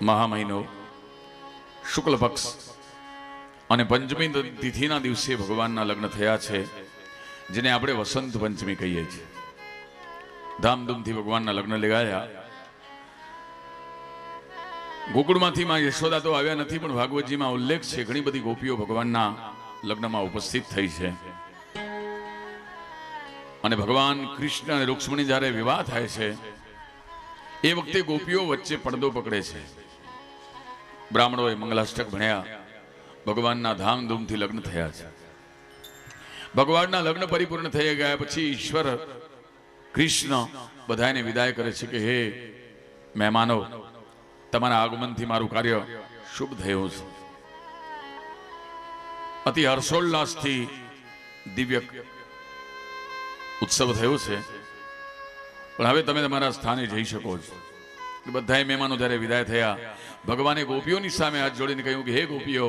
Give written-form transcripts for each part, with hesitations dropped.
મહા મહિનો શુક્લ પક્ષ અને પંચમી તિથિના દિવસે ભગવાનના લગ્ન થયા છે, જેને આપણે વસંત પંચમી કહીએ છીએ. ધામધૂમથી ભગવાનના લગ્ન લેવાયા. ગોકુળમાંથી માં યશોદા તો આવ્યા નથી, પણ ભાગવતજીમાં ઉલ્લેખ છે ઘણી બધી ગોપીઓ ભગવાનના લગ્નમાં ઉપસ્થિત થઈ છે. અને ભગવાન કૃષ્ણ અને રૂક્ષ્મણી જ્યારે વિવાહ થાય છે એ વખતે ગોપીઓ વચ્ચે પડદો પકડે છે. બ્રાહ્મણોએ મંગલાષ્ટક ભણ્યા, ભગવાનના ધામધૂમથી લગ્ન થયા છે. ભગવાનના લગ્ન પરિપૂર્ણ થઈ ગયા પછી ઈશ્વર કૃષ્ણ બધાને વિદાય કરે છે કે હે મહેમાનો, તમારા આગમનથી મારું કાર્ય શુભ થયું છે. અતિ હર્ષોલ્લાસથી દિવ્ય ઉત્સવ થયો છે, પણ હવે તમે તમારા સ્થાને જઈ શકો છો. બધાએ મહેમાનો જ્યારે વિદાય થયા, ભગવાને ગોપીઓની સામે હાથ જોડીને કહ્યું કે હે ગોપીઓ,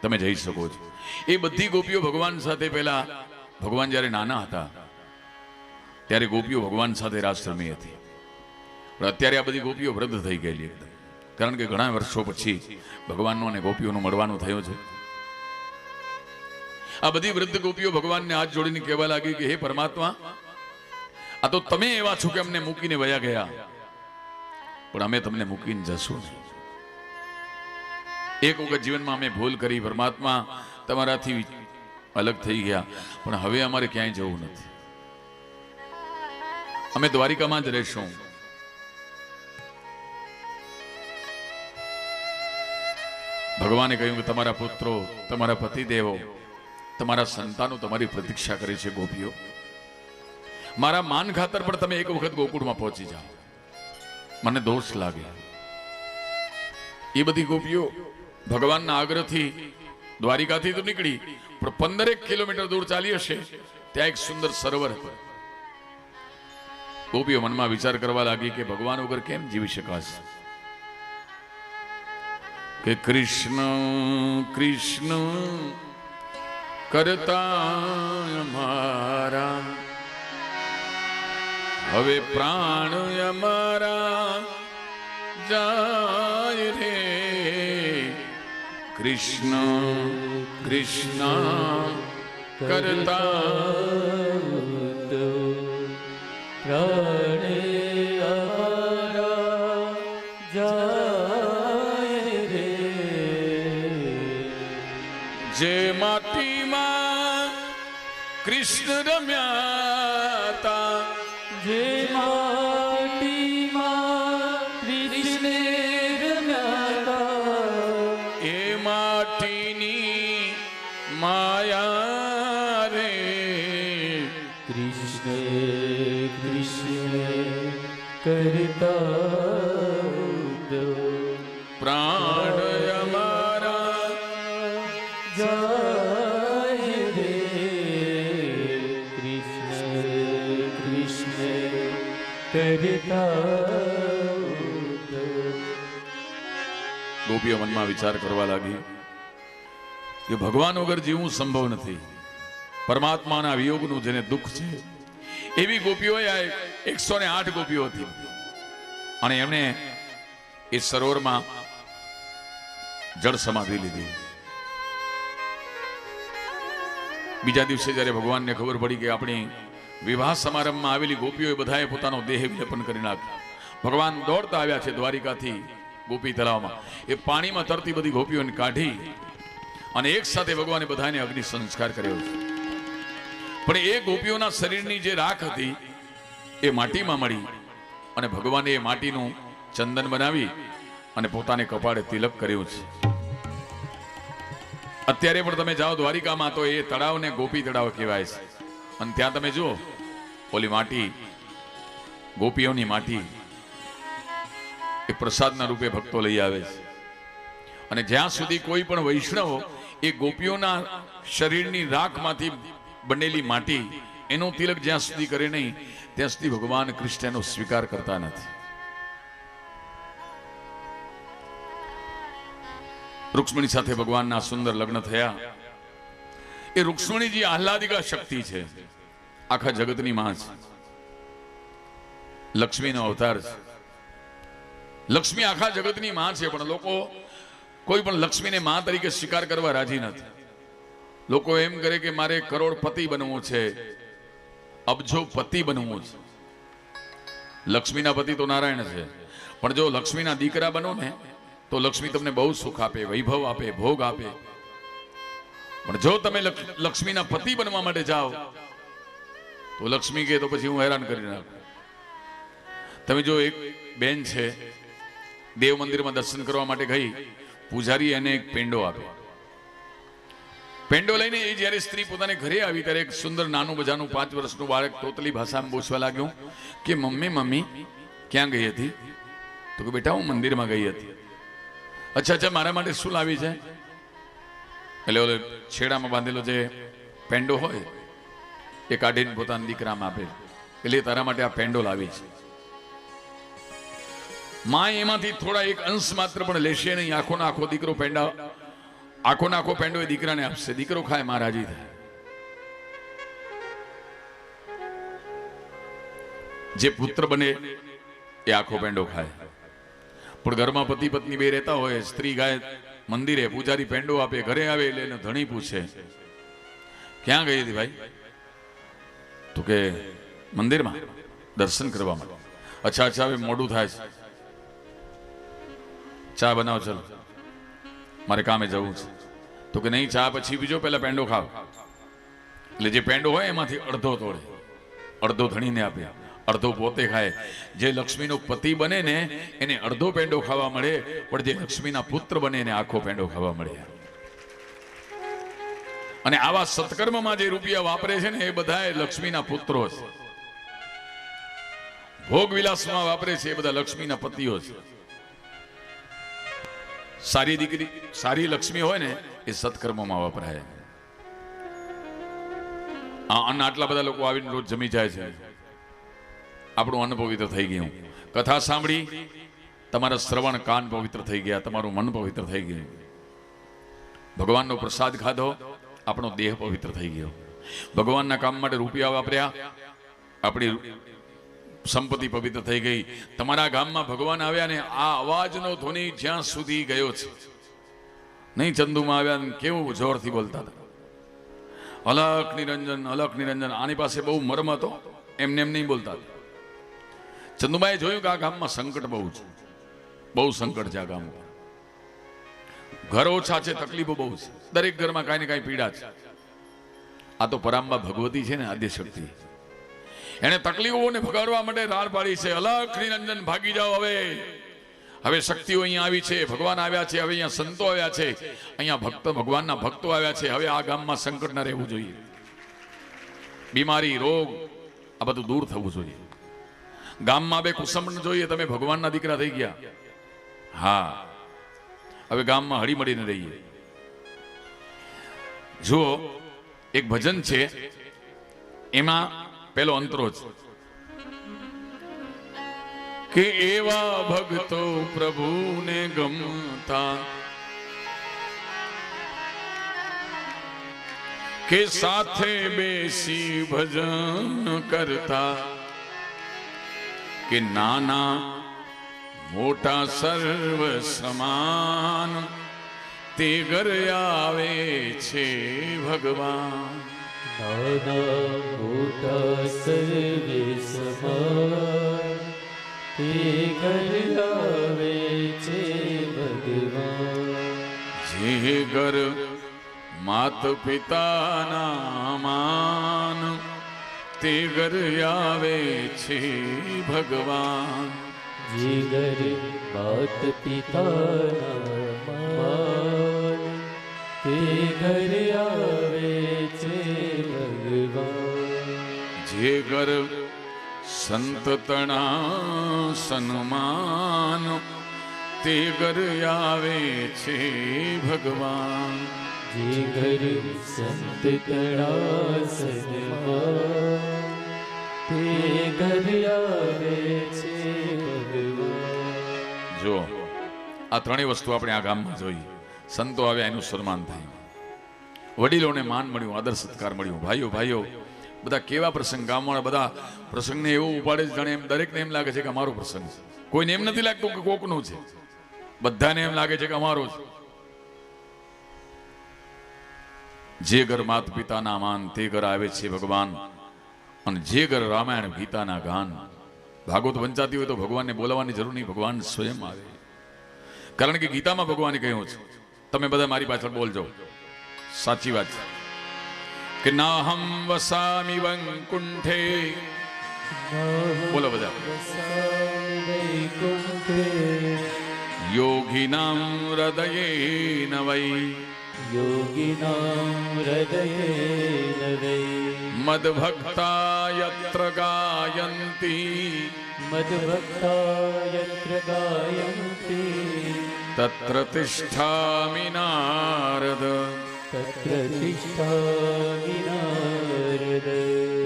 તમે જઈ શકો છો. એ બધી ગોપીઓ ભગવાન સાથે, પહેલા ભગવાન જ્યારે નાના હતા ત્યારે ગોપીઓ ભગવાન સાથે રાસ રમી હતી, પણ અત્યારે આ બધી ગોપીઓ વૃદ્ધ થઈ ગયેલી એકદમ, કારણ કે ઘણા વર્ષો પછી ભગવાનનું અને ગોપીઓનું મળવાનું થયું છે. આ બધી વૃદ્ધ ગોપીઓ ભગવાનને હાથ જોડીને કહેવા લાગી કે હે પરમાત્મા, આ તો તમે એવા છો કે અમને મૂકીને વયા ગયા, પણ અમે તમને મૂકીને જશું. એક વખત જીવનમાં અમે ભૂલ કરી, પરમાત્મા તમારાથી અલગ થઈ ગયા, પણ હવે અમારે ક્યાંય જવું નથી, અમે દ્વારિકામાં જ રહેશું. ભગવાને કહ્યું કે તમારા પુત્રો, તમારા પતિદેવો, તમારા સંતાનો તમારી પ્રતીક્ષા કરે છે. ગોપીઓ, મારા માન ખાતર પણ તમે એક વખત ગોકુળમાં પહોંચી જાઓ, મને દોષ લાગે. એ બધી ગોપીઓ ભગવાનના આગ્રહથી દ્વારિકાથી તો નીકળી, પણ 15 કિલોમીટર દૂર ચાલી હશે, ત્યાં એક સુંદર સરોવર હતું. ગોપીઓ મનમાં વિચાર કરવા લાગી કે ભગવાન વગર કેમ જીવી શકાશે, કે કૃષ્ણ કૃષ્ણ કરતા અમારા, હવે પ્રાણ અમારા જાય રે. કૃષ્ણ કૃષ્ણ કરતા પ્રાણ અમારા જાય રે. જે માટીમાં કૃષ્ણ રમ્યા તા, જે માટીમાં કૃષ્ણ રમ્યા એ માટીની માયા રે. કૃષ્ણ કૃષ્ણ કરતા પ્રાણ અમારા જાય રે. કૃષ્ણ કૃષ્ણ કરતા. ગોપીઓ મનમાં વિચાર કરવા લાગી કે ભગવાન વગર જીવવું સંભવ નથી, પરમાત્માના વિયોગનું જેને દુઃખ છે. એવી ગોપીઓએ આ 108 ગોપીઓ હતી, અને એમણે એ સરોવરમાં જળ સમાધિ લીધી. બીજા દિવસે જ્યારે ભગવાનને ખબર પડી કે આપણી વિવાહ સમારંભમાં આવેલી ગોપીઓએ બધાએ પોતાનો દેહ વિલેપન કરી નાખ્યો. ભગવાન દોડતા આવ્યા છે દ્વારિકાથી ગોપી તળાવમાં. એ પાણીમાં તરતી બધી ગોપીઓને કાઢી અને એક સાથે ભગવાને બધાને અગ્નિ સંસ્કાર કર્યો છે. પણ એ ગોપીઓના શરીરની જે રાખ હતી એ માટીમાં મળી, અને ભગવાને એ માટીનું ચંદન બનાવી અને પોતાને કપાળે તિલક કર્યું છે. અત્યારે પણ તમે જાઓ દ્વારિકામાં તો એ તળાવને ગોપી તળાવ કહેવાય છે, અને ત્યાં તમે જુઓ ઓલી માટી, ગોપીઓની માટી એ પ્રસાદના રૂપે ભક્તો લઈ આવે છે. અને જ્યાં સુધી કોઈ પણ વૈષ્ણવ એ ગોપીઓના શરીરની રાખમાંથી બનેલી માટી એનો તિલક જ્યાં સુધી કરે નહીં, ત્યાં સુધી ભગવાન કૃષ્ણનો સ્વીકાર કરતા નથી. રૂક્ષ્મણી સાથે ભગવાનના સુંદર લગ્ન થયા. એ રૂક્ષ્મણીજી આહલાદિકા શક્તિ છે, આખા જગતની માં છે, લક્ષ્મીનો અવતાર છે. લક્ષ્મી આખા જગતની માં છે, પણ લોકો કોઈ પણ લક્ષ્મીને માં તરીકે સ્વીકાર કરવા રાજી નથી. લોકો એમ કરે કે મારે કરોડપતિ બનવું છે, અબજોપતિ બનવું છે. લક્ષ્મીના પતિ તો નારાયણ છે, પણ જો લક્ષ્મીના દીકરા બનો ને તો લક્ષ્મી તમને બહુ સુખ આપે, વૈભવ આપે, ભોગ આપે. પણ જો તમે લક્ષ્મીના પતિ બનવા માટે જાઓ તો લક્ષ્મી કહે તો પછી હું હેરાન કરી નાખું. તમે જો એક બેન છે, દેવ મંદિરમાં દર્શન કરવા માટે ગઈ, પૂજારી એને એક પેંડો આપ્યો. પેંડો લઈને એ જ્યારે સ્ત્રી પોતાને ઘરે આવી ત્યારે એક સુંદર નાનું મજાનું 5 વર્ષનું બાળક તોતલી ભાષામાં પૂછવા લાગ્યું કે મમ્મી ક્યાં ગઈ હતી? તો કે બેટા હું મંદિરમાં ગઈ હતી. અચ્છા મારા માટે શું લાવી છે? એટલે ઓલે છેડામાં બાંધેલો જે પેંડો હોય એ કાઢીને પોતાના દીકરામાં આપે, એટલે તારા માટે આ પેંડો લાવી છે. માં એમાંથી થોડા એક અંશ માત્ર પણ લેશે નહીં. આખો આખો પેંડો એ દીકરાને આપશે. દીકરો ખાય, માં રાજી થાય. જે પુત્ર બને એ આખો પેંડો ખાય. પણ ઘરમાં પતિ પત્ની બે રહેતા હોય, સ્ત્રી ગાય મંદિરે, પૂજારી પેંડો આપે, ઘરે આવે એટલે એને ધણી પૂછે ક્યાં ગઈ હતી ભાઈ? તો કે મંદિરમાં દર્શન કરવા માટે. અચ્છા હવે મોડું થાય છે, ચા બનાવો, ચલો મારે કામે જવું છે. તો કે નહીં, ચા પછી બીજો, પહેલા પેંડો ખાવ. એટલે જે પેંડો હોય એમાંથી અડધો તોડે, અડધો ધણીને આપે, અડધો પોતે ખાય. જે લક્ષ્મીનો પતિ બને ને એને અડધો પેંડો ખાવા મળે, પણ જે લક્ષ્મીના પુત્ર બને એને આખો પેંડો ખાવા મળે. અને આવા સત્કર્મમાં જે રૂપિયા વાપરે છે ને એ બધા લક્ષ્મીના પુત્રો છે. ભોગ વિલાસમાં વાપરે છે એ બધા લક્ષ્મીના પતિઓ છે. સારી દીકરી, સારી લક્ષ્મી હોય ને એ સત્કર્મમાં વપરાય. અને આટલા બધા લોકો આવીને રોજ જમી જાય છે. આપણું અન્ન પવિત્ર થઈ ગયું. કથા સાંભળી, તમારા શ્રવણ કાન પવિત્ર થઈ ગયા, તમારું મન પવિત્ર થઈ ગયું. ભગવાનનો પ્રસાદ ખાધો, આપણો દેહ પવિત્ર થઈ ગયો. ભગવાનના કામ માટે રૂપિયા વાપર્યા, આપણી સંપત્તિ પવિત્ર થઈ ગઈ. તમારા ગામમાં ભગવાન આવ્યા ને આ અવાજનો ધ્વનિ જ્યાં સુધી ગયો છે, નહીં ચંદુમાં આવ્યા ને કેવું જોરથી બોલતા હતા, અલખ નિરંજન, અલખ નિરંજન. આની પાસે બહુ મર્મ હતો, એમને એમ નહીં બોલતા. ચંદુમાએ જોયું કે આ ગામમાં સંકટ બહુ છે, બહુ સંકટ છે આ ગામમાં. ઘર ઓછા છે, તકલીફો બહુ છે, દરેક ઘરમાં કાંઈ ને કાંઈ પીડા છે. આ તો પરાંબા ભગવતી છે ને, આદ્ય શક્તિ. એને તકલીફોને ભગાડવા માટે રાડ પાડી છે. અલખ નિરંજન, ભાગી જાઓ. હવે શક્તિઓ અહીંયા આવી છે, ભગવાન આવ્યા છે, હવે અહીંયા સંતો આવ્યા છે, અહીંયા ભગવાનના ભક્તો આવ્યા છે. હવે આ ગામમાં સંકટ ન રહેવું જોઈએ. બીમારી, રોગ આ બધું દૂર થવું જોઈએ. ગામમાં બે કુસંબ ન જોઈએ. તમે ભગવાનના દીકરા થઈ ગયા. હા, હવે ગામમાં હળી મળીને રહીએ. જો એક ભજન છે, એમાં પેલો અંતરો છે કે એવા ભક્તો પ્રભુને ગમતા કે સાથે બેસી ભજન કરતા, કે નાના મોટા સર્વ સમાન તે ઘર આવે છે ભગવાન. નાના મોટા સર્વે સમાન તે ઘર આવે છે ભગવાન. જે ઘર માત પિતાના માન તે ઘર આવે છે ભગવાન. જે ઘર માત પિતાના માન તે ઘર આવે છે ભગવાન. જે ઘર સંત તણા સન્માન તે ઘર આવે છે ભગવાન. જે ઘર સંત તણા સન્માન તે ઘર આવે છે ભગવાન. જો આ ત્રણેય વસ્તુ આપણે આ ગામમાં જોઈ. સંતો આવ્યા એનું સન્માન થયું, વડીલોને માન મળ્યું, આદર સત્કાર મળ્યો, ભાઈઓ બધા કેવા પ્રસંગ, ગામવાળા બધા પ્રસંગને એવું ઉપાડે છે જાણે એમ દરેકને એમ લાગે છે કે અમારો પ્રસંગ છે. કોઈને એમ નથી લાગતું કે કોકનું છે, બધાને એમ લાગે છે કે અમારો છે. જે ઘર માત પિતાના માન તે ઘર આવે છે ભગવાન, અને જે ઘર રામાયણ ગીતાના ગાન. ભાગવત વંચાતી હોય તો ભગવાનને બોલાવવાની જરૂર નહીં, ભગવાન સ્વયં આવે. કારણ કે ગીતામાં ભગવાને કહ્યું છે, તમે બધા મારી પાછળ બોલજો, સાચી વાત છે કે નાહમ વસામિ વૈકુંઠે. બોલો બધા. યોગીનામ હૃદયે નવૈ, યોગિનાં હૃદયેન વૈ, મદભક્તા યત્ર ગાયંતી, મદ્ભક્તા યત્ર ગાયન્તિ, તત્ર તિષ્ઠામિ નારદ. તત્ર તિષ્ઠામિ નારદ.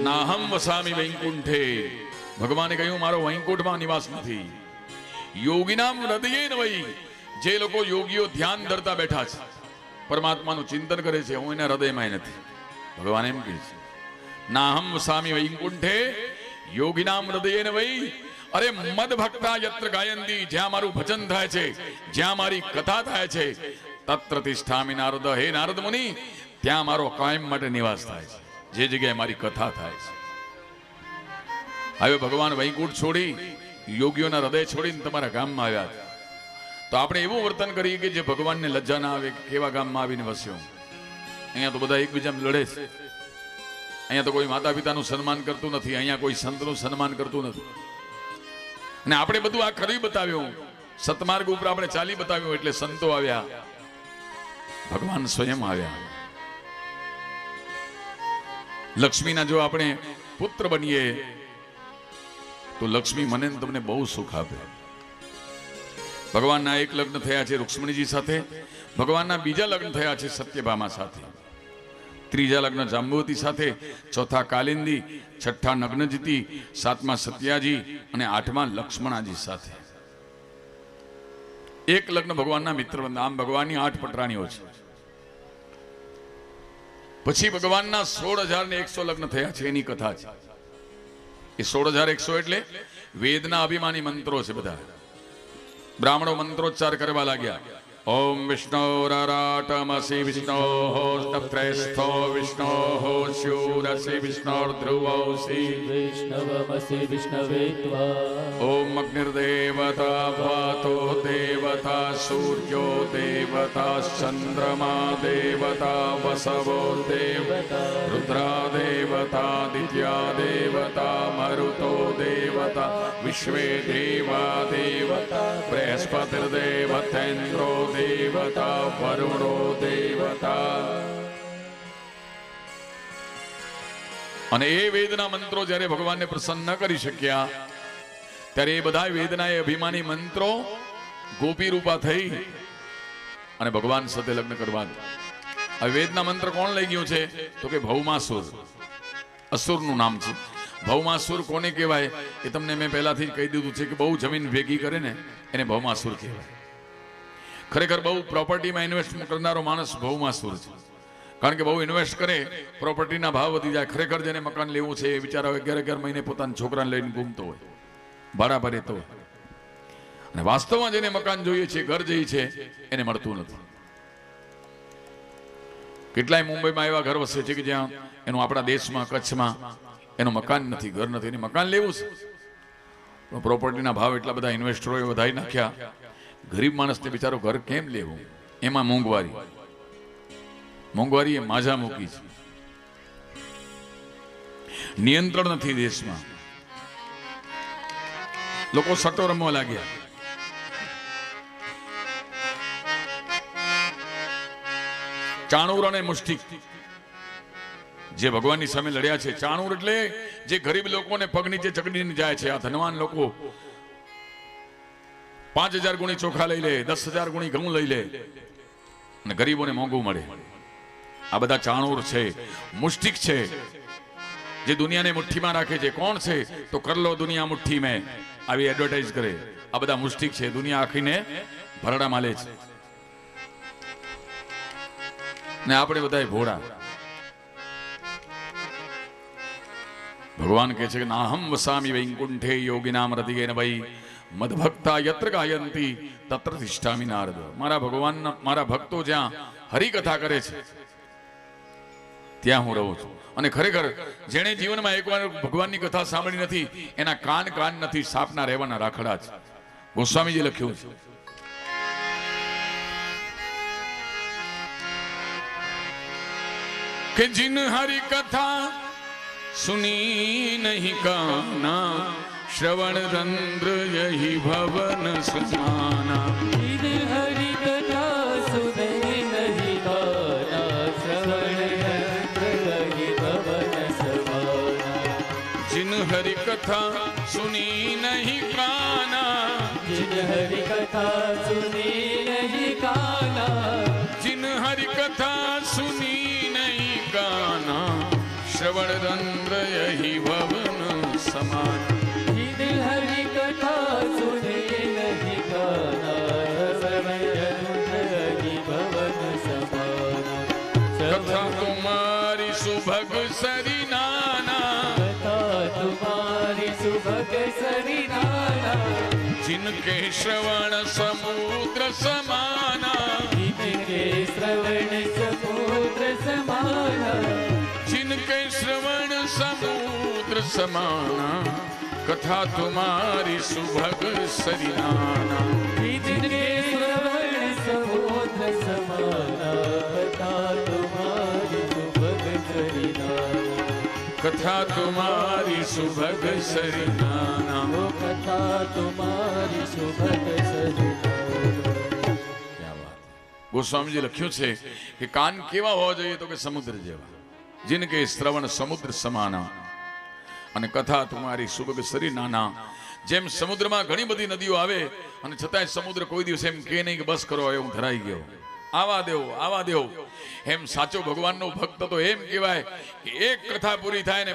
નાહમ વસામિ વૈકુંઠે. ભગવાને કહ્યું મારો વૈકુંઠમાં નિવાસ નથી. યોગીનામ હૃદયે નવૈ. જે લોકો યોગીઓ ધ્યાન ધરતા બેઠા છે, પરમાત્માનું ચિંતન કરે છે, હું એના હૃદયમાં નથી. ભગવાન એમ કહે છે નાહમ વસામિ વૈકુંઠે યોગીનામ હૃદયે નવૈ. અરે મદ ભક્તા યત્ર ગાયંતી. જ્યાં મારું ભજન થાય છે, જ્યાં મારી કથા થાય છે, તત્ર તિષ્ઠામિ નારદ. હે નારદ મુનિ, ત્યાં મારો કાયમ માટે નિવાસ થાય છે, જે જગ્યાએ મારી કથા થાય છે. હવે ભગવાન વૈકુંઠ છોડી, યોગીઓના હૃદય છોડીને તમારા ગામમાં આવ્યા છે. તો આપણે એવું વર્તન કરીએ કે જે ભગવાનને લજ્જા ના આવે કે કેવા ગામમાં આવીને વસ્યો. અહીંયા તો બધા એકબીજામાં લડે છે. અહીંયા તો કોઈ માતા પિતાનું સન્માન કરતું નથી, અહીંયા કોઈ સંતનું સન્માન કરતું નથી. અને આપણે બધું આ કરી બતાવ્યું, સતમાર્ગ ઉપર આપણે ચાલી બતાવ્યું, એટલે સંતો આવ્યા, ભગવાન સ્વયં આવ્યા. લક્ષ્મીના જો આપણે પુત્ર બનીએ તો લક્ષ્મી મને તમને બહુ સુખ આપે. ભગવાનના એક લગ્ન થયા છે રૂક્ષ્મણીજી સાથે, ભગવાનના બીજા લગ્ન થયા છે સત્યભામા સાથે, ત્રીજા લગ્ન જાંબુવતી સાથે, ચોથા કાલિંદી, છઠ્ઠા નગ્નજીતી, સાતમા સત્યાજી અને આઠમા લક્ષ્મણાજી સાથે. એક લગ્ન ભગવાનના મિત્ર. આમ ભગવાનની 8 પટરાણીઓ છે. પછી ભગવાનના 16,100 લગ્ન થયા છે, એની કથા છે. એ 16,100 એટલે વેદના અભિમાની મંત્રો છે બધા. બ્રાહ્મણો મંત્રોચ્ચાર કરવા લાગ્યા. ઓમ વિષ્ણોરાટમસી વિષ્ણોસ્તપ્રેસ્થો વિષ્ણો શૂરસી વિષ્ણોર્ધ્રુવસી વૈષ્ણવમસી વિષ્ણવે ત્વા. ઓમ અગ્નિર્દેવતા ભાતો દેવતા સૂર્યો દેવતા ચંદ્રમા દેવતા વસવો દેવતા રુદ્રા દેવતા દિત્યા દેવતા મરુતો દેવતા વિશ્વે દેવા દેવતા બૃહસ્પતિર્દેવતેન્દ્રો દેવતા વરુણો દેવતા. અને એ વેદના મંત્રો જ્યારે ભગવાનને પ્રસન્ન ન કરી શક્યા, ત્યારે એ બધા વેદના એ અભિમાની મંત્રો ગોપી રૂપા થઈ અને ભગવાન સાથે લગ્ન કરવા. હવે વેદના મંત્ર કોણ લઈ ગયું છે તો કે ભૌમાસુર. અસુરનું નામ છે. ભૌમાસુર કોને કહેવાય એ તમને મેં પહેલાથી જ કહી દીધું છે કે બહુ જમીન ભેગી કરે ને એને ભૌમાસુર કહેવાય. ખરેખર બહુ પ્રોપર્ટીમાં ઇન્વેસ્ટ કરનારો માણસ ભૌમાસુર છે. કારણ કે બહુ ઇન્વેસ્ટ કરે, પ્રોપર્ટીના ભાવ વધી જાય. ખરેખર જેને મકાન લેવું છે એ બિચારા 11 મહિને પોતાના છોકરાને લઈને ઘૂમતો હોય, ભાડા પર રહેતો હોય. અને વાસ્તવમાં જેને મકાન જોઈએ છે, ઘર જોઈએ છે, એને મળતું નથી. કેટલાય મુંબઈમાં એવા ઘર વસે છે કે જ્યાં એનું આપણા દેશમાં કચ્છમાં એનું મકાન નથી, ઘર નથી. એને મકાન લેવું છે, પ્રોપર્ટીના ભાવ એટલા બધા ઇન્વેસ્ટરોએ વધારી નાખ્યા. ગરીબ માણસને બિચારો ઘર કેમ લેવું? એમાં મોંઘવારી એ માજા મૂકી છે. નિયંત્રણ નથી દેશમાં. લોકો સટ્ટો રમવા લાગ્યા. ચાણૂર અને મુષ્ટિક જે ભગવાનની સામે લડ્યા છે. ચાણૂર એટલે જે ગરીબ લોકોને પગ નીચે ચકડીને જાય છે. આ ધનવાન લોકો 5,000 ગુણી ચોખા લઈ લે, 10,000 ગુણી ઘઉં લઈ લે અને ગરીબોને મોંઘું મળે. આ બધા ચાણૂર છે. મુષ્ટિક છે જે દુનિયાને મુઠ્ઠીમાં રાખે છે. કોણ છે તો કર લો દુનિયા મુઠ્ઠી મેં, આવી એડવર્ટાઇઝ કરે. આ બધા મુષ્ટિક છે, દુનિયા આખીને ભરડામાં લે છે. ને આપણે બધા ભોળા. ભગવાન કહે છે કે નાહમ વસામી વૈકુંઠે યોગિનામ હૃદયેન વૈ મદભક્તા યત્ર ગાયંતી તત્ર તિષ્ઠામિ નારદ. મારા ભગવાન, મારા ભક્તો જ્યાં હરિકથા કરે છે ત્યાં હું રહું છું. અને ખરેખર જેણે જીવનમાં એકવાર ભગવાનની કથા સાંભળી નથી એના કાન કાન નથી, સાપના રહેવાના રાખડા છે. ગોસ્વામીજી લખ્યું છે कि जिन हरि कथा सुनी नहीं काना श्रवण रंध्र यही भवन समाना. जिन हरि कथा सुने नहीं गाना श्रवण यंत्र यही भवन समाना. जिन हरि कथा सुनी नहीं काना, जिन हरि कथा सुनी नहीं गाना, जिन हरि कथा सुनी नहीं काना श्रवण रंध्र यही भवन समाना. जिन हरि कथा सुने नहीं गाना श्रवण यंत्र यही भवन समाना. कथा तुम्हारी सुभग सरी नाना, कथा तुम्हारी सुभग सरी नाना. जिनके श्रवण समुद्र समाना, जिनके श्रवण समुद्र समाना, जिनके श्रवण समुद्र समाना कथा तुम्हारी सुभग सरिनाना. जिनके श्रवण समुद्र समाना कथा तुम्हारी सुभग सरिनाना. कथा तुम्हारी सुभग सरिनाना. वो कथा तुम्हारी सुभग सरिनाना. क्या बात. ગોસ્વામીજી લખ્યું છે કે કાન કેવા હોવા જોઈએ તો કે સમુદ્ર જેવા, जिनके श्रवण समुद्र समाना, અને કથા તમારી સુભગ સરી નાના. જેમ સમુદ્રમાં ઘણી બધી નદીઓ આવે અને છતાંય સમુદ્ર કોઈ દિવસ એમ કે નહીં કે બસ કરો હવે હું ધરાઈ ગયો, આવા દેવો આવા દેવો. એમ સાચો ભગવાનનો ભક્ત તો એમ કહેવાય કે એક કથા પૂરી થાય ને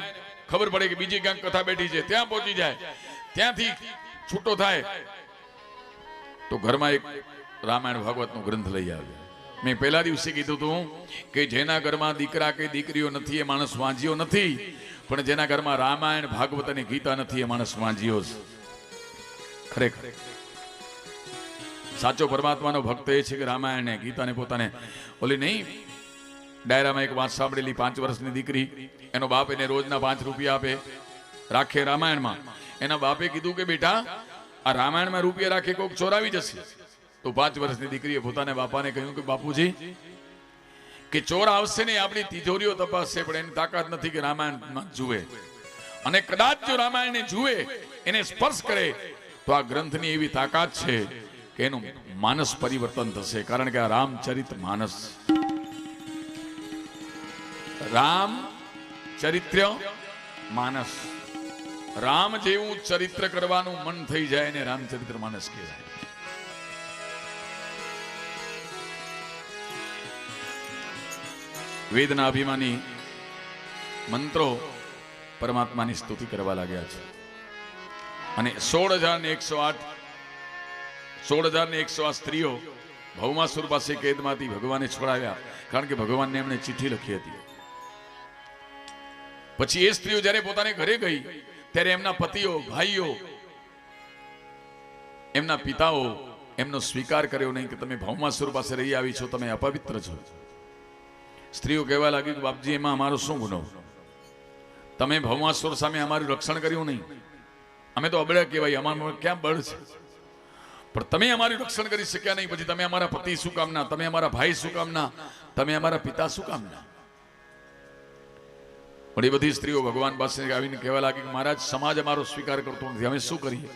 ખબર પડે કે બીજી ક્યાંક કથા બેઠી છે, ત્યાં પહોંચી જાય, ત્યાંથી છૂટો થાય તો ઘરમાં એક રામાયણ ભાગવતનો ગ્રંથ લઈ આવે. મેં પહેલા દિવસે કીધું હતું કે જેના ઘરમાં દીકરા કે દીકરીઓ નથી એ માણસ વાંજ્યો નથી, પણ જેના ઘરમાં રામાયણ ભાગવત અને ગીતા નથી એ માણસ વાંજ્યો છે. ખરેખર સાચો પરમાત્માનો ભક્ત એ છે કે રામાયણ ને ગીતાને પોતાને ઓલી નહીં ડાયરામાં એક વાત સાંભળેલી, 5 વર્ષની દીકરી, એનો બાપ એને રોજના 5 રૂપિયા આપે રાખે રામાયણમાં. એના બાપે કીધું કે બેટા આ રામાયણમાં રૂપિયા રાખે કોઈક ચોરાવી જશે. તો 5 વર્ષની દીકરીએ પોતાના બાપાને કહ્યું કે બાપુજી કે ચોર આવશે ને આપણી તિજોરીઓ તપાસશે, પણ એની તાકાત નથી કે રામાયણ જુએ, અને કદાચ જો રામાયણને જુએ એને સ્પર્શ કરે તો આ ગ્રંથની એવી તાકાત છે કે એનું માનસ પરિવર્તન થશે. કારણ કે આ રામચરિત માનસ, રામ ચરિત્ર માનસ, રામ જેવું ચરિત્ર કરવાનું મન થઈ જાય ને રામચરિત્ર માનસ કહેવાય. વેદના અભિમાની મંત્રો પરમાત્માની સ્તુતિ કરવા લાગ્યા છે. અને 16,108 સ્ત્રીઓ ભૌમાસુર પાસે કેદમાંથી ભગવાને છોડાવ્યા, કારણ કે ભગવાનને એમણે ચિઠ્ઠી લખી હતી. પછી એ સ્ત્રીઓ જ્યારે પોતાને ઘરે ગઈ ત્યારે એમના પતિઓ, ભાઈઓ, એમના પિતાઓ એમનો સ્વીકાર કર્યો નહીં કે તમે ભૌમાસુર પાસે રહી આવી છો, તમે અપવિત્ર છો. સ્ત્રીઓ કહેવા લાગી કે બાપજી એમાં અમારો શું ગુનો, તમે ભૌમાસુર સામે અમારું રક્ષણ કર્યું નહીં, અમે તો અબળા કહેવાય, અમારું ક્યાં બળ છે, પણ તમે અમારું રક્ષણ કરી શક્યા નહીં. પછી તમે અમારા પતિ શું કામના, તમે અમારા ભાઈ શું કામના, તમે અમારા પિતા શું કામના. પણ એ બધી સ્ત્રીઓ ભગવાન પાસે આવીને કહેવા લાગી કે મહારાજ સમાજ અમારો સ્વીકાર કરતો નથી, અમે શું કરીએ,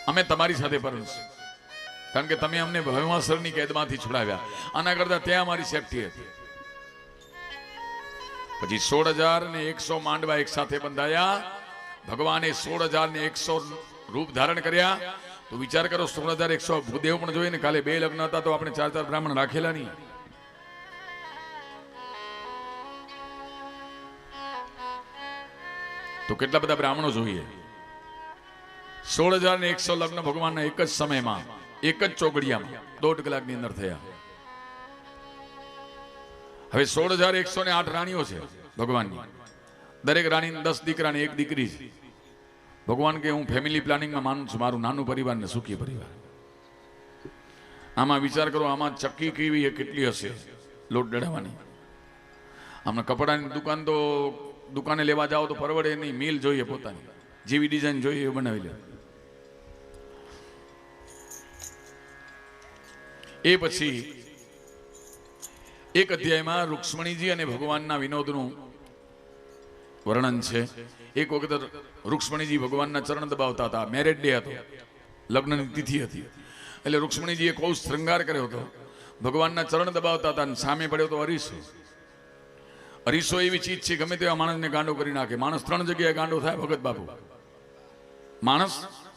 અમે તમારી સાથે પરણશું, કારણ કે તમે અમને ભૌમાસુરની કેદમાંથી છોડાવ્યા, આના કરતા ત્યાં અમારી સેફટી હતી. પછી 16,100 માંડવા એક સાથે બંધાયા, ભગવાને 16,100 રૂપ ધારણ કર્યા. તો વિચાર કરો 16,100 ભૂદેવ પણ જોઈએ ને, કાલે 2 લગ્ન હતા તો આપણે 4 બ્રાહ્મણ રાખેલા નહીં. તો કેટલા બધા બ્રાહ્મણો જોઈએ. 16,100 લગ્ન ભગવાનના એક જ સમયમાં, એક જ ચોગડિયામાં 1.5 કલાકની અંદર થયા. હવે 16,108 રાણીઓ છે ભગવાનની, દરેક રાણી 10 દીકરા ને 1 દીકરી છે. ભગવાન કે હું ફેમિલી પ્લાનિંગમાં માનું છું, મારું નાનું પરિવાર ને સુખી પરિવાર. આમાં વિચાર કરો, આમાં ચક્કી કેવી એ કેટલી હશે લોટ દળાવવાની. આમને કપડાની દુકાન તો દુકાને લેવા જાઓ તો પરવડે નહીં, મિલ જોઈએ પોતાની, જેવી ડિઝાઇન જોઈએ એ બનાવી લે. એ પછી એક અધ્યાયમાં રૂક્ષ્મણીજી અને ભગવાનના વિનોદનું વર્ણન છે. એક વખત રૂક્ષ્મણીજી ભગવાનના ચરણ દબાવતા હતા. મેરેજ ડે હતો, લગ્નની તિથિ હતી. એટલે રૂક્ષ્મણીજીએ બહુ શૃંગાર કર્યો હતો. ભગવાનના ચરણ દબાવતા હતા અને સામે પડ્યો તો અરીસો. અરીસો એવી ચીજ છે ગમે તેવા માણસને ગાંડો કરી નાખે. માણસ 3 જગ્યાએ ગાંડો થાય ભગત બાપુ, માણસ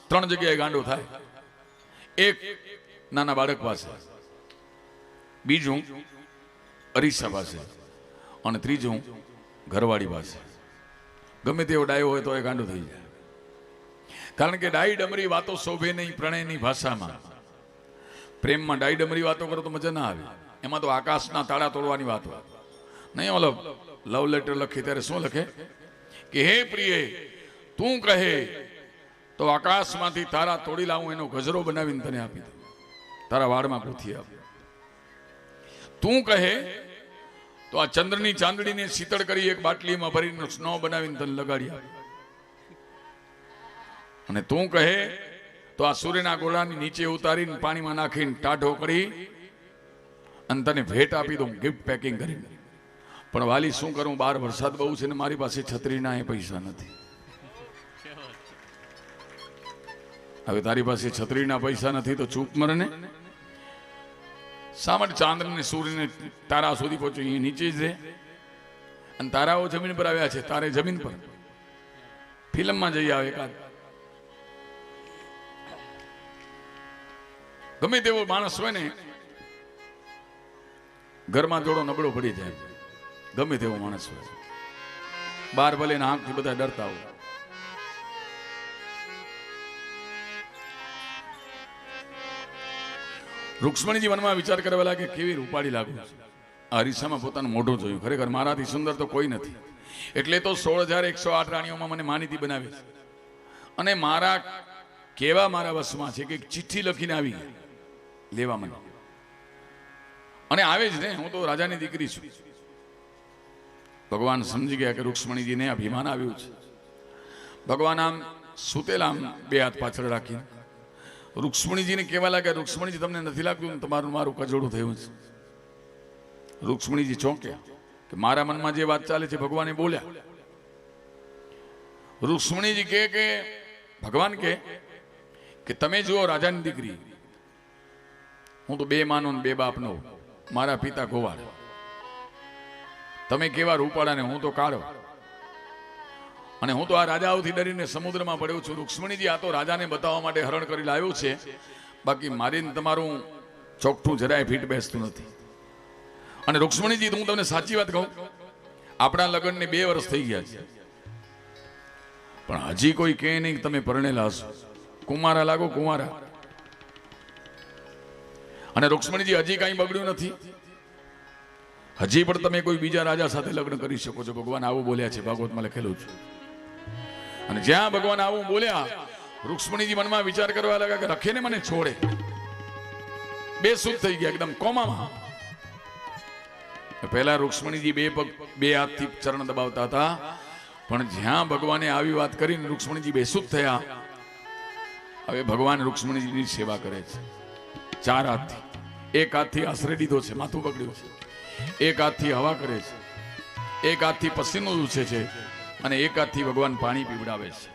3 જગ્યાએ ગાંડો થાય. એક નાના બાળક પાસે, બીજું અરીસા પાસે, અને ત્રીજું ઘરવાળી પાસે. ગમે તેવો ડાયો હોય તો એ ગાંડો થઈ જાય. કારણ કે ડાઈ ડમરી વાતો શોભે નહીં પ્રણયની ભાષામાં. પ્રેમમાં ડાઈ ડમરી વાતો કરો તો મજા ના આવે. એમાં તો આકાશના તાળા તોડવાની વાતો નહીં. ઓલો લવ લેટર લખી ત્યારે શું લખે કે હે પ્રિય તું કહે તો આકાશમાંથી તારા તોડી લાવું, એનો ગજરો બનાવીને તને આપી દઉં, તારા વાળમાં પૂથી આપ. તું કહે તો આ ચંદ્રની ચાંદડીને શીતળ કરી એક બાટલીમાં ભરીને સ્નો બનાવીને તને લગાડી આપ. અને તું કહે તો આ સૂર્યના ગોળાની નીચે ઉતારીને પાણીમાં નાખીને ટાઢો કરી અને તને ભેટ આપી દઉં, ગિફ્ટ પેકિંગ કરીને. પણ વાલી શું કરું, બહાર વરસાદ બહુ છે ને મારી પાસે છત્રીના એ પૈસા નથી. હવે તારી પાસે છત્રીના પૈસા નથી તો ચૂપ મરે ને. શા માટે ચાંદ્ર ને સૂર્ય ને તારા સુધી પહોંચ્યો, એ નીચે જ રહે. અને તારાઓ જમીન પર આવ્યા છે, તારે જમીન પર. ફિલ્મમાં જઈ આવે એકાદ. ગમે તેવો માણસ હોય ને ઘરમાં થોડો નબળો પડી જાય. ગમે તેવો માણસ હોય, બાર ભલે ના આંખથી બધા ડરતા હોય. રૂક્ષ્મણીજી વનમાં વિચાર કરવા લાગે કેવી રૂપાળી લાગુ છું. આ અરીસામાં પોતાનું મોઢું જોયું, ખરેખર મારાથી સુંદર તો કોઈ નથી. એટલે તો 16,108 રાણીઓમાં મને માનીતી બનાવી છે. અને મારા કેવા મારા વશમાં છે કે ચિઠ્ઠી લખીને આવી ગઈ લેવા મને. અને આવે જ ને, હું તો રાજાની દીકરી છું. ભગવાન સમજી ગયા કે રૂક્ષ્મણીજીને અભિમાન આવ્યું છે. ભગવાન આમ સુતેલા, આમ 2 હાથ પાછળ રાખીને રૂક્ષ્મણીજીને કહેવા લાગ્યા, રૂક્ષ્મણીજી તમને નથી લાગતું તમારું મારું કજોડું થયું છે? રૂક્ષ્મણીજી ચોંક્યા કે મારા મનમાં જે વાત ચાલે છે ભગવાને બોલ્યા. રૂક્ષ્મણીજી કે ભગવાન કે તમે જુઓ રાજાની દીકરી, હું તો 2 માનો ને 2 બાપનો, મારા પિતા ગોવાળ, તમે કેવા રૂપાળા ને હું તો કાળો, અને હું તો આ રાજાઓથી ડરીને સમુદ્રમાં પડ્યો છું. રૂક્ષ્મણીજી આ તો રાજાને બતાવવા માટે હરણ કરી લાવ્યો છે, બાકી મારીને તમારું ચોકઠું જરાય ફીટ બેસતું નથી. અને રૂક્ષ્મણીજી હું તમને સાચી વાત કહું, આપણા લગ્નને 2 વર્ષ થઈ ગયા છે, પણ હજી કોઈ કહે નહીં કે તમે પરણેલા હશો. કુંવારા લાગો, કુંવારા. અને રૂક્ષ્મણીજી હજી કાંઈ બગડ્યું નથી, હજી પણ તમે કોઈ બીજા રાજા સાથે લગ્ન કરી શકો છો. ભગવાન આવું બોલ્યા છે, ભાગવતમાં લખેલું છે. અને જ્યાં ભગવાન આવું બોલ્યા, રૂક્ષ્મણીજી મનમાં વિચાર કરવા લાગ્યા કે રખે ને મને છોડે. બેસુધ થઈ ગયા, એકદમ કોમામાં. પહેલા રૂક્ષ્મણીજી 2 પગ 2 હાથથી ચરણ દબાવતા હતા, પણ જ્યાં ભગવાને આવી વાત કરીને રૂક્ષ્મણીજી બેસુધ થયા. હવે ભગવાન રૂક્ષ્મણીજીની સેવા કરે છે 4 હાથથી. 1 હાથથી આશરે દીધો છે, માથું પકડ્યું છે. 1 હાથથી હવા કરે છે, 1 હાથથી પસીનો લૂછે છે, અને 1 હાથથી ભગવાન પાણી પીવડાવે છે.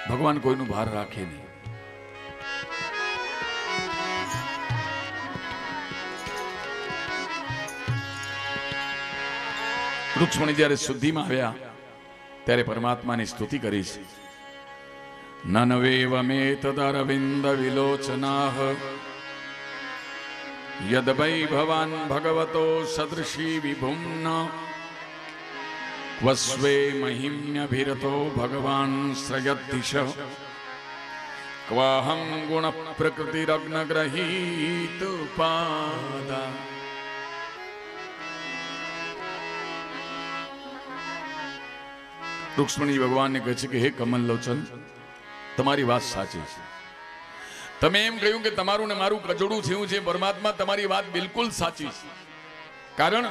ભગવાન કોઈનું ભાર રાખે નહીં. રૂક્ષ્મણી જ્યારે શુદ્ધિમાં આવ્યા ત્યારે પરમાત્માની સ્તુતિ કરી છે. નનવેવમે તદરવિંદ વિલોચનાહ યદ વૈભવાન ભગવતો સદૃશી વિભુમ્ન ક્વસ્વે મહિમ્યભિરતો ભગવાન શ્રયદ્દિશ ક્વાહં ગુણ પ્રકૃતિરગ્ન ગ્રહીત પાદા. રૂક્ષ્મણી ભગવાનને કહે છે કે હે કમલ લોચન, તમારી વાત સાચી છે. તમે એમ કહ્યું કે તમારું ને મારું કજોડું થયું છે. પરમાત્મા, તમારી વાત બિલકુલ સાચી છે. કારણ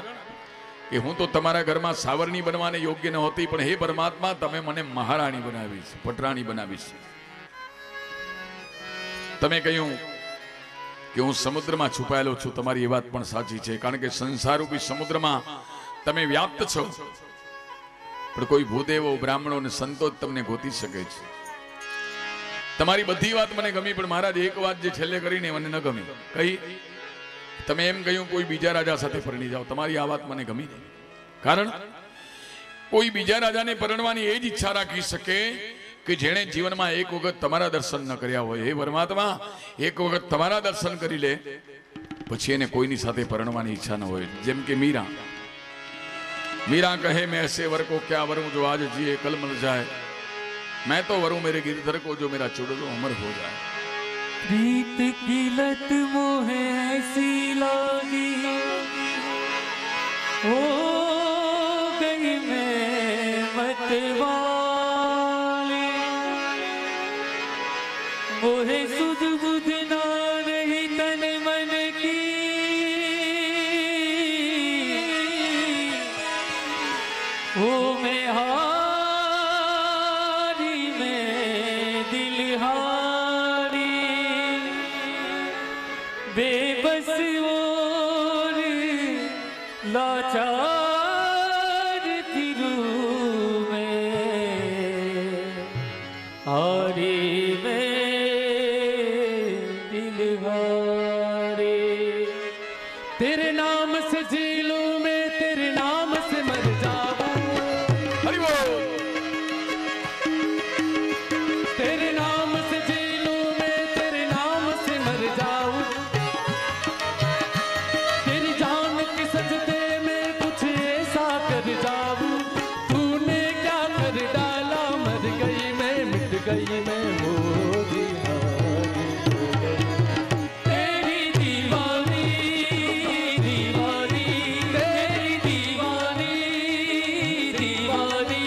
કે હું તો તમારા ઘરમાં સાવરણી બનવાને યોગ્ય ન હોતી, પણ હે પરમાત્મા, તમે મને મહારાણી બનાવી છે, પટરાણી બનાવી છે. તમે કહ્યું કે હું સમુદ્રમાં છુપાયેલો છું. તમારી એ વાત પણ સાચી છે, કારણ કે સંસારરૂપી સમુદ્રમાં તમે વ્યાપ્ત છો, પણ કોઈ ભૂદેવો, બ્રાહ્મણો અને સંતો જ તમને ગોતી શકે છે. તમારી બધી વાત મને ગમી, પણ મહારાજ એક વાત જે છેલ્લે કરીને મને ન ગમી. કઈ? તમે એમ કહ્યું કોઈ બીજા રાજા સાથે પરણી જાઓ. તમારી આ વાત મને ગમી નહીં. કારણ કોઈ બીજા રાજાને પરણવાની એ જ ઈચ્છા રાખી શકે કે જેણે જીવનમાં એક વખત તમારા દર્શન ન કર્યા હોય. હે પરમાત્મા, એક વખત તમારા દર્શન કરી લે, પછી એને કોઈની સાથે પરણવાની ઈચ્છા ન હોય. જેમ કે मीरा कहे मैं ऐसे वर को क्या वरूं जो आज जिए कल मर जाए, मैं तो वरूं मेरे गिरधर को जो मेरा चुड़लो अमर हो जाए. प्रीत की लत मोहे ऐसी लागी, हो गई मैं मतवाली, मोहे सुध बुध ना रही तन मन की, हो मैं हारी मैं दिल हारी, बेबस और लाचार फिरूं मैं, हारी मैं दिल हारी. तेरे नाम से जी लूं मैं, तेरे नाम से मर जाऊं, हरि बोल. तेरे नाम से जी लूं मैं, तेरे नाम से मर जाऊं, तेरी जान के सजदे में कुछ ऐसा कर जाऊं, तूने क्या कर डाला, मर गई मैं, मिट गई मैं, हो दीवानी हो गई. तेरी दीवानी दीवानी, तेरी दीवानी दीवानी.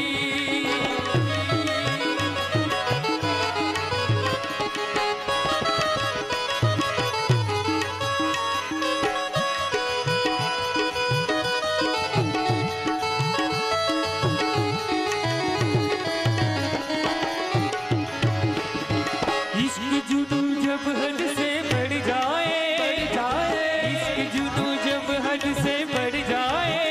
इश्क जुनू जब हद से बढ़ जाए, इश्क जुनू जब हद से बढ़ जाए,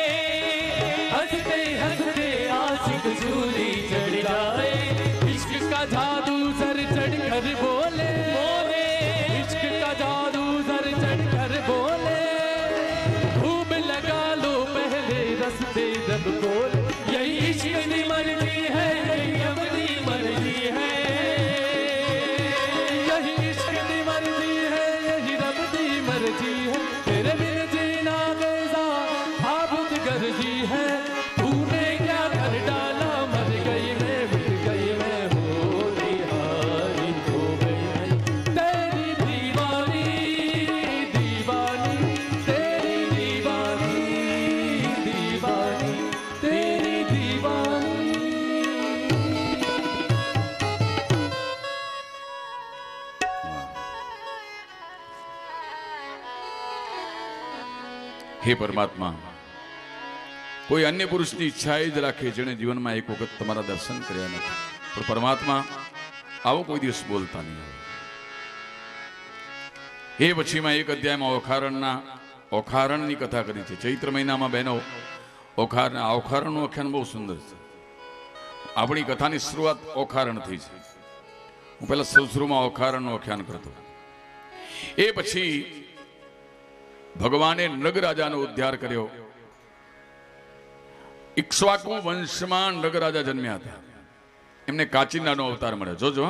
हंसते हंसते आशिक सूली चढ़ जाए. इश्क का जादू सर चढ़ कर बोले, इश्क का जादू सर चढ़ कर बोले, खूब लगा लो पहले रस्ते जब बोले. यही इश्क की मर्जी है, यही अपनी मर्जी है, यही इश्क की मर्जी है, यही रब की मर्जी है. तेरे बिन जीना कैसा भावुक गर्जी है, तूने क्या कर डाला, मर गई मैं, मिट गई मैं, हो दीवानी हो गई मैं. तेरी दीवानी दीवानी, तेरी दीवानी दीवानी, तेरी दीवानी. હે પરમાત્મા, કોઈ અન્ય પુરુષની ઈચ્છા એ જ રાખે જેણે જીવનમાં એક વખત તમારા દર્શન કર્યા નથી. પણ પરમાત્મા આવો કોઈ દિવસ બોલતા નહીં. એ પછીમાં એક અધ્યાયમાં ઓખારણની કથા કરી છે. ચૈત્ર મહિનામાં બહેનો ઓખારણનું આખ્યાન બહુ સુંદર છે. આપણી કથાની શરૂઆત ઓખારણથી છે. હું પહેલા શરૂમાં ઓખારણનું આખ્યાન કરતો. એ પછી ભગવાને નગ રાજાનો ઉદ્ધાર કર્યો. ઇક્ષ્વાકુ વંશમાં નગ રાજા જન્મ્યા હતા. એમને કાચિંડાનો અવતાર મળ્યો. જોજો,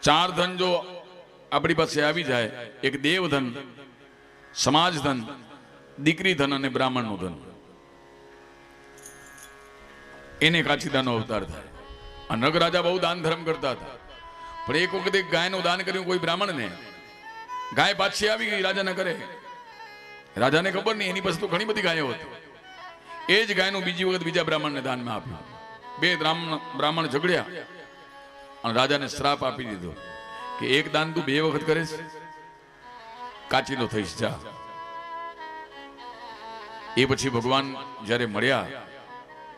4 ધન જો આપણી પાસે આવી જાય, એક દેવધન, સમાજ ધન, દીકરી ધન અને બ્રાહ્મણનું ધન, એને કાચિંડાનો અવતાર થાય. આ નગ રાજા બહુ દાન ધર્મ કરતા હતા, પણ એક વખત એક ગાયનું દાન કર્યું કોઈ બ્રાહ્મણને. ગાય પાછી આવી ગઈ રાજાના ઘરે. રાજાને ખબર નહીં, એની પાસે તો ઘણી બધી ગાયો હતી. એ જ ગાયનું બીજી વખત બીજા બ્રાહ્મણને દાનમાં આપ્યું. બે બ્રાહ્મણ ઝઘડ્યા અને રાજાને શ્રાપ આપી દીધો કે એક દાન તું 2 વખત કરીશ, કાચીનો થઈશ, જા. એ પછી ભગવાન જ્યારે મળ્યા,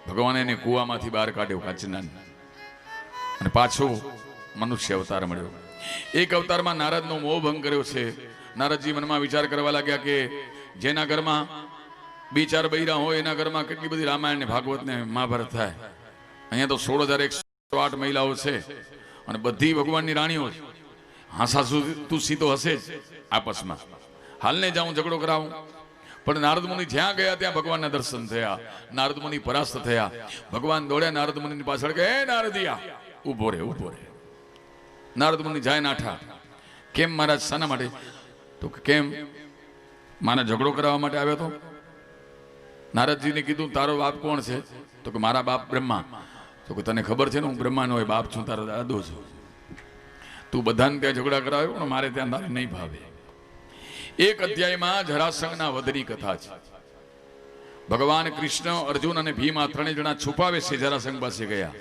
ભગવાને એને કુવામાંથી બહાર કાઢ્યો કાચીનાને, અને પાછો મનુષ્ય અવતાર મળ્યો. એક અવતારમાં નારદનો મોહ ભંગ કર્યો છે. નારદજી મનમાં વિચાર કરવા લાગ્યા કે જેના ઘરમાં 2-4 બૈરા હોય એના ઘરમાં કેટલી બધી રામાયણ ને ભાગવત ને મહાભારત થાય. અહીંયા તો 16,108 મહિલાઓ છે અને બધી ભગવાનની રાણીઓ છે. હાસાસુ તું સીતો હશે જ આપસમાં. હાલને જાઉં ઝઘડો કરાવું. પણ નારદ મુનિ જ્યાં ગયા ત્યાં ભગવાનના દર્શન થયા. નારદ મુનિ પરાસ્ત થયા. ભગવાન દોડ્યા નારદ મુનિની પાછળ કે હે નારદિયા, ઊભો રે, ઊભો રે. નારદ મુનિ જાય નાઠા. કેમ મહારાજ, શાના માટે? તો કેમ, મારા ઝઘડો કરાવવા માટે આવ્યો તો? નારદજીને કીધું તારો બાપ કોણ છે? તો કે મારા બાપ બ્રહ્મા. તો કે તને ખબર છે ને હું બ્રહ્માનો હોય બાપ છું, તારો દાદો છું. તું બધાને ત્યાં ઝઘડા કરાવ્યો પણ મારે ત્યાં તારે નહીં ભાવે. એક અધ્યાયમાં જરાસંઘના વધની કથા છે. ભગવાન કૃષ્ણ, અર્જુન અને ભીમ આ 3 જણા છુપાવે છે જરાસંઘ પાસે ગયા.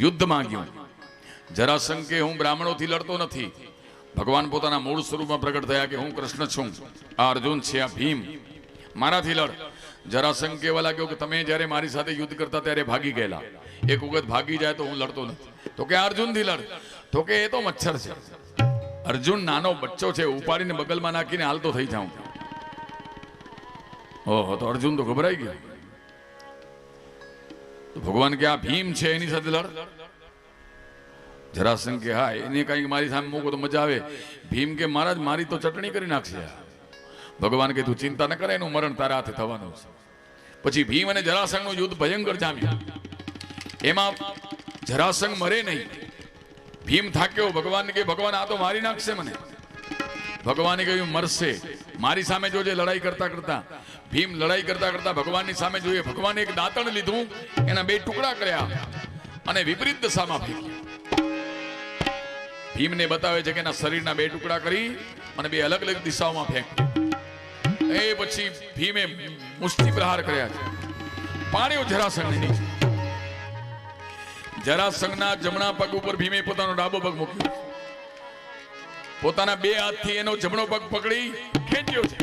યુદ્ધ માંગ્યું. જરાસંઘ કે હું બ્રાહ્મણોથી લડતો નથી. ભગવાન પોતાના મૂળ સ્વરૂપમાં પ્રગટ થયા કે હું કૃષ્ણ છું, આ અર્જુન છે, આ ભીમ, મારાથી લડ. જરાસંઘ કહેવા લાગ્યો કે તમે જ્યારે મારી સાથે યુદ્ધ કરતા ત્યારે ભાગી ગયેલા, એક વખત ભાગી જાય તો હું લડતો નથી. તો કે અર્જુનથી લડ. તો કે એ તો મચ્છર છે. અર્જુન નાનો બચ્ચો છે, ઉપાડીને બગલમાં નાખીને હાલતો થઈ જાઉં. ઓહો, તો અર્જુન તો ગભરાઈ ગયો. તો ભગવાન કે આ ભીમ છે એની સાથે લડ. જરાસંઘ કે હા, એને કઈક મારી સામે મૂકો તો મજા આવે. ભીમ કે મહારાજ મારી તો ચટણી કરી નાખશે. ભગવાન કે તું ચિંતા ન કરે, એનું મરણ તારા હાથે થવાનું છે. પછી ભીમ અને જરાસંઘનું યુદ્ધ ભયંકર જામ્યું. એમાં જરાસંઘ મરે નહીં. ભીમ થાક્યો. ભગવાન કે ભગવાન આ તો મારી નાખશે મને. ભગવાને કહ્યું મરશે. મારી સામે જોજે. લડાઈ કરતા કરતા ભીમ લડાઈ કરતા કરતા ભગવાનની સામે જોઈએ. ભગવાને એક દાંતણ લીધું, એના 2 ટુકડા કર્યા અને વિપરીત દિશામાં ફેંક્યા. ભીમને બતાવે છે કે એના શરીરના 2 ટુકડા કરી અને 2 અલગ અલગ દિશાઓમાં ફેંક્યા. એ પછી ભીમે મુષ્ટિ પ્રહાર કર્યા છે. પાડ્યો જરાસંઘને નીચે. જરાસંઘના જમણા પગ ઉપર ભીમે પોતાનો ડાબો પગ મૂક્યો. પોતાના 2 હાથથી એનો જમણો પગ પકડી ખેંચ્યો છે,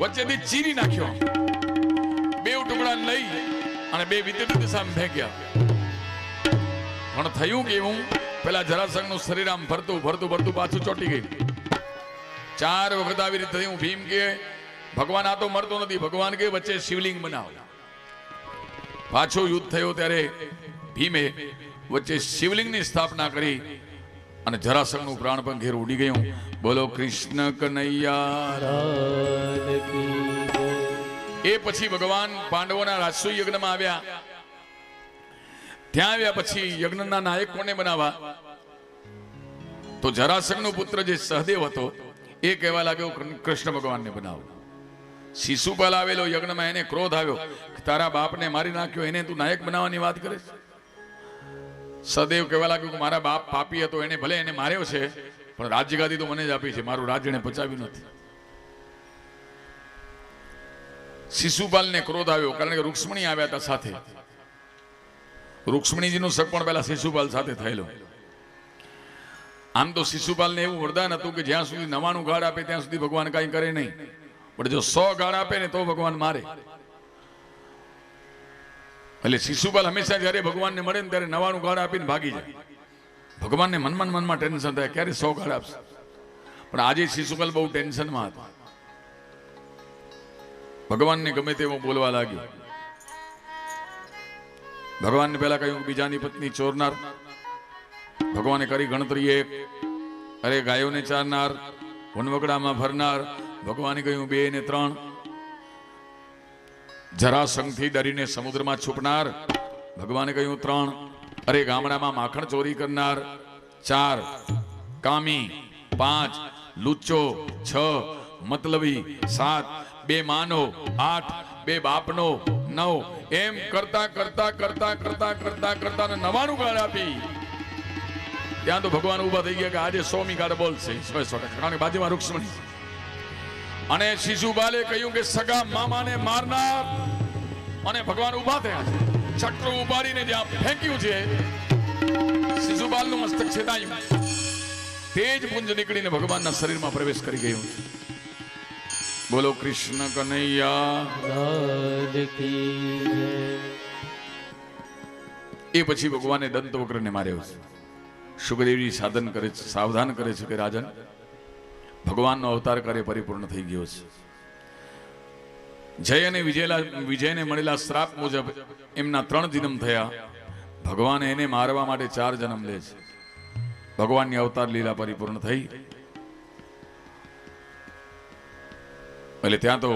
વચ્ચેથી ચીરી નાખ્યો. 2 ટુકડા લઈ અને 2 વિપરીત દિશામાં ફેંક્યા. પણ થયું કે હું પેલા જરાસંઘનું શરીર આમ ફરતું ફરતું ફરતું પાછું ચોટી ગયું. 4 વખત આવી રીતે થયું. ભીમ કે ભગવાન આ તો મરતો નથી. ભગવાન કે વચ્ચે શિવલિંગ બનાવો. પાછો યુદ્ધ થયો ત્યારે ભીમે વચ્ચે શિવલિંગની સ્થાપના કરી અને જરાસંઘનું પ્રાણ પણ ઘેર ઉડી ગયું. બોલો કૃષ્ણ કનૈયા. એ પછી ભગવાન પાંડવોના રાજસૂય યજ્ઞમાં આવ્યા. ત્યાં આવ્યા પછી યજ્ઞના નાયક કોને બનાવવા? તો જરાસંઘનો પુત્ર જે સહદેવ હતો એ કહેવા લાગ્યો કૃષ્ણ ભગવાનને બનાવો. શિશુપાલ આવેલો યજ્ઞમાં, એને ક્રોધ આવ્યો, તારા બાપને મારી નાખ્યો, એને તું નાયક બનાવવાની વાત કરે. સહદેવ કહેવા લાગ્યો કે મારા બાપ પાપી હતો, એને ભલે એને માર્યો છે પણ રાજગાદી તો મને જ આપી છે, મારું રાજ્ય એને પચાવ્યું નથી. શિશુપાલને ક્રોધ આવ્યો કારણ કે રૂક્ષ્મણી આવ્યા હતા સાથે. રૂક્ષ્મણીજીનું શક પણ પહેલા શિશુપાલ સાથે થયેલો. આમ તો શિશુપાલને એવું વરદાન હતું કે જ્યાં સુધી 99 ગાળ આપે ત્યાં સુધી ભગવાન કાંઈ કરે નહીં, પણ જો 100 ગાળ આપે ને તો ભગવાન મારે. એટલે શિશુપાલ હંમેશા જ્યારે ભગવાનને મળે ને ત્યારે 99 ગાળ આપીને ભાગી જાય. ભગવાનને મનમાં ટેન્શન થાય ક્યારે 100 ગાળ આપશે. પણ આજે શિશુપાલ બહુ ટેન્શનમાં હતા. ભગવાનને ગમે તેવું બોલવા લાગ્યો. ભગવાનને પહેલા કહ્યું કે બીજાની પત્ની ચોરનાર. ભગવાને કરી ગણતરી 1. અરે ગાયોને ચારનાર, વનવગડામાં ફરનાર. ભગવાને કહ્યું 2 ને 3. જરાસંઘથી ડરીને સમુદ્રમાં છુપનાર. ભગવાને કહ્યું 3. અરે ગામડામાં માખણ ચોરી કરનાર 4. કામી 5. લુચ્ચો 6. મતલબી 7. 2 માનો 8. 2 બાપનો 9. એમ કરતા કરતા કરતા કરતા કરતા કરતા 99 ગાળ આપી. ત્યાં તો ભગવાન ઉભા થઈ ગયા કે આજે 100મી ગાળ બોલશે 100%. કારણ કે બાજુમાં રૂક્ષ્મણી. અને શિશુપાલે કહ્યું કે સગા મામાને મારનાર અને ભગવાન ઊભા થયા છે. છટરું ઉપાડીને જ્યાં ફેંક્યું છે, શિશુપાલનું મસ્તક છેદાયું, તેજ પુંજ નીકળીને ભગવાનના શરીરમાં પ્રવેશ કરી ગયું. બોલો કૃષ્ણ કનૈયા લાલ કી જય. એ પછી ભગવાને દંતવક્રને માર્યો છે. સુખદેવજી સાવધાન કરે છે કે રાજન, ભગવાનનો અવતાર કાર્ય પરિપૂર્ણ થઈ ગયો છે. જય અને વિજયને મળેલા શ્રાપ મુજબ એમના 3 જન્મ થયા. ભગવાન એને મારવા માટે 4 જન્મ લે છે. ભગવાનની અવતાર લીલા પરિપૂર્ણ થઈ. એટલે ત્યાં તો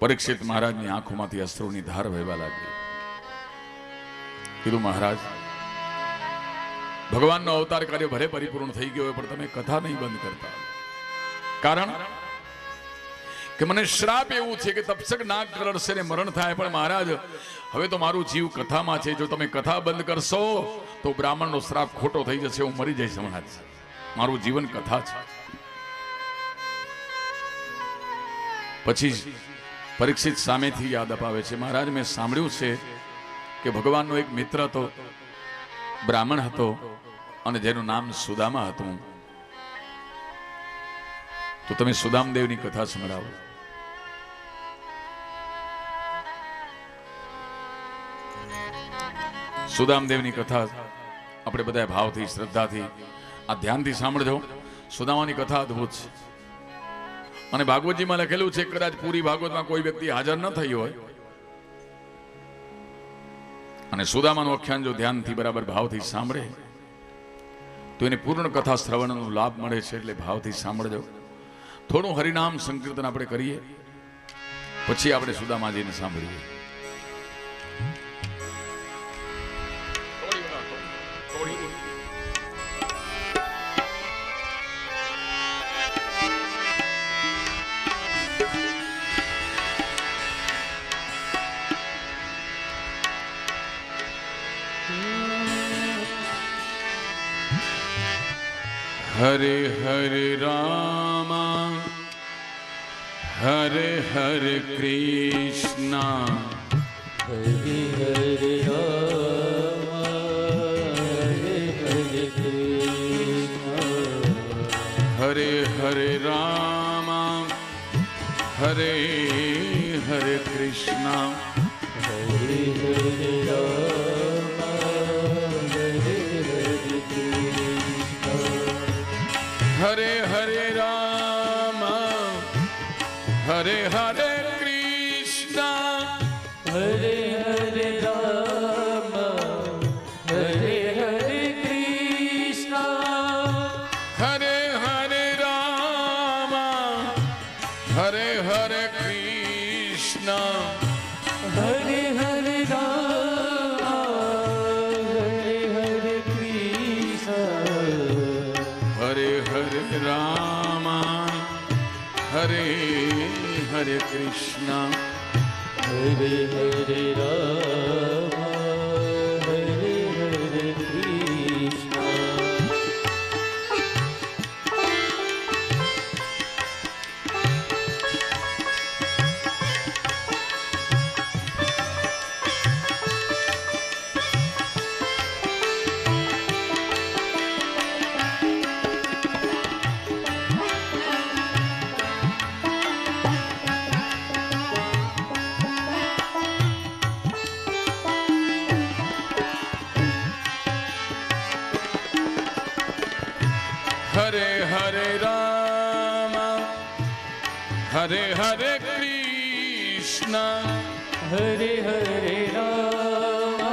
પરીક્ષિત મહારાજની આંખોમાંથી અશ્રુની ધાર વહેવા લાગી. કીધું મહારાજ, ભગવાનનો અવતાર કાર્ય ભલે પરિપૂર્ણ થઈ ગયો હોય, પણ તમે કથા નહીં બંધ કરતા. કારણ કે મને શ્રાપ એવું છે કે તપસક નાગ કરડશે ને મરણ થાય. પણ મહારાજ, હવે તો મારું જીવ કથામાં છે. જો તમે કથા બંધ કરશો તો બ્રાહ્મણનો શ્રાપ ખોટો થઈ જશે, હું મરી જઈશ મહારાજ. મારું જીવન કથા છે. પછી પરીક્ષિત સામેથી યાદ અપાવે છે, મહારાજ મેં સાંભળ્યું છે કે ભગવાનનો એક મિત્ર હતો, બ્રાહ્મણ હતો, અને જેનું નામ સુદામા હતું. તો તમે સુદામદેવની કથા સંભળાવો. સુદામદેવની કથા આપણે બધા ભાવથી, શ્રદ્ધાથી, આ ધ્યાનથી સાંભળજો. સુદામાની કથા અદ્ભુત છે. અને ભાગવતજીમાં લખેલું છે, કદાચ પૂરી ભાગવતમાં કોઈ વ્યક્તિ હાજર ન થઈ હોય અને સુદામાનું આખ્યાન જો ધ્યાનથી બરાબર ભાવથી સાંભળે તો એને પૂર્ણ કથા શ્રવણનો લાભ મળે છે. એટલે ભાવથી સાંભળજો. થોડું હરિનામ સંકીર્તન આપણે કરીએ, પછી આપણે સુદામાજીને સાંભળીએ. हरे हरे रामा हरे हरे कृष्णा हरे हरे राम हरे हरे कृष्ण हरे हरे रामा हरे हरे कृष्णा हरे हरे राम हरे हरे कृष्ण हरे हरे राम हरे हरे कृष्णा हरे हरे राम हरे हरे कृष्ण हरे हरे राम हरे हरे कृष्णा हरे हरे राम हरे हरे कृष्ण हरे हरे राम हरे हरे कृष्णा हरे हरे राम हरे हरे कृष्ण हरे हरे राम हरे हरे कृष्णा हरे हरे राम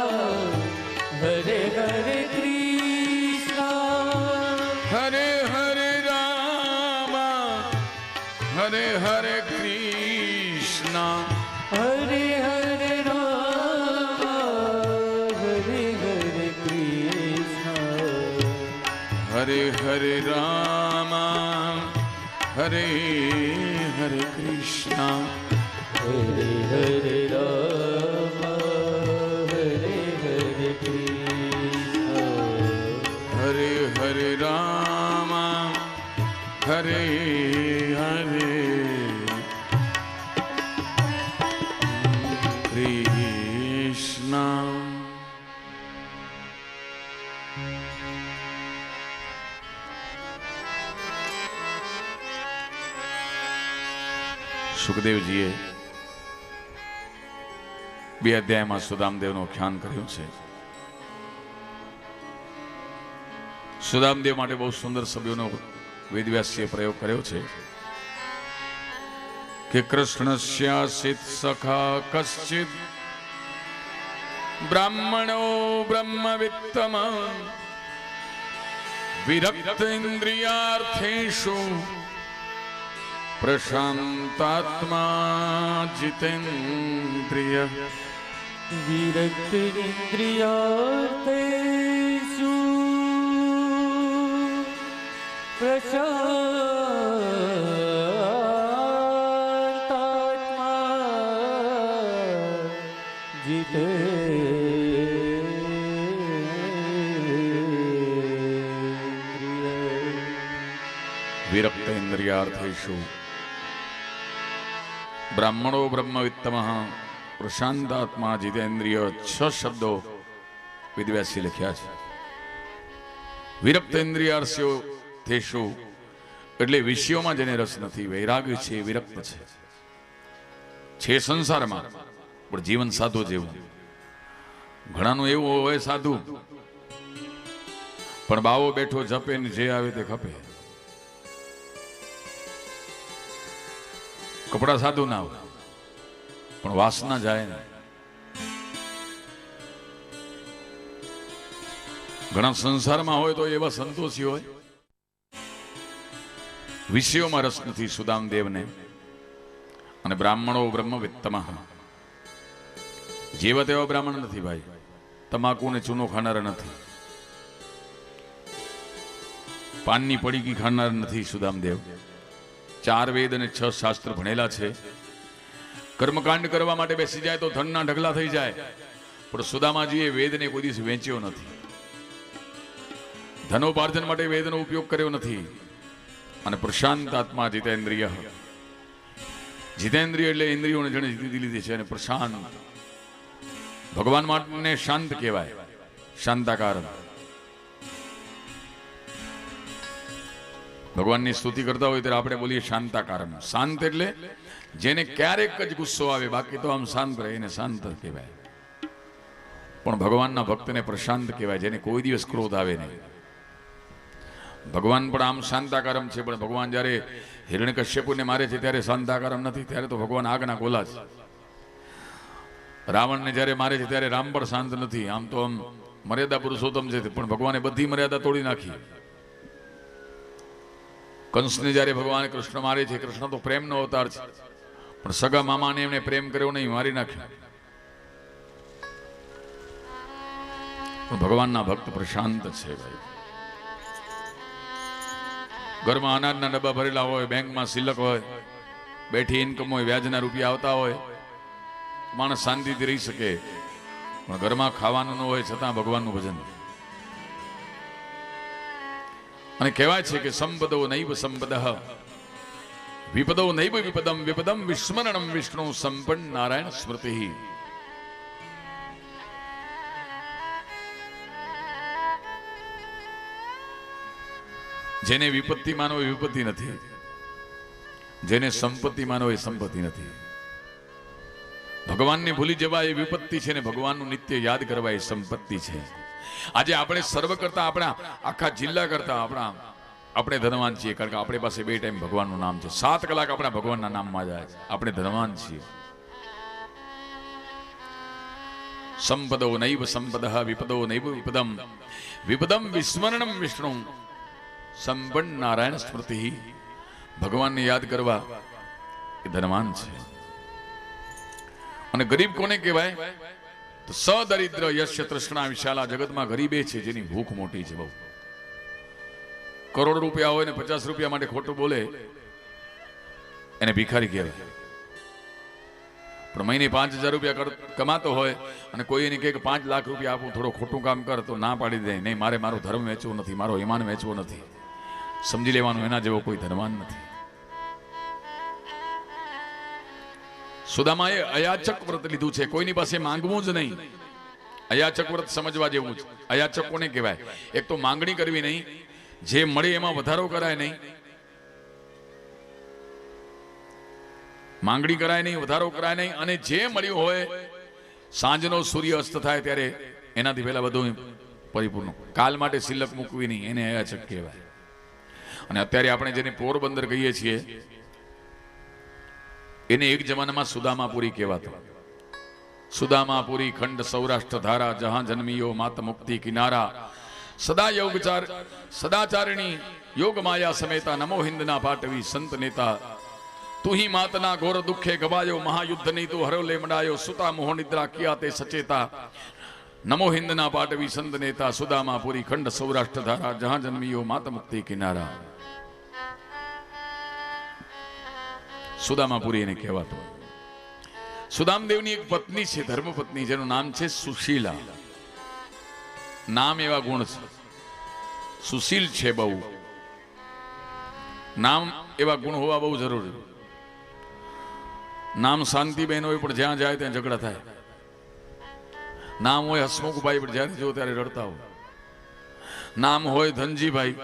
हरे हरे कृष्ण हरे हरे राम हरे हरे कृष्णा हरे हरे राम हरे हरे कृष्ण हरे हरे राम हरे हरे कृष्णा हरे हरे राम हरे हरे कृष्ण हरे हरे राम हरे हरे कृष्णा સુખદેવજીએ 2 અધ્યાયમાં સુદામદેવનું ખ્યાન કર્યું છે. સુદામદેવ માટે બહુ સુંદર શબ્દોનો વેદવ્યાસે પ્રયોગ કર્યો છે કે કૃષ્ણસ્યાસિત સખા કશ્ચિત બ્રાહ્મણો બ્રહ્મવિત્તમ વિરક્ત ઇન્દ્રિયાર્થેષુ પ્રશાંતાત્મા જીતેન્દ્રિય. વિરક્ત ઇન્દ્રિયાર્થેષુ પ્રશાંતાત્મા જીતે. વિરક્ત ઇન્દ્રિયાર્થેષુ બ્રાહ્મણો બ્રહ્મવિત્તમ પ્રશાંતાત્મા જીતેન્દ્રિય. 6 શબ્દો વેદવ્યાસે લખ્યા છે. વિરક્ત ઇન્દ્રિયાર્થેષુ એટલે વિષયોમાં જેને રસ નથી, વૈરાગ્ય છે, વિરક્ત છે સંસારમાં, પણ જીવન સાધુ જેવું. ઘણાનું એવું હોય સાધુ પણ બાવો બેઠો જપે ને જે આવે તે ખપે. કપડા સાધુ ના હોય પણ વાસના જાય ને. ઘણા સંસારમાં હોય તો એવા સંતોષી હોય, વિષયોમાં રસ નથી સુદામદેવને. અને બ્રાહ્મણો બ્રહ્મવિત્તમ, જેવા તેવા બ્રાહ્મણ નથી ભાઈ, તમાકુ ને ચૂનો ખાનારા નથી, પાનની પડીકી ખાનાર નથી સુદામદેવ. 4 વેદ અને 6 શાસ્ત્ર ભણેલા છે. કર્મકાંડ કરવા માટે બેસી જાય તો ધનના ઢગલા થઈ જાય, પણ સુદામાજીએ વેદને કોઈ દિવસ વેચ્યો નથી, ધનોપાર્જન માટે વેદનો ઉપયોગ કર્યો નથી. અને પ્રશાંત આત્મા જીતેન્દ્રિય, જીતેન્દ્રિય એટલે ઇન્દ્રિયોને જેણે જીતી લીધી છે. અને પ્રશાંત, ભગવાન માટે શાંત કહેવાય, શાંતાકારમ. ભગવાનની સ્તુતિ કરતા હોય ત્યારે આપણે બોલીએ શાંતાકારમ. શાંત એટલે જેને ક્યારેક જ ગુસ્સો આવે, બાકી તો આમ શાંત રહે, એને શાંત કહેવાય. પણ ભગવાનના ભક્તને પ્રશાંત કહેવાય, જેને કોઈ દિવસ ક્રોધ આવે નહીં. ભગવાન પણ આમ શાંતાકારમ છે, પણ ભગવાન જ્યારે હિરણ્યકશ્યપુને મારે છે ત્યારે શાંતાકારમ નથી, ત્યારે તો ભગવાન આગના ગોલા છે. રાવણને જ્યારે મારે છે ત્યારે રામ પણ શાંત નથી, આમ તો આમ મર્યાદા પુરુષોત્તમ છે, પણ ભગવાને બધી મર્યાદા તોડી નાખી. કંસને જ્યારે ભગવાન કૃષ્ણ મારે છે, કૃષ્ણ તો પ્રેમનો અવતાર છે, પણ સગા મામાને એમને પ્રેમ કર્યો નહીં, મારી નાખ્યો. પણ ભગવાનના ભક્ત પ્રશાંત છે ભાઈ. ઘરમાં અનાજના ડબ્બા ભરેલા હોય, બેંકમાં સિલક હોય, બેઠી ઇન્કમ હોય, વ્યાજના રૂપિયા આવતા હોય, માણસ શાંતિથી રહી શકે. પણ ઘરમાં ખાવાનું ન હોય છતાં ભગવાનનું ભજન. અને કહેવાય છે કે સંપદો નૈવ સંપદઃ વિપદો નૈવ વિપદમ વિપદમ વિસ્મરણમ વિષ્ણુ સંપન્ન નારાયણ સ્મૃતિ. જેને વિપત્તિ માનો એ વિપત્તિ નથી, જેને સંપત્તિ માનો એ સંપત્તિ નથી. ભગવાનને ભૂલી જવા એ વિપત્તિ છે, ને ભગવાનનું નિત્ય યાદ કરવા એ સંપત્તિ છે. આજે આપણે સર્વ કરતા, આપણા આખા જિલ્લા કરતા આપણે ધનવાન છીએ, કારણ કે આપણી પાસે 2 ટાઈમ ભગવાનનું નામ છે. 7 કલાક આપણા ભગવાનના નામમાં જાય છે. આપણે ધનવાન છીએ. સંપદો નૈવ સંપદઃ વિપદો નૈવ વિપદમ વિપદમ વિસ્મરણમ વિષ્ણુ સંપન્ન નારાયણ સ્મૃતિ. ભગવાનને યાદ કરવા એ ધનવાન છે. અને ગરીબ કોને કહેવાય? તો સદરિદ્ર યશ્ય તૃષ્ણા વિશાલા. જગતમાં ગરીબે છે જેની ભૂખ મોટી છે બહુ. કરોડ રૂપિયા હોય ને 50 રૂપિયા માટે ખોટું બોલે એને ભિખારી કહેવાય. પણ મહિને 5000 રૂપિયા કમાતો હોય અને કોઈ એને કહે કે 5 લાખ રૂપિયા આપું, થોડું ખોટું કામ કર, તો ના પાડી દે. નહીં, મારે મારો ધર્મ વેચવો નથી, મારો ઈમાન વેચવો નથી. સમજી લેવાનું, એના જેવો કોઈ ધનવાન નથી. સુદામાએ અયાચક વ્રત લીધું છે, કોઈની પાસે માંગવું જ નહીં. અયાચક વ્રત સમજવા જેવું છે. અયાચક કોને કહેવાય? એક તો માંગણી કરવી નહીં, જે મળે એમાં વધારો કરાય નહીં, માંગણી કરાય નહીં, વધારો કરાય નહીં, અને જે મળ્યું હોય સાંજનો સૂર્ય અસ્ત થાય ત્યારે એનાથી પહેલા બધું પરિપૂર્ણ, કાલ માટે સિલક મૂકવી નહીં, એને અયાચક કહેવાય. અને અત્યારે આપણે જેને પોરબંદર કહીએ છીએ એને એક જમાનામાં સુદામાપુરી કહેવાતો. સુદામાપુરી ખંડ સૌરાષ્ટ્ર ધારા, જહાં જન્મિયો માત મુક્તિ કિનારા, સદા યોગચાર સદાચારિણી યોગ માયા સમેતા, નમો હિન્દના પાટવી સંત નેતા, તું હી માતના ઘોર દુઃખે ગવાયો, મહાયુદ્ધ ની તું હરોલે મંડાયો, સુતા મોહ નિદ્રા કિયા તે સચેતા, નમો હિન્દના પાટવી સંત નેતા, સુદામાપુરી ખંડ સૌરાષ્ટ્ર ધારા, જહાં જન્મિયો માત મુક્તિ કિનારા. સુદામાપુરી એને કહેવાતો. સુદામદેવની એક પત્ની છે, ધર્મપત્ની, જેનું નામ છે સુશીલા. નામ એવા ગુણ છે, સુશીલ છે બહુ, નામ એવા ગુણ હોવા બહુ જરૂરી. નામ શાંતિબેન હોય પણ જ્યાં જાય ત્યાં ઝઘડા થાય. નામ હોય હસમુખભાઈ પણ જ્યારે જો ત્યારે રડતા હોય. નામ હોય ધનજીભાઈ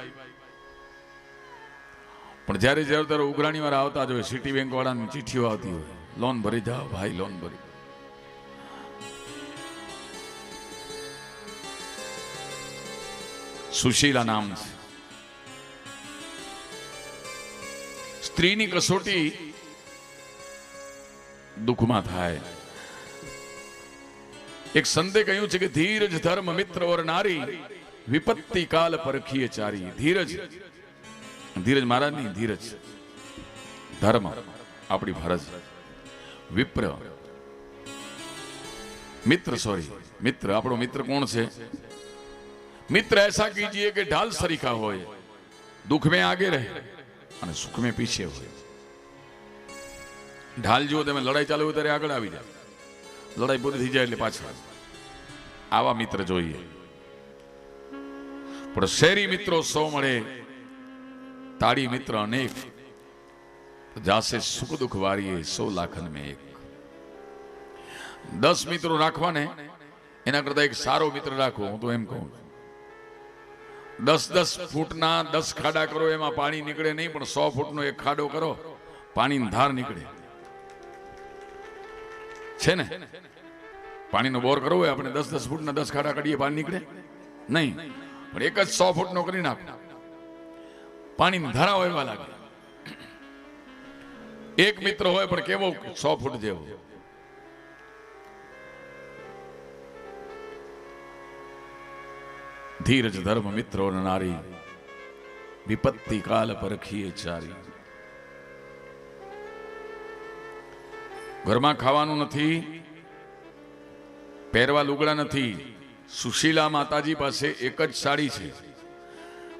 પણ જ્યારે ત્યારે ઉઘરાણી વાળા આવતા જ હોય, સિટી બેંક વાળાની ચિઠ્ઠીઓ આવતી હોય, લોન ભરી જાઓ ભાઈ, લોન ભરી. સુશીલા નામ છે. સ્ત્રીની કસોટી દુઃખમાં થાય. એક સંતે કહ્યું છે કે ધીરજ ધર્મ મિત્ર ઓર નારી, વિપત્તિ કાલ પરખીએ ચારી. ધીરજ, ધીરજ મહારાજ ની ધીરજ, ધર્મ આપણી ફરજ, વિપ્ર મિત્ર, સોરી મિત્ર, આપણો મિત્ર કોણ છે? મિત્ર ऐसा कीजिए कि ढाल सरीखा હોય, दुख में आगे रहे અને સુખ में पीछे હોય. ઢાલ જો તમે લડાઈ ચાલુ હોય ત્યારે આગળ આવી જાય, લડાઈ પૂરી થઈ જાય એટલે પાછળ. આવા મિત્ર જોઈએ. પણ શેરી મિત્રો 100 મળે, તાળી મિત્ર અનેક, જાસે સુખ દુઃખ વારીએ 100 લાખન મેં એક. 10 મિત્રો રાખવાને એના કરતા એક સારો મિત્ર રાખવો. હું તો એમ કહું, 10-10 ફૂટના 10 ખાડા કરો, એમાં પાણી નીકળે નહીં, પણ 100 ફૂટનો એક ખાડો કરો, પાણીની ધાર નીકળે છે ને. પાણીનો બોર કરવો હોય આપણે, 10-10 ફૂટના 10 ખાડા કાઢીએ, પાણી નીકળે નહીં, પણ એક જ 100 ફૂટનો કરી નાખો, પાણીની ધારા હોય એવા લાગે. એક મિત્ર હોય પણ કેવો, 100 ફૂટ જેવો. ધીરજ ધર્મ મિત્રો નારી, વિપત્તિ કાલ પરખીએ ચારી. ઘરમાં ખાવાનું નથી, પહેરવા લુગડા નથી. સુશીલા માતાજી પાસે એક જ સાડી છે,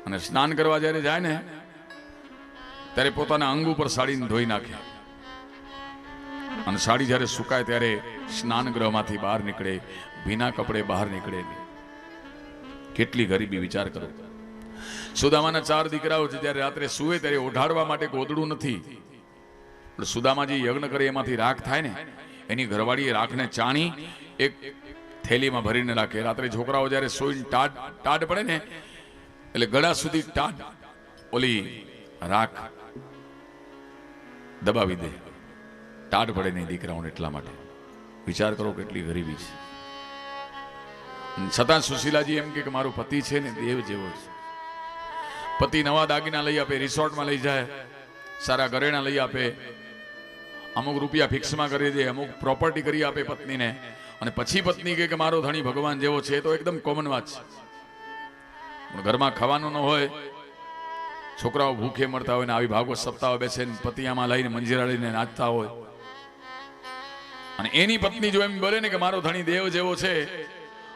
અને સ્નાન કરવા જ્યારે જાય ને ત્યારે પોતાના અંગ ઉપર સાડીને ધોઈ નાખે, અને સાડી જ્યારે સુકાય ત્યારે સ્નાન ગૃહમાંથી બહાર નીકળે, ભીના કપડે બહાર નીકળે. કેટલી ગરીબી વિચાર કરો. સુદામાના 4 દીકરાઓ છે, જ્યારે રાત્રે સુવે ત્યારે ઓઢાડવા માટે ગોદડું નથી. સુદામાજી યજ્ઞ કરે એમાંથી રાખ થાય ને, એની ઘરવાળીએ રાખને ચાણી એક થેલીમાં ભરીને રાખે. રાત્રે છોકરાઓ જ્યારે સોઈને ટાઢ પડે ને એટલે ગળા સુધી ટાઢ ઓલી રાખ દબાવી દે, ટાઢ પડે નહીં દીકરાઓને. એટલા માટે વિચાર કરો કેટલી ગરીબી છે. છતાં સુશીલાજી એમ કે મારો પતિ છે ને દેવ જેવો છે. પતિ નવા દાગીના લઈ આપે, રિસોર્ટમાં લઈ જાય, સારા ઘરેણા લઈ આપે, અમુક રૂપિયા ફિક્સમાં કરી દે, અમુક પ્રોપર્ટી કરી આપે પત્નીને, અને પછી પત્ની કે મારો ધણી ભગવાન જેવો છે. તો એકદમ કોમન વાત છે. પણ ઘરમાં ખાવાનું ન હોય, છોકરાઓ ભૂખે મળતા હોય ને આવી ભાગવત સપ્તાહ બેસે, પતિયામાં લઈને મંજીરા લઈને નાચતા હોય, અને એની પત્ની જો એમ બોલે ને કે મારો ધણી દેવ જેવો છે,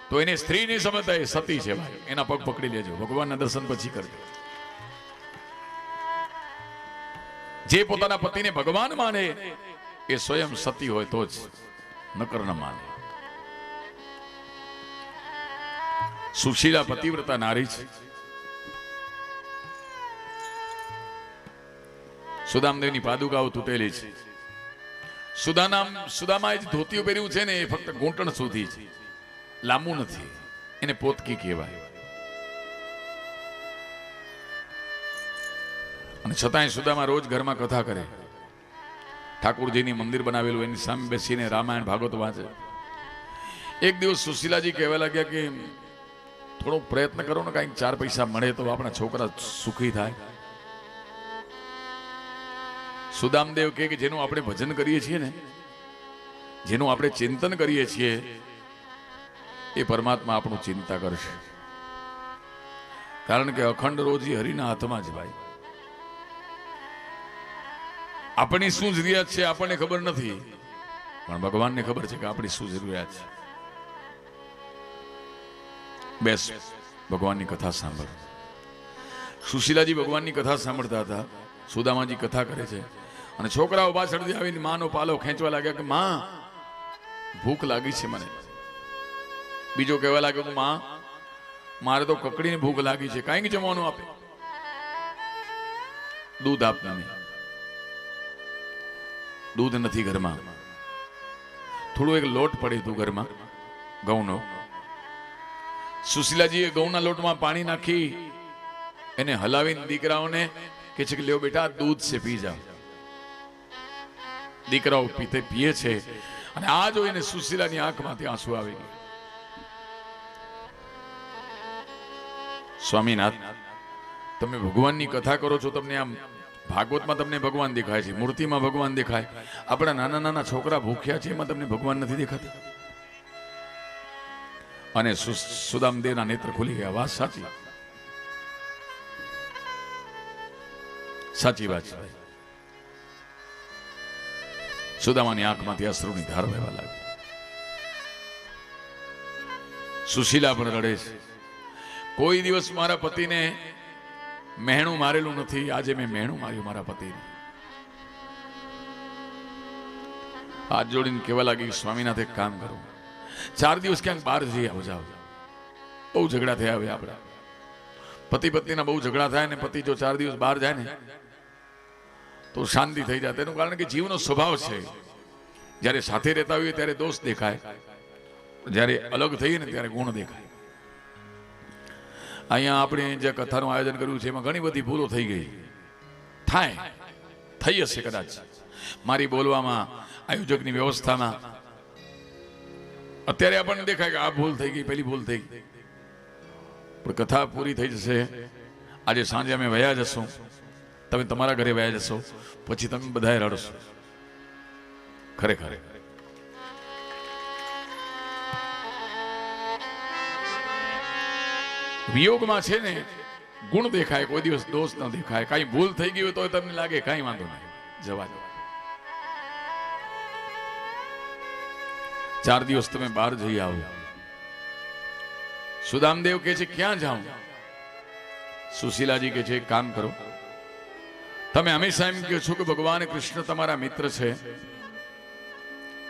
તો એને સ્ત્રી નહીં સમજતા, એ સતી છે ભાઈ. એના પગ પકડી લેજો, ભગવાનના દર્શન પછી કરજો. જે પોતાના પતિને ભગવાન માને એ સ્વયં સતી હોય તો જ, નકર ન માને. સુશીલા પતિવ્રતા નારી છે. સુદામદેવની પાદુકાઓ તૂટેલી છે. સુદામાએ ધોતિયું પહેર્યું છે ને એ ફક્ત ઘૂંટણ સુધી છે, લાંબુ નથી, એને પોતકી કહેવાય. અને છતાંય સુદામા રોજ ઘરમાં કથા કરે. ઠાકોરજીની મંદિર બનાવેલું, એની સામે બેસીને રામાયણ ભાગવત વાંચે. એક દિવસ સુશીલાજી કહેવા લાગ્યા કે થોડો પ્રયત્ન કરો ને, કાંઈક 4 પૈસા મળે તો આપણા છોકરા સુખી થાય. સુદામદેવ કહે કે જેનું આપણે ભજન કરીએ છીએ ને, જેનું આપણે ચિંતન કરીએ છીએ, એ પરમાત્મા આપણું ચિંતા કરશે. કારણ કે અખંડ રોજી હરિના હાથમાં જ ભાઈ. આપણી શું જરૂરિયાત છે આપણને ખબર નથી, પણ ભગવાનને ખબર છે કે આપણી શું જરૂરિયાત છે. બેસ, ભગવાનની કથા સાંભળ. સુશીલાજી ભગવાનની કથા સાંભળતા હતા. સુદામાજી કથા કરે છે અને છોકરાઓ પાછળથી આવીને માનો પાલો ખેંચવા લાગ્યા કે માં, ભૂખ લાગી છે મને. બીજો કહેવા લાગ્યો કે માં, મારે તો કકડીને ભૂખ લાગી છે, કાંઈક જમવાનું આપે. દૂધ આપના નહીં, દૂધ નથી ઘરમાં. થોડું એક લોટ પડે તું ઘરમાં ઘઉંનો. સુશીલાજીએ ઘઉંના લોટમાં પાણી નાખી એને હલાવીને દીકરાઓને કે છે કે લ્યો બેટા, દૂધ છે, પી જાઓ. દીકરાઓ પીએ છે અને આ જોઈને સુશીલાની આંખમાંથી આંસુ આવી ગયા. સ્વામીનાથ, તમે ભગવાનની કથા કરો છો, તમને આમ ભાગવતમાં તમને ભગવાન દેખાય છે, મૂર્તિમાં ભગવાન દેખાય, આપણા નાના નાના છોકરા ભૂખ્યા છે એમાં તમને ભગવાન નથી દેખાતા? અને સુદામદેવના નેત્ર ખુલી ગયા. વાત સાચી, સાચી વાત છે. સુદામાની આંખમાંથી અશ્રુની ધાર વહેવા લાગી. સુશીલા પણ રડે છે. કોઈ દિવસ મારા પતિને મહેણું મારેલું નથી, આજે મેં મહેણું માર્યું મારા પતિને. હાથ જોડીને કહેવા લાગી, સ્વામીનાથ એક કામ કરો, 4 દિવસ ક્યાંક બહાર જઈ આવજાવ. બહુ ઝઘડા થયા હવે આપણા પતિ પત્નીના, બહુ ઝઘડા થાય ને પતિ જો 4 દિવસ બહાર જાય ને તો શાંતિ થઈ જાય. તેનું કારણ કે જીવનો સ્વભાવ છે, જ્યારે સાથે રહેતા હોઈએ ત્યારે દોષ દેખાય, જ્યારે અલગ થઈએ ને ત્યારે ગુણ દેખાય. અહીંયા આપણે જે કથાનું આયોજન કર્યું છે એમાં ઘણી બધી ભૂલો થઈ ગઈ, થઈ હશે કદાચ, મારી બોલવામાં, આયોજકની વ્યવસ્થામાં. અત્યારે આપણને દેખાય કે આ ભૂલ થઈ ગઈ, પેલી ભૂલ થઈ ગઈ, પણ કથા પૂરી થઈ જશે. આજે સાંજે અમે વયા જશું, તમે તમારા ઘરે વયા જશો, પછી તમે બધાએ રડશો. ખરેખર વિયોગમાં છે ને ગુણ દેખાય, કોઈ દિવસ દોષ ન દેખાય. કઈ ભૂલ થઈ ગઈ હોય તો તમને લાગે કઈ વાંધો નહીં, જવા દો. 4 દિવસ તમે બહાર જઈ આવો. સુદામદેવ કહે છે ક્યાં જાઉં? સુશીલાજી કહે છે એક કામ કરો, તમે હંમેશા એમ કહો છો કે ભગવાન કૃષ્ણ તમારા મિત્ર છે,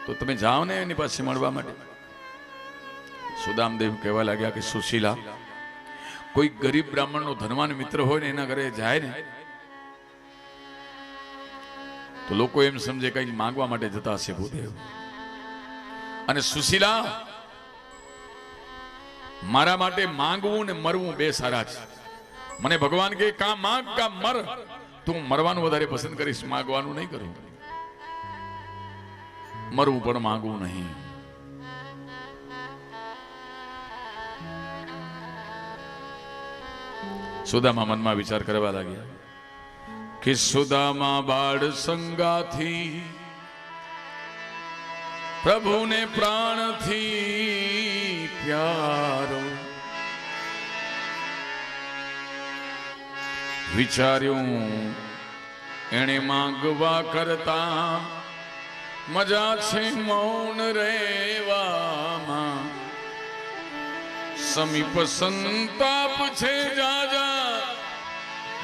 તો તમે જાઓ ને એની પાસે મળવા માટે. સુદામદેવ કહેવા લાગ્યા કે સુશીલા, કોઈ ગરીબ બ્રાહ્મણનો ધનવાન મિત્ર હોય ને એના ઘરે જાય ને તો લોકો એમ સમજે કઈ માંગવા માટે જતા હશે ભૂદેવ. અને સુશીલા, મારા માટે માંગવું ને મરવું બે સારા છે. મને ભગવાન કે કા માંગ કા મર, તું મરવાનું વધારે પસંદ કરીશ, માંગવાનું નહીં કરું. મરવું પણ માંગવું નહીં. સુદામા મનમાં વિચાર કરવા લાગ્યા કે સુદામા બાળ સંગાથી પ્રભુને પ્રાણથી પ્યારો. વિચાર્યું એણે માંગવા કરતા મજા છે મૌન રહેવામાં, સમીપ સંતાપ છે જાજા,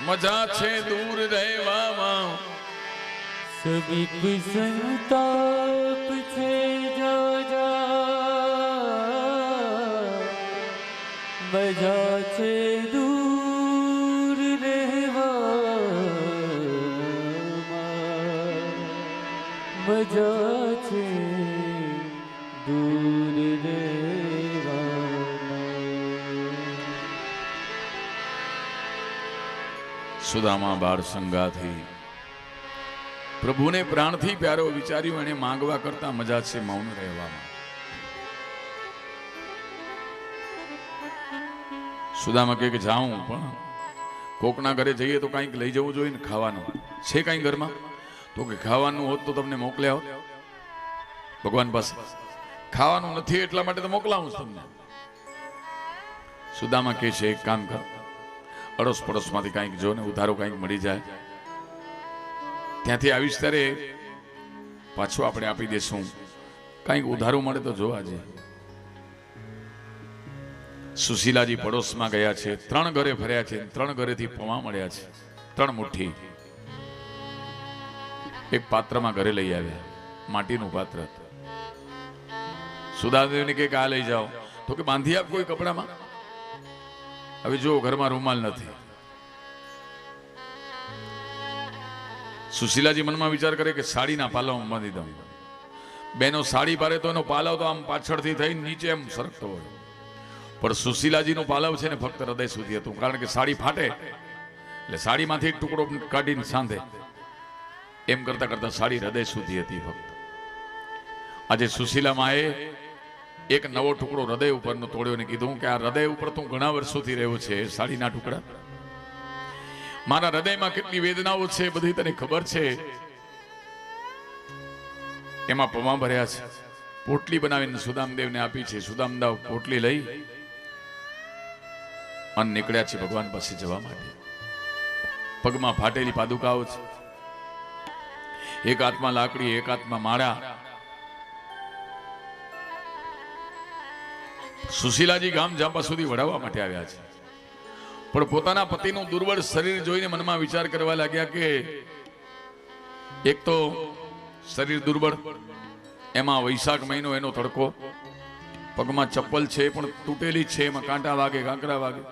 મજા છે દૂર રહેવામાં. સમીપ સંતાપ છે જાજા, મજા છે દૂર રહેવામાં, મજા છે દૂર રહેવામાં. સુદામા બાળ સંગાથી પ્રભુને પ્રાણથી પ્યારો વિચાર્યું, એને માંગવા કરતા મજા છે મૌન રહેવામાં. સુદામા કે જાઉં, પણ કોકના ઘરે જઈએ તો કંઈક લઈ જવું જોઈએ ને, ખાવાનું છે કંઈ ઘરમાં? તો કે ખાવાનું હોત તો તમને મોકલ્યા હોત ભગવાન પાસે. ખાવાનું નથી એટલા માટે તો મોકલાવું તમને. સુદામા કહે છે એક કામ કર, અડોશ પડોશમાંથી કંઈક જો ને, ઉધારો કંઈક મળી જાય, ત્યાંથી આવીશ ત્યારે પાછું આપણે આપી દેશું. કંઈક ઉધારું મળે તો જોવા જઈએ. સુશીલાજી પડોશમાં ગયા છે, 3 ઘરે ફર્યા છે, 3 ઘરેથી પૌવા મળ્યા છે, 3 મુઠ્ઠી. એક પાત્રમાં ઘરે લઈ આવ્યા, માટીનું પાત્ર. સુદાદેવને કે આ લઈ જાઓ, તો કે બાંધી આપ કોઈ કપડામાં. હવે જો ઘરમાં રૂમાલ નથી. સુશીલાજી મનમાં વિચાર કરે કે સાડીના પાલામાં બાંધી દઉં. બેનો સાડી પારે તો એનો પાલવ તો આમ પાછળથી થઈ નીચે એમ સરકતો હોય, પણ સુશીલાજીનું પાલવ છે ને ફક્ત હૃદય સુધી હતું, કારણ કે સાડી ફાટે એટલે સાડીમાંથી એક ટુકડો કાઢીને સાંધે, એમ કરતા કરતા સાડી હૃદય સુધી હતી ફક્ત. આજે સુશીલા માએ એક નવો ટુકડો હૃદય ઉપરનો તોડ્યો ને કીધું કે આ હૃદય ઉપર તું ઘણા વર્ષોથી રહ્યો છે, સાડીના ટુકડા. મારા હૃદયમાં કેટલી વેદનાઓ છે બધી તને ખબર છે. એમાં પૌવા ભર્યા છે, પોટલી બનાવીને સુદામદેવને આપી છે. સુદામદેવ પોટલી લઈ અને નીકળ્યા છે ભગવાન પાસે જવા માટે. પગમાં ફાટેલી પાદુકાઓ છે, એક હાથમાં લાકડી, એક હાથમાં માળા. સુશીલાજી ગામ જાંબા સુધી વડાવવા માટે આવ્યા છે, પણ પોતાના પતિનું દુર્બળ શરીર જોઈને મનમાં વિચાર કરવા લાગ્યા કે એક તો શરીર દુર્બળ, એમાં વૈશાખ મહિનો, એનો તડકો, પગમાં ચપ્પલ છે પણ તૂટેલી છે, એમાં કાંટા વાગે, કાંકરા વાગે.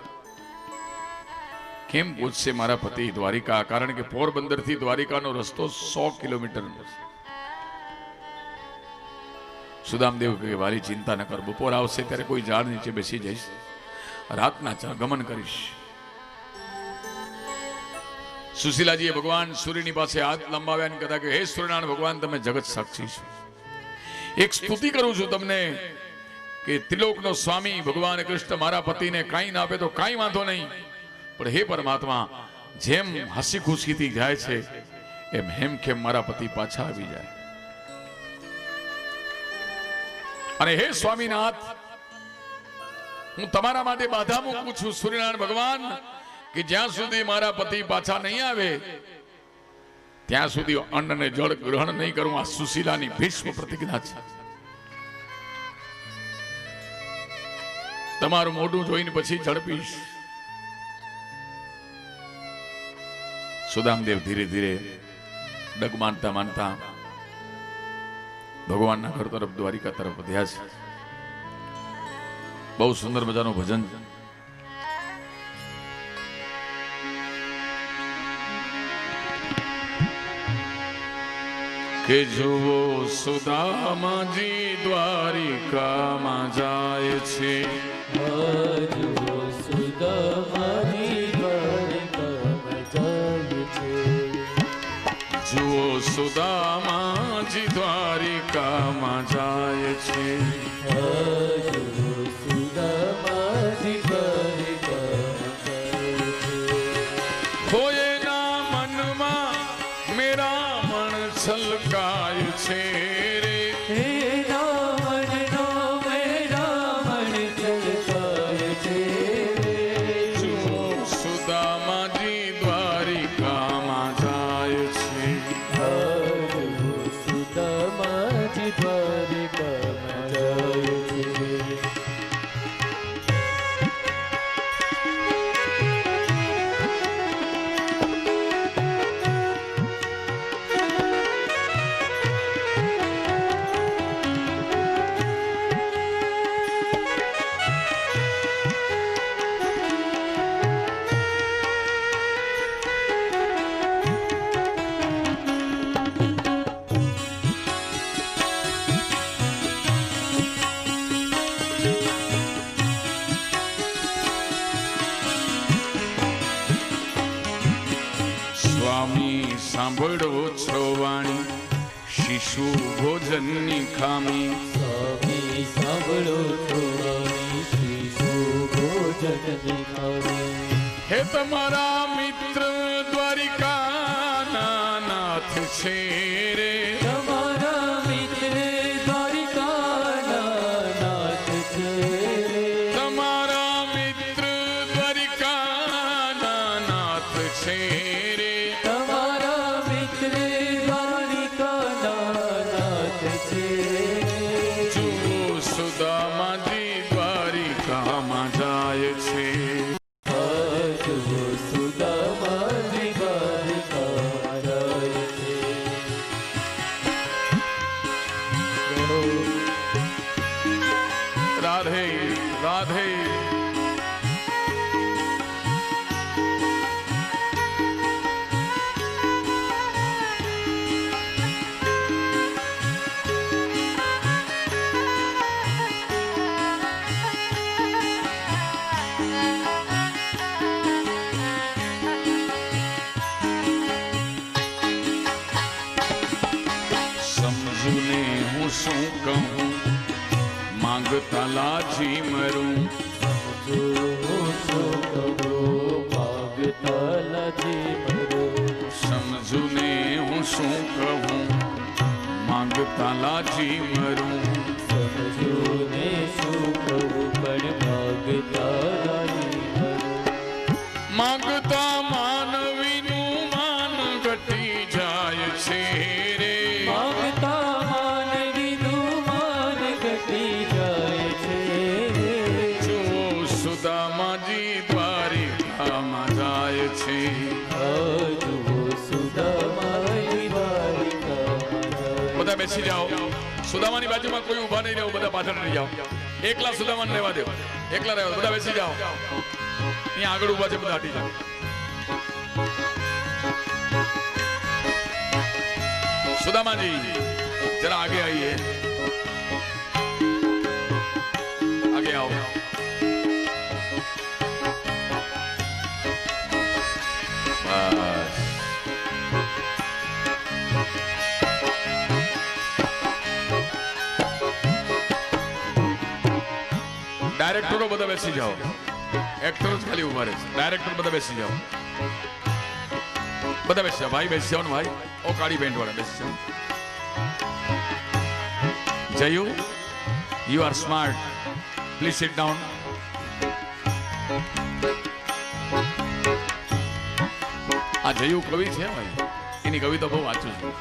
કેમ પહોંચશે મારા પતિ દ્વારિકા? કારણ કે પોરબંદર થી દ્વારિકાનો રસ્તો 100 કિલોમીટરનો છે. સુદામદેવ કહે વાલી ચિંતા ન કર, બપોર આવશે ત્યારે કોઈ ઝાડ નીચે બેસી જઈશ, રાતના ગમન કરીશ. સુશીલાજીએ ભગવાન સૂર્યની પાસે હાથ લંબાવ્યા અને કહેતા કે હે સૂર્યનારાયણ ભગવાન, તમે જગત સાક્ષી છો. એક સ્તુતિ કરું છું તમને કે ત્રિલોકનો સ્વામી ભગવાન કૃષ્ણ મારા પતિને કાંઈ ના આપે તો કાંઈ વાંધો નહીં, પણ હે પરમાત્મા, જેમ હસી ખુશીથી જાય છે એમ હેમખેમ મારા પતિ પાછા આવી જાય. અને હે સ્વામીનાથ, હું તમારા માટે બાધા મૂકું છું સૂર્યનારાયણ ભગવાન, કે જ્યાં સુધી મારા પતિ પાછા નહીં આવે ત્યાં સુધી અન્ન અને જળ ગ્રહણ નહીં કરું. આ સુશીલાની ભીષ્મ પ્રતિજ્ઞા છે. તમારું મોઢું જોઈને પછી ઝડપીશ. સુદામદેવ ધીરે ધીરે ડગ માનતા માનતા ભગવાનના ઘર તરફ, દ્વારિકા તરફ વધ્યા છે. બહુ સુંદર મજાનું ભજન. કે જુઓ સુદામાજી દ્વારિકામાં જાય છે, જુઓ સુદામાજી દ્વારિકામાં જાય છે, જુઓ સુદામાજી દ્વારિકામાં જાય છે, જુઓ સુદામાજી દ્વારિકામાં જાય છે. કોઈના મનમાં મેરા મન છલકાય છે રે, હે રાવણનો મેરા મન છલકાય છે. જુઓ સુદામાજી દ્વારિકામાં જાય છે, જુઓ સુદામાજી દ્વારિકામાં જાય છે. સ્વામી સાંભળો છો વાણી શિશુ ભોજનની ખામી સ્વામી સાંભળો છો વાણી શિશુ ભોજનની ખામી હે તમારા મિત્ર દ્વારિકાના નાથ છે રે તમારા મિત્ર દ્વારિકાના નાથ છે તમારા મિત્ર દ્વારિકાના નાથ છે રે તમારા મિત્ર દ્વારિકાના નાથ છે જુઓ સુદામાજી દ્વારિકામાં જાય છે જુઓ સુદામાજી દ્વારિકામાં જાય છે રાધે રાધે સમજુને હું શું કહું માંગતા લાજી મરું સમજુને હું શું કહું માંગતા લાજી મરું માંગતા માનવીનું માન ઘટી જાય છે રે જુઓ સુદામાજી દ્વારિકામાં જાય છે બધા બેસી જાઓ સુદામાની બાજુમાં કોઈ ઊભા નહીં રહેવું બધા પાછળ નહીં જાઓ એકલા સુદામાને રહેવા દો એકલા રહેવા બધા બેસી જાઓ અહીંયા આગળ ઊભા છે બધા હટી જાઓ સુદામાજી जरा आगे आइए आगे आओ बस डायरेक्टरो બધા બેસી જાઓ एक्टर खाली उभा रहे डायरेक्टर બધા બેસી જાઓ બધા બેસી જાઓ भाई બેસી જાઓ ને भाई ओ काળી पेंट वाला બેસી જાઓ Jayu, you are smart. Please sit down. આ જયુ કવિ છે ભાઈ એની કવિતા બહુ વાંચું છું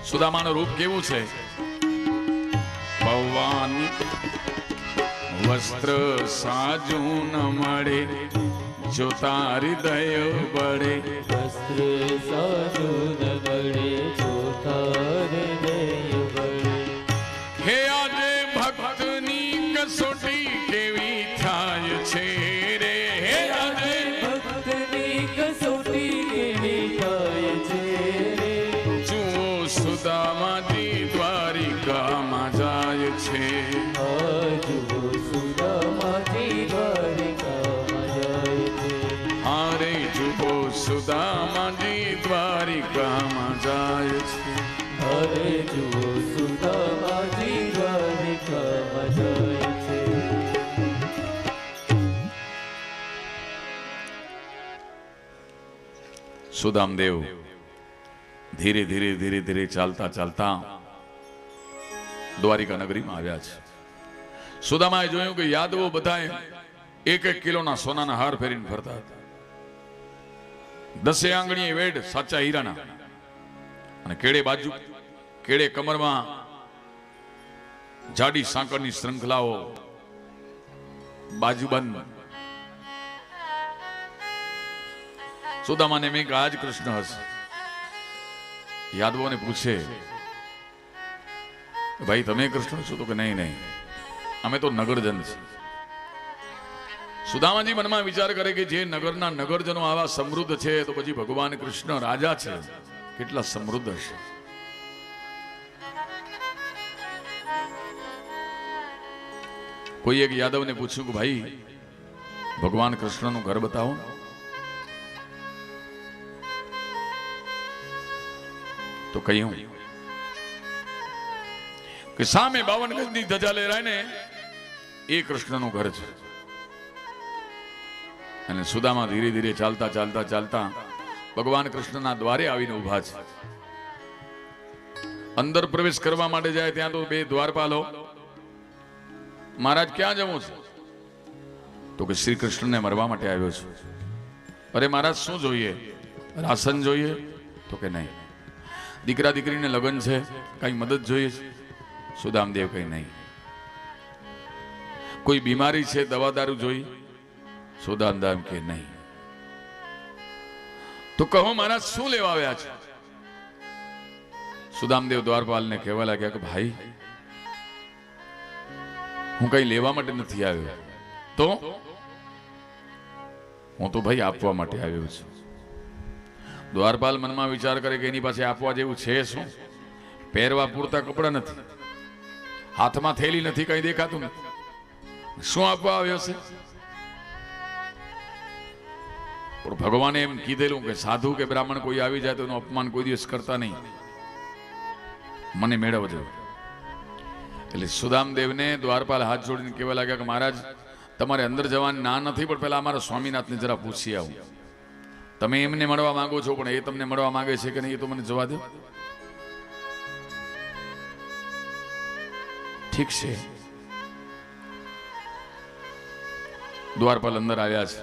સુદામાનું રૂપ કેવું છે ભવાની વસ્ત્ર સાજું ન મળે જો તારી દય બળે વસ્ત્ર સાજું ન મળે જો તારી દય બળે હે આજે ભક્તની કસોટી કેવી થાય છે રે હે આજે ભક્તની કસોટી કેવી થાય છે રે જુઓ સુદામાજી દ્વારિકામાં જાય છે જુઓ સુદામાજી દ્વારિકામાં જાય છે હારે જુઓ સુદામાજી દ્વારિકામાં જાય છે હરે જુઓ સુદામાજી દ્વારિકામાં જાય છે સુદામદેવ ધીરે ધીરે ધીરે ધીરે ચાલતા ચાલતા દ્વારિકા નગરીમાં આવ્યા છે સુદામાએ જોયું કે યાદવો બધાએ એક એક કિલોના સોનાના હાર ફેરીને ફરતા હતા 10 આંગળીએ વેડ સાચા હીરાના અને કેડે બાજુ કેડે કમરમાં જાડી સાંકળની શૃંખલાઓ બાજુબંધ સુદામાને મેં આજ કૃષ્ણ હશે યાદવોને પૂછે ભાઈ તમે કૃષ્ણ છો તો કે નહીં નહીં અમે તો નગરજન છીએ સુદામાજી મનમાં વિચાર કરે કે જે નગરના નગરજનો આવા સમૃદ્ધ છે તો પછી ભગવાન કૃષ્ણ રાજા છે કેટલા સમૃદ્ધ હશે કોઈ એક યાદવને પૂછ્યું કે ભાઈ ભગવાન કૃષ્ણનું ઘર બતાવો. તો કહ્યું કે સામે 52 ગજની ધજા લહેરાય ને એ કૃષ્ણનું ઘર છે. અને સુદામા ધીરે ધીરે ચાલતા ચાલતા ચાલતા ભગવાન કૃષ્ણના દ્વારે આવીને ઉભા છે. અંદર પ્રવેશ કરવા માટે જાય ત્યાં તો બે દ્વારપાલો, મહારાજ ક્યાં જવું છે? તો કે શ્રી કૃષ્ણને મરવા માટે આવ્યો છું. અરે મહારાજ શું જોઈએ? રાશન જોઈએ? તો કે નહીં. દીકરા દીકરીને લગ્ન છે, કઈ મદદ જોઈએ છે? સુદામદેવ કઈ નહીં. કોઈ બીમારી છે, દવા દારૂ જોઈ? સુદામદેવ કે નહીં. તો કહો મહારાજ શું લેવા આવ્યા છે? સુદામદેવ દ્વારપાલને કહેવા લાગ્યા કે ભાઈ હું કઈ લેવા માટે નથી આવ્યો, તો હું તો ભાઈ આપવા માટે આવ્યો છું. દ્વારપાલ મનમાં વિચાર કરે કે એની પાસે આપવા જેવું છે શું? પહેરવા પૂરતા કપડા નથી, હાથમાં થેલી નથી, કઈ દેખાતું નથી, શું આપવા આવ્યો છે? પણ ભગવાને એમ કીધેલું કે સાધુ કે બ્રાહ્મણ કોઈ આવી જાય તો એનું અપમાન કોઈ દિવસ કરતા નહીં, મને મેળવજો. એટલે સુદામદેવને દ્વારપાલ હાથ જોડીને કહેવા લાગ્યા કે મહારાજ તમારે અંદર જવાની ના નથી, પણ પહેલા અમારા સ્વામીનાથને જરા પૂછી આવું. તમે એમને મળવા માંગો છો, પણ એ તમને મળવા માંગે છે કે નહીં એ તો મને જવા દો. ઠીક છે. દ્વારપાલ અંદર આવ્યા છે.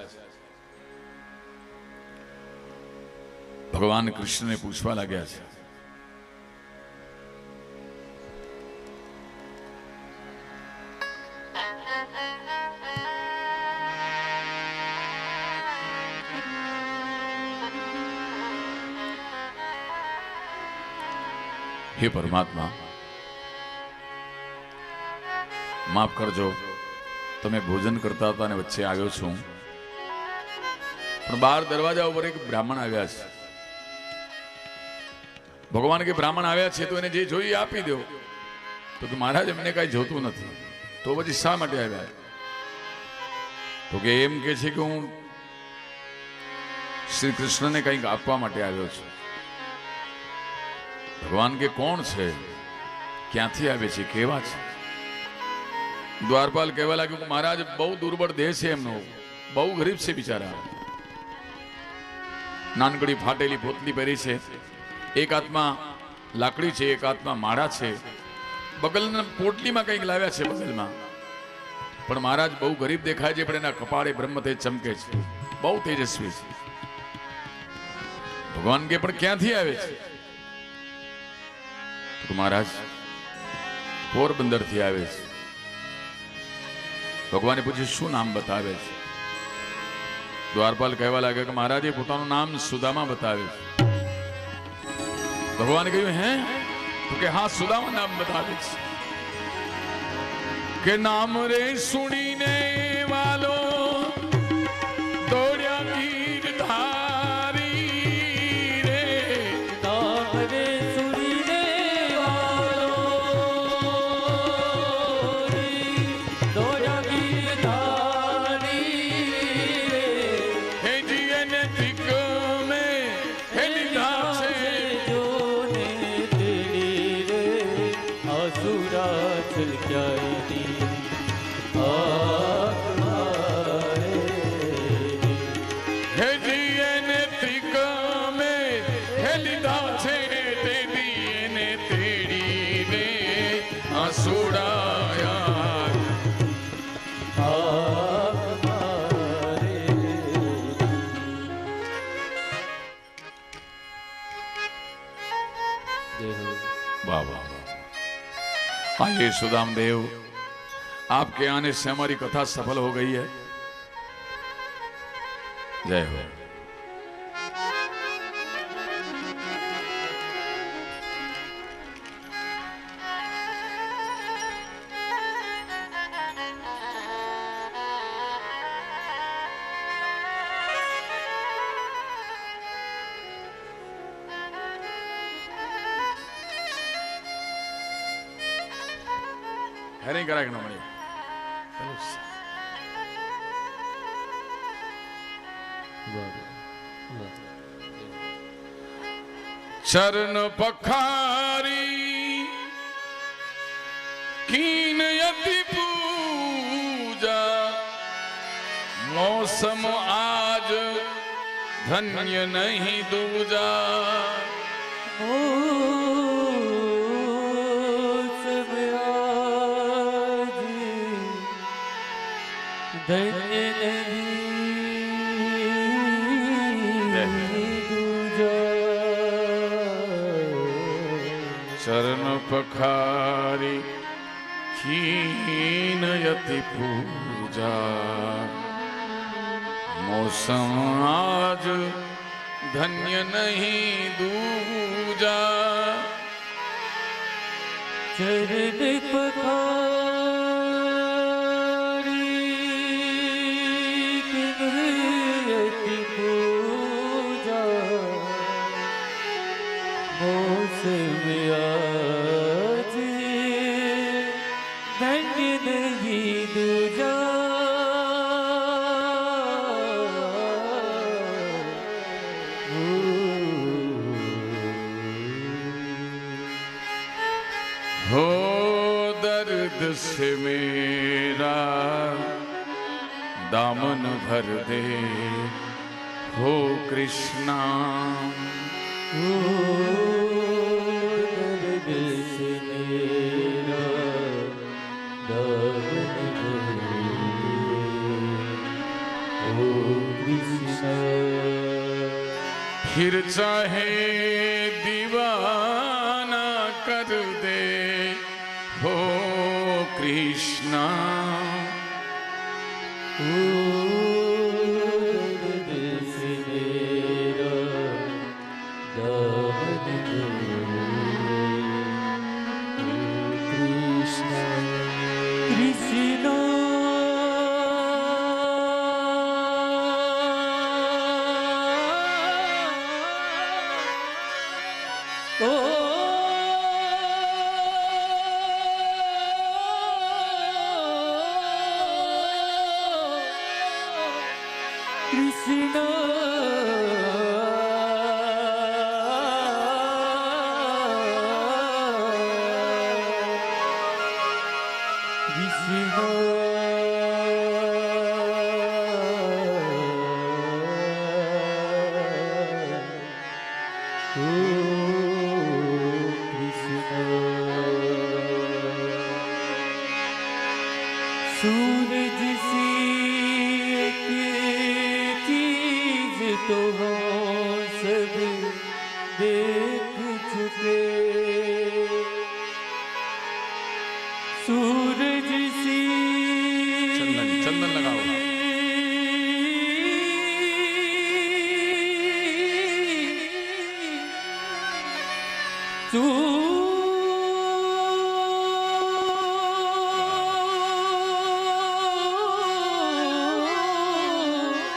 ભગવાન કૃષ્ણને પૂછવા લાગ્યા છે હે પરમાત્મા, માફ કરજો, તમે ભોજન કરતા હતા અને વચ્ચે આવ્યો છું, પણ બહાર દરવાજા ઉપર એક બ્રાહ્મણ આવ્યા છે. ભગવાન કે બ્રાહ્મણ આવ્યા છે તો એને જે જોઈએ આપી દો. તો કે મહારાજ એમને કઈ જોતું નથી. તો પછી શા માટે આવ્યા? તો કે એમ કે છે કે હું શ્રી કૃષ્ણને કંઈક આપવા માટે આવ્યો છું. ભગવાન કે કોણ છે, ક્યાંથી આવે છે, કેવા છે? દ્વારપાલ કહેવા લાગ્યું કે મહારાજ બહુ દુર્બળ દેહ છે એમનો, બહુ ગરીબ છે બિચારા. નાનકડી ફાટેલી પોતલી પહેરી છે, એક હાથમાં લાકડી છે, એક હાથમાં માળા છે, બગલના પોટલીમાં કંઈક લાવ્યા છે બગલમાં. પણ મહારાજ બહુ ગરીબ દેખાય છે, પણ એના કપાળે બ્રહ્મ તેજ ચમકે છે, બહુ તેજસ્વી છે. ભગવાન કે પણ ક્યાંથી આવે છે? તો મહારાજ પોરબંદર થી આવે છે. ભગવાને પૂછ્યું શું નામ બતાવે છે? દ્વારપાલ કહેવા લાગ્યા કે મહારાજે પોતાનું નામ સુદામા બતાવે છે. ભગવાને કહ્યું હે? તો કે હા, સુદામા નામ બતાવે છે. કે નામ રે સુણીને વાલો દોડ્યા ગીરધારી રે. નામ રે સુણીને વાલો દોડ્યા ગીરધારી રે. હે જીએને ઠીક મે હે લીધા છે જોને તેડી રે આસુરા છલક્યા आइए सुदाम देव, आपके आने से हमारी कथा सफल हो गई है. जय हो. हेरिंग करा के ना चरण पखारी कीन यति पूजा मौसम आज धन्य नहीं दूजा मौसम आज धन्य नहीं दूजा चरण पखारी कीन यति पूजा मौसम आज धन्य नहीं दूजा चरण पखारी यति पूजा मौसम आज धन्य नहीं दूजा हो दर्द से मेरा दामन भर दे हो कृष्णा दर्द से मेरा दामन भर दे ओ कृष्णा फिर चाहे दीवाना कर दे हो कृष्णा दर्द से मेरा दामन कृष्णा कृष्णा कृष्णा सूरज सी एक चीज तो हम सब देख चुके सूरज सी चंदन चंदन लगाओ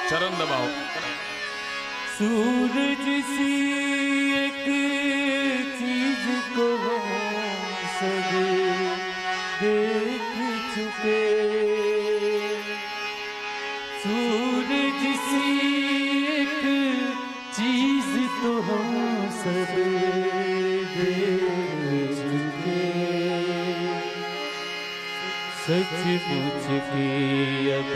चरण दबाओ सूरज सी एक चीज को हम सब देख चुके सूरज सी एक चीज तो हम सब देख चुके सचमुच की अब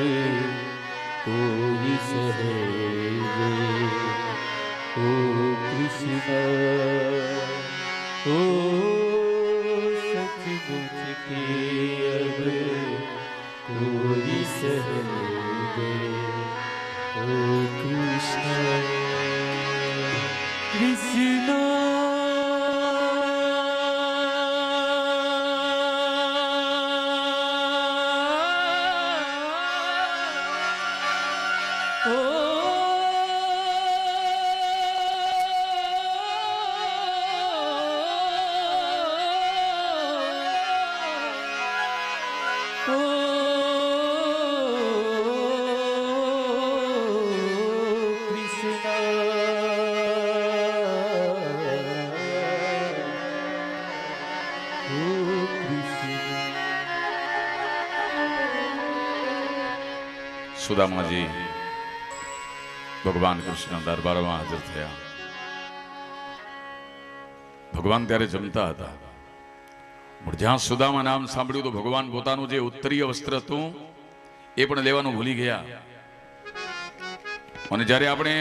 कोई सहेजे ओ कृष्णा ओ सचमुच की अब कोई सहेजे ओ कृष्णा कृष्णा सुदामा जी ભગવાન કૃષ્ણ દરબારમાં હાજર થયા. ભગવાન ત્યારે જમતા હતા. પણ જ્યાં સુદામા નામ સાંભળ્યું તો ભગવાન પોતાનું જે ઉત્તરીય વસ્ત્ર હતું એ પણ લેવાનું ભૂલી ગયા. અને જ્યારે આપણે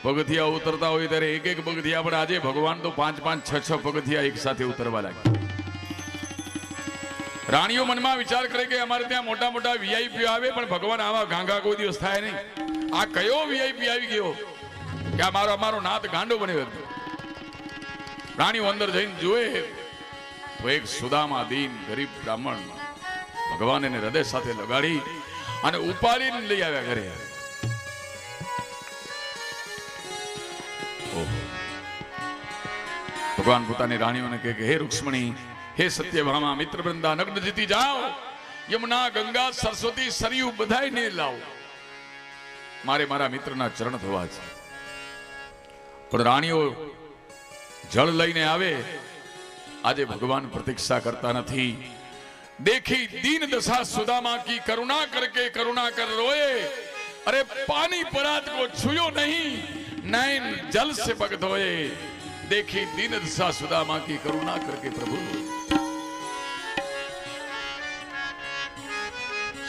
પગથિયા ઉતરતા હોય ત્યારે એક એક પગથિયા આપણે આજે ભગવાન તો 5 5 6 6 પગથિયા એક સાથે ઉતરવા લાગ્યા. રાણીઓ મનમાં વિચાર કરે કે અમારે ત્યાં મોટા મોટા વીઆઈપી આવે, પણ ભગવાન આવા ગાંગા કોઈ દિવસ થાય નહીં. આ કયો વીઆઈપી આવી ગયો કે અમારો નાથ ગાંડો બન્યો. રાણીઓ અંદર જઈને જોએ તો એક સુદામા દીન ગરીબ બ્રાહ્મણ ભગવાન એને હૃદય સાથે લગાડી અને ઉપાડીને લઈ આવ્યા ઘરે. ભગવાન પોતાની રાણીઓને કહે કે હે રૂક્ષ્મણી, હે સત્યભામા, મિત્ર વૃંદા, નગ્ન જીતી જાઓ, યમુના, ગંગા, સરસ્વતી, સરયુ બધાયને લાવો, મારે મારા મિત્રના ચરણ ધોવા છે. પણ રાણીઓ જળ લઈને આવે. આજે ભગવાન પ્રતીક્ષા કરતા નથી. देखी दीन दशा सुदामा की करुणा करके करुणा कर रोए, अरे पानी परात को छुयो नहीं, नैन जल से पग धोए. देखी दीन दशा सुदामा की करुणा करके प्रभु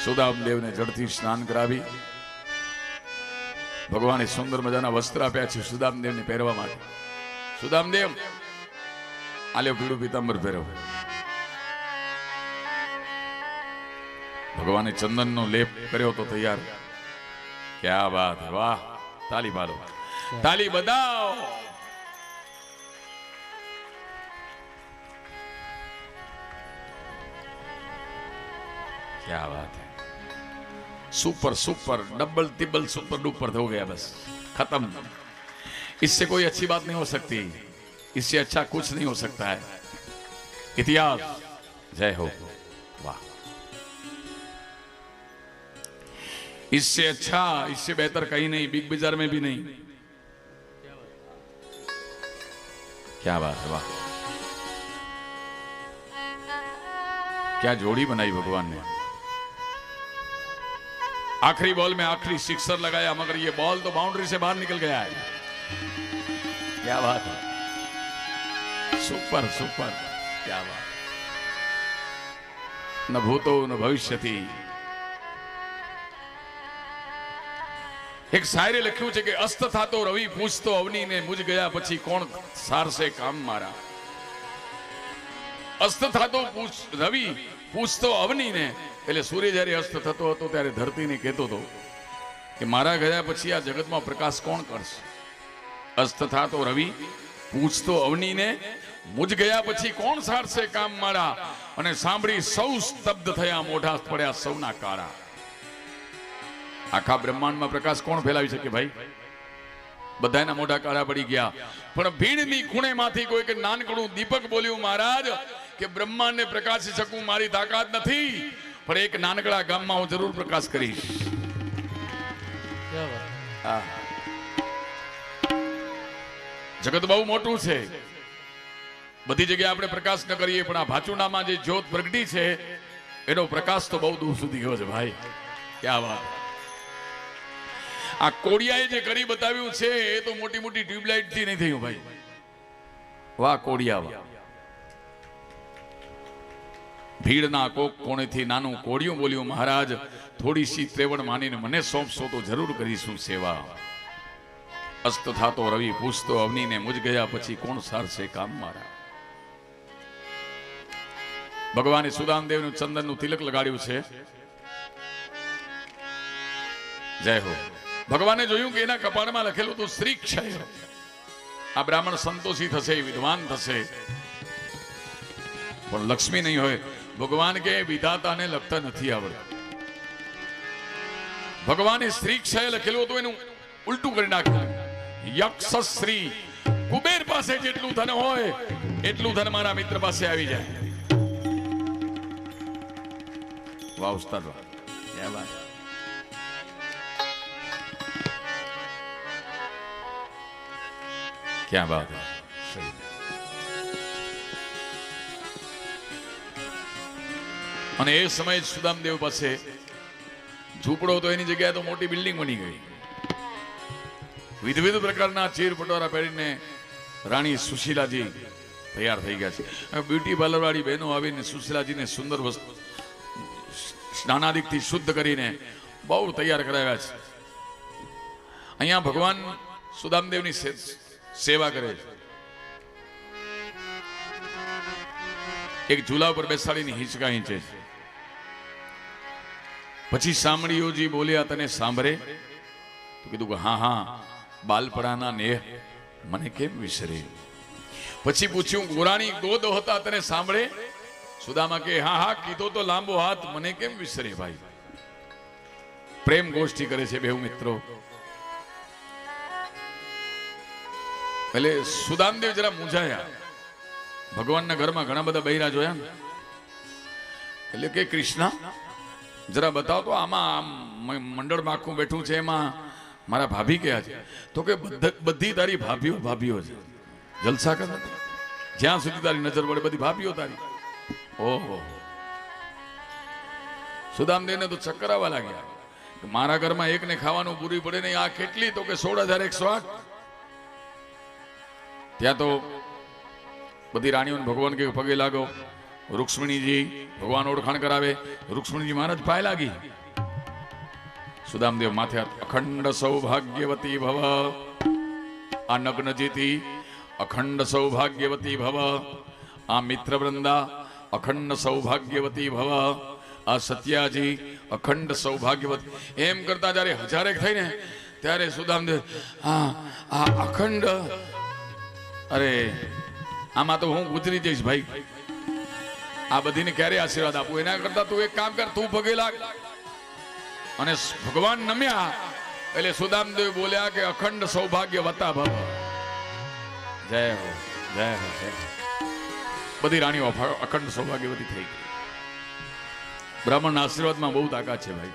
સુદામદેવ ને જળથી સ્નાન કરાવી ભગવાને સુંદર મજાના વસ્ત્ર આપ્યા છે સુદામદેવ ને પહેરવા માટે. સુદામદેવ આલ્યો પીળું પીતાંબર પહેરો. ભગવાને ચંદનનો લેપ કર્યો તો તૈયાર. ક્યા વાત, વાહ, તાલી પાડો, તાલી બજાઓ. क्या बात है, super super double टिबल super duper हो गया, बस खत्म. इससे कोई अच्छी बात नहीं हो सकती, इससे अच्छा कुछ नहीं हो सकता है. इतिहास जय हो, वाह. इससे अच्छा, इससे बेहतर कहीं नहीं, बिग बाजार में भी नहीं. क्या बात है, वाह. क्या जोड़ी बनाई भगवान ने. आखिरी बॉल में आखिरी सिक्सर लगाया, मगर ये बॉल तो बाउंड्री से बाहर निकल गया है. क्या बात है, सुपर सुपर, क्या बात. न भूतो न भविष्यति. एक शायरे लख्યું છે કે અસ્ત થાતો રવિ પૂછતો અવની ને, મુજ ગયા પછી કોણ સારસે કામ મારા. અસ્ત થાતો રવિ પૂછતો અવની ને, એટલે સૂર્ય જ્યારે અસ્ત થતો હતો ત્યારે ધરતીને કહેતો હતો કે મારા ગયા પછી આ જગતમાં પ્રકાશ કોણ કરશે. અસ્ત થાતો રવિ પૂછતો અવનીને, મુજ ગયા પછી કોણ સારશે કામ મારા. અને સાંભળી સૌ સ્તબ્ધ થયા, મોઢા પડ્યા સૌના કાળા. આખા બ્રહ્માંડમાં પ્રકાશ કોણ ફેલાવી શકે ભાઈ? બધાના મોઢા કાળા પડી ગયા. પણ ભીડની ખૂણેમાંથી કોઈક નાનકડું દીપક બોલ્યું, મહારાજ કે બ્રહ્માંડને પ્રકાશી શકું મારી તાકાત નથી, પણ એક નાનકડા ગામમાં હું જરૂર પ્રકાશ કરીશ. જગત બહુ મોટું છે, બધી જગ્યાએ આપણે પ્રકાશ ન કરીએ, પણ આ ભાચુંડામાં જે જ્યોત પ્રગટી છે એનો પ્રકાશ તો બહુ દૂર સુધી ગયો છે ભાઈ. ક્યાં વાત. આ કોડિયાએ જે કરી બતાવ્યું છે એ તો મોટી મોટી ટ્યુબલાઇટ થી નહીં થયું ભાઈ. વાહ કોડિયા, વાહ. ભીડના કોક કોણેથી નાનું કોડિયું બોલ્યું, મહારાજ થોડી સી ત્રેવડ માનીને મને સોંપશો તો જરૂર કરીશું સેવા. અસ્ત થાતો રવિ પૂછતો અવનીને, મુજ ગયા પછી કોણ સારશે કામ મારા. ભગવાને સુદામદેવનું ચંદનનું તિલક લગાડ્યું છે. જય હો. ભગવાને જોયું કે એના કપાળમાં લખેલું તો શ્રી ક્ષય. આ બ્રાહ્મણ સંતોષી થશે, વિદ્વાન થશે, પણ લક્ષ્મી નહીં હોય. ભગવાન કે વિધાતાને લખતા નથી આવડતું. ભગવાને શ્રી ક્ષય લખેલું હતું એનું ઉલટું કરી નાખ્યું. યક્ષ શ્રી, કુબેર પાસે જેટલું ધન હોય એટલું ધન મારા મિત્ર પાસે આવી જાય. વાહ ઉસ્તાદ, વાહ. क्या बात. क्या बात है. सही. અને એ સમયે સુદામદેવ પાસે ઝૂંપડો તો એની જગ્યાએ તો મોટી બિલ્ડિંગ બની ગઈ. વિવિધ પ્રકારના ચીર પટોરા પહેરીને રાણી સુશીલાજી તૈયાર થઈ ગયા છે. બ્યુટી પાર્લર વાળી બહેનો આવીને સુશીલાજીને સુંદર વસ્તુ સ્નાનાદિકથી શુદ્ધ કરીને બહુ તૈયાર કરાવ્યા છે. અહીંયા ભગવાન સુદામદેવની સેવા કરે છે. એક ઝૂલા ઉપર બેસાડીને હિંચકા હિંચે છે. પછી સાંભળીઓજી બોલ્યા, તને સાંભળે? તો કીધું કે હા હા, બાલપણાના નેહ મને કેમ વિસરે. પછી પૂછ્યું, ગોરાણી ગોદ હતા તને સાંભળે? સુદામા કે હા હા, કીધો તો લાંબો હાથ મને કેમ વિસરે. ભાઈ પ્રેમ ગોષ્ઠી કરે છે બેઉ મિત્રો. એટલે સુદામદેવ જરા મૂંઝાયા. ભગવાનના ઘરમાં ઘણા બધા બૈરા જોયા ને, એટલે કે કૃષ્ણ જરા બતાવો તો, આમાં મંડળમાં આખું બેઠું છે, એમાં મારા ભાભી કયા છે? તો કે બધી તારી ભાભીઓ ભાભીઓ છે. જલસા કર, જ્યાં સુધી તારી નજર પડે બધી ભાભીઓ તારી. ઓહો, સુદામદેવને તો ચક્કર આવવા લાગ્યા. મારા ઘરમાં એકને ખાવાનું પૂરી પડે નહીં, આ કેટલી? તો કે 16,108. ત્યાં તો બધી રાણીઓને ભગવાન કે પગે લાગો. રૂક્ષ્મણીજી ભગવાન ઓળખાણ કરાવે. રૂક્ષ્મણીજી મહારાજ પાય લાગી. સુદામદેવ માથે અખંડ સૌભાગ્યવતી ભવ. આ નગ્નજીથી અખંડ સૌભાગ્યવતી ભવ. આ મિત્ર વૃંદા અખંડ સૌભાગ્યવતી ભવ. આ સત્યાજી અખંડ સૌભાગ્યવતી. એમ કરતા જયારે 1000 થઈને ત્યારે સુદામદેવ આ અખંડ, અરે આમાં તો હું ગુજરી જઈશ ભાઈ. આ બધીને ક્યારે આશીર્વાદ આપું? એના કરતા તું એક કામ કર, તું પગે લાગ. અને ભગવાન નમ્યા એટલે સુદામદેવ બોલ્યા કે અખંડ સૌભાગ્યવતા ભવ. જય હો, જય હો, જય. બધી રાણીઓ અખંડ સૌભાગ્યવતી થઈ ગઈ. બ્રાહ્મણના આશીર્વાદમાં બહુ તાકાત છે ભાઈ.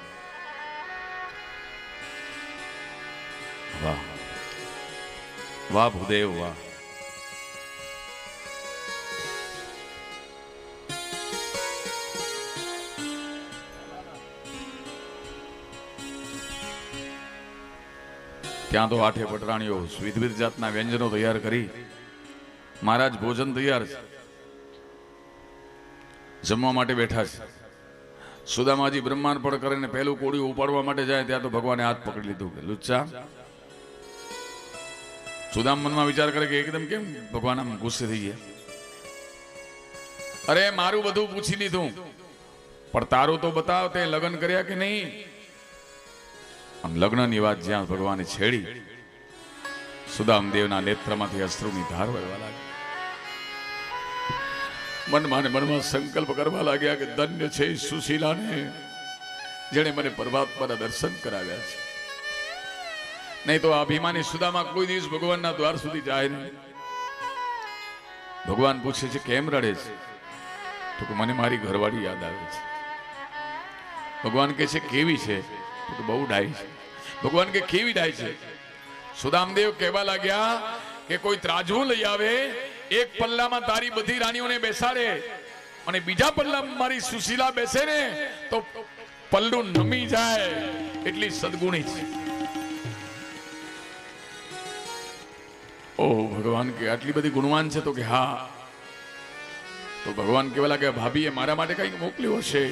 વાહ વાહ ભૂદેવ વાહ. ત્યાં તો 8 પટરાણીઓ વિવિધ જાતના વ્યંજનો તૈયાર કરી. મહારાજ ભોજન તૈયાર છે, જમવા માટે બેઠા છે. સુદામાજી બ્રહ્માંડ પણ કરીને પહેલું કોળિયું ઉપાડવા માટે જાય ત્યાં તો ભગવાને હાથ પકડી લીધું કે લુચ્ચા. સુદામ મનમાં વિચાર કરે કે એકદમ કેમ ભગવાન આમ ગુસ્સે થઈ ગયા. અરે મારું બધું પૂછી લીધું, પણ તારું તો બતાવ, તે લગ્ન કર્યા કે નહીં? લગ્નની વાત જ્યાં ભગવાને છેડી, સુદામદેવના નેત્રમાંથી અશ્રુની ધાર વહેવા લાગી. મનમાં સંકલ્પ કરવા લાગ્યા કે ધન્ય છે સુશીલાને જેણે મને પરમાત્માના દર્શન કરાવ્યા છે. નહીં તો અભિમાની સુદામા કોઈ દિવસ ભગવાનના દ્વાર સુધી જાય નહીં. ભગવાન પૂછે છે કેમ રડે છે? તો કે મને મારી ઘરવાળી યાદ આવે છે. ભગવાન કહે છે કેવી છે? તો કે બહુ ડાઈ છે. ભગવાન કે કેવી ડાઈ છે? સુદામદેવ કહેવા લાગ્યા કે કોઈ ત્રાજવું લઈ આવે, એક પલ્લામાં તારી બધી રાણીઓને બેસાડે અને બીજા પલ્લામાં મારી સુશીલા બેસે ને તો પલ્લું નમી જાય, એટલી સદગુણી છે. ઓ ભગવાન કે આટલી બધી ગુણવાન છે? તો કે હા. તો ભગવાન કહેવા લાગ્યા ભાભીએ મારા માટે કંઈક મોકલ્યું હશે.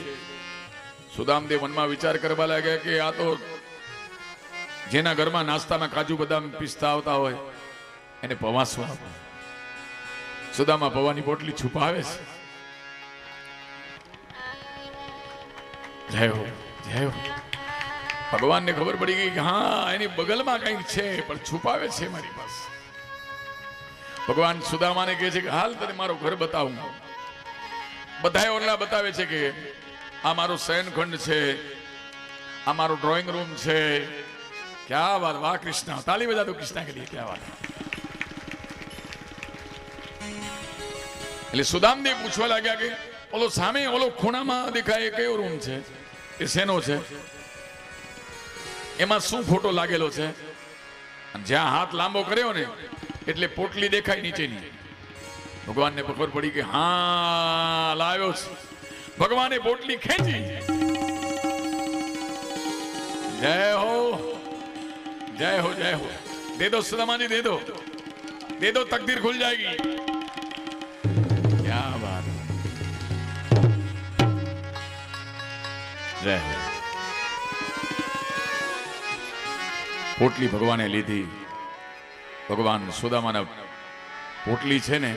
સુદામદેવ મનમાં વિચાર કરવા લાગ્યા કે આ તો જેના ઘરમાં નાસ્તામાં કાજુ બદામ પિસ્તા આવતા હોય એને પવાસવા આપે. સુદામા પવાની પોટલી છુપાવે છે. જય હો, જય હો. ભગવાનને ખબર પડી ગઈ કે હા એની બગલમાં કંઈક છે પણ છુપાવે છે મારી પાસે. ભગવાન સુદામાને કહે છે કે હાલ તને મારું ઘર બતાવું. બધાએ ઓરડા બતાવે છે કે આ મારું શયનખંડ છે, આ મારું ડ્રોઈંગ રૂમ છે. ક્યા વાત! વાહ કૃષ્ણ, તાલી બજા દો કૃષ્ણ કે લીએ. ક્યા વાત! એટલે સુદામદેવ પૂછવા લાગ્યા કે ઓલો સામે ઓલો ખૂણામાં દેખાય કયો રૂમ છે? એ શેનો છે? એમાં શું ફોટો લાગેલો છે? જ્યાં હાથ લાંબો કર્યો ને એટલે પોટલી દેખાય નીચેની. ભગવાનને ખબર પડી કે હા લાવ્યો છે. ભગવાને પોટલી ખેંચી. જય હો, જય હો, જય હો. दे दो सुदामा जी, दे दो तकदीर खुल जाएगी। क्या बात है। जय हो। પોટલી ભગવાને લીધી. ભગવાન સુદામાના પોટલી છે ને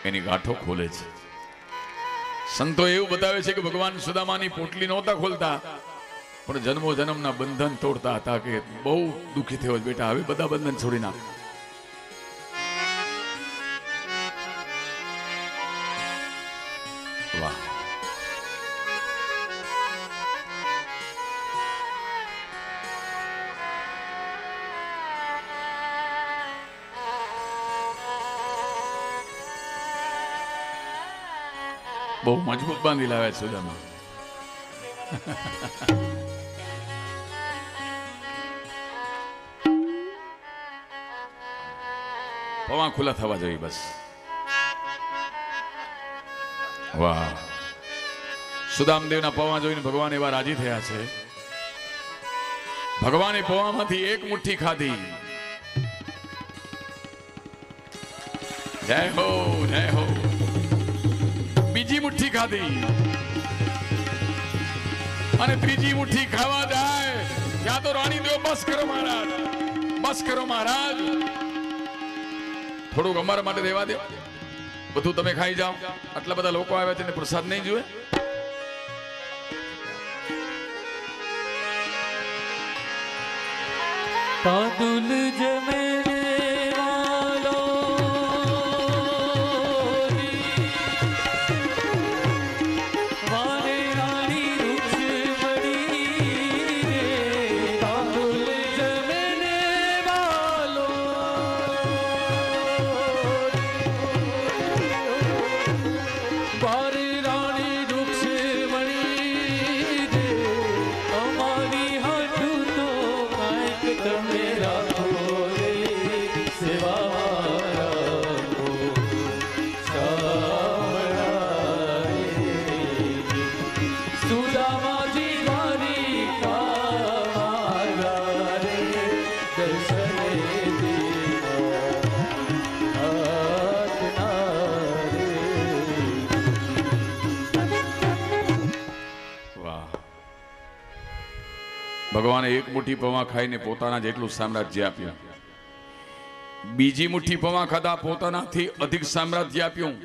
એની ગાંઠો ખોલે છે. સંતો એવું બતાવે છે કે ભગવાન સુદામાની પોટલી નહોતા ખોલતા, પણ જન્મો જન્મના બંધન તોડતા હતા કે બહુ દુઃખી થયો બેટા, હવે બધા બંધન છોડી નાખ. વાહ. બહુ મજબૂત બાંધી લાવ્યા છે સુદામા. પવા ખુલ્લા થવા જોઈએ બસ. વાહ. સુદામદેવના પવા જોઈને ભગવાન એવા રાજી થયા છે. ભગવાને પવામાંથી એક મુઠ્ઠી ખાધી. જય હો, જય હો. બીજી મુઠ્ઠી ખાધી અને ત્રીજી મુઠ્ઠી ખાવા જાય ત્યાં તો રાણી દેવ બસ કરો મહારાજ, બસ કરો મહારાજ, થોડુંક અમારા માટે રહેવા દો, બધું તમે ખાઈ જાઓ. આટલા બધા લોકો આવ્યા છે ને પ્રસાદ નહીં જોઈએ. તાંદુલ જમે ભગવાને એક મુઠ્ઠી પૌવા ખાઈને પોતાના જેટલું સામ્રાજ્ય આપ્યું. બીજી મુઠ્ઠી પૌવા ખાધા, પોતાનાથી અધિક સામ્રાજ્ય આપ્યું.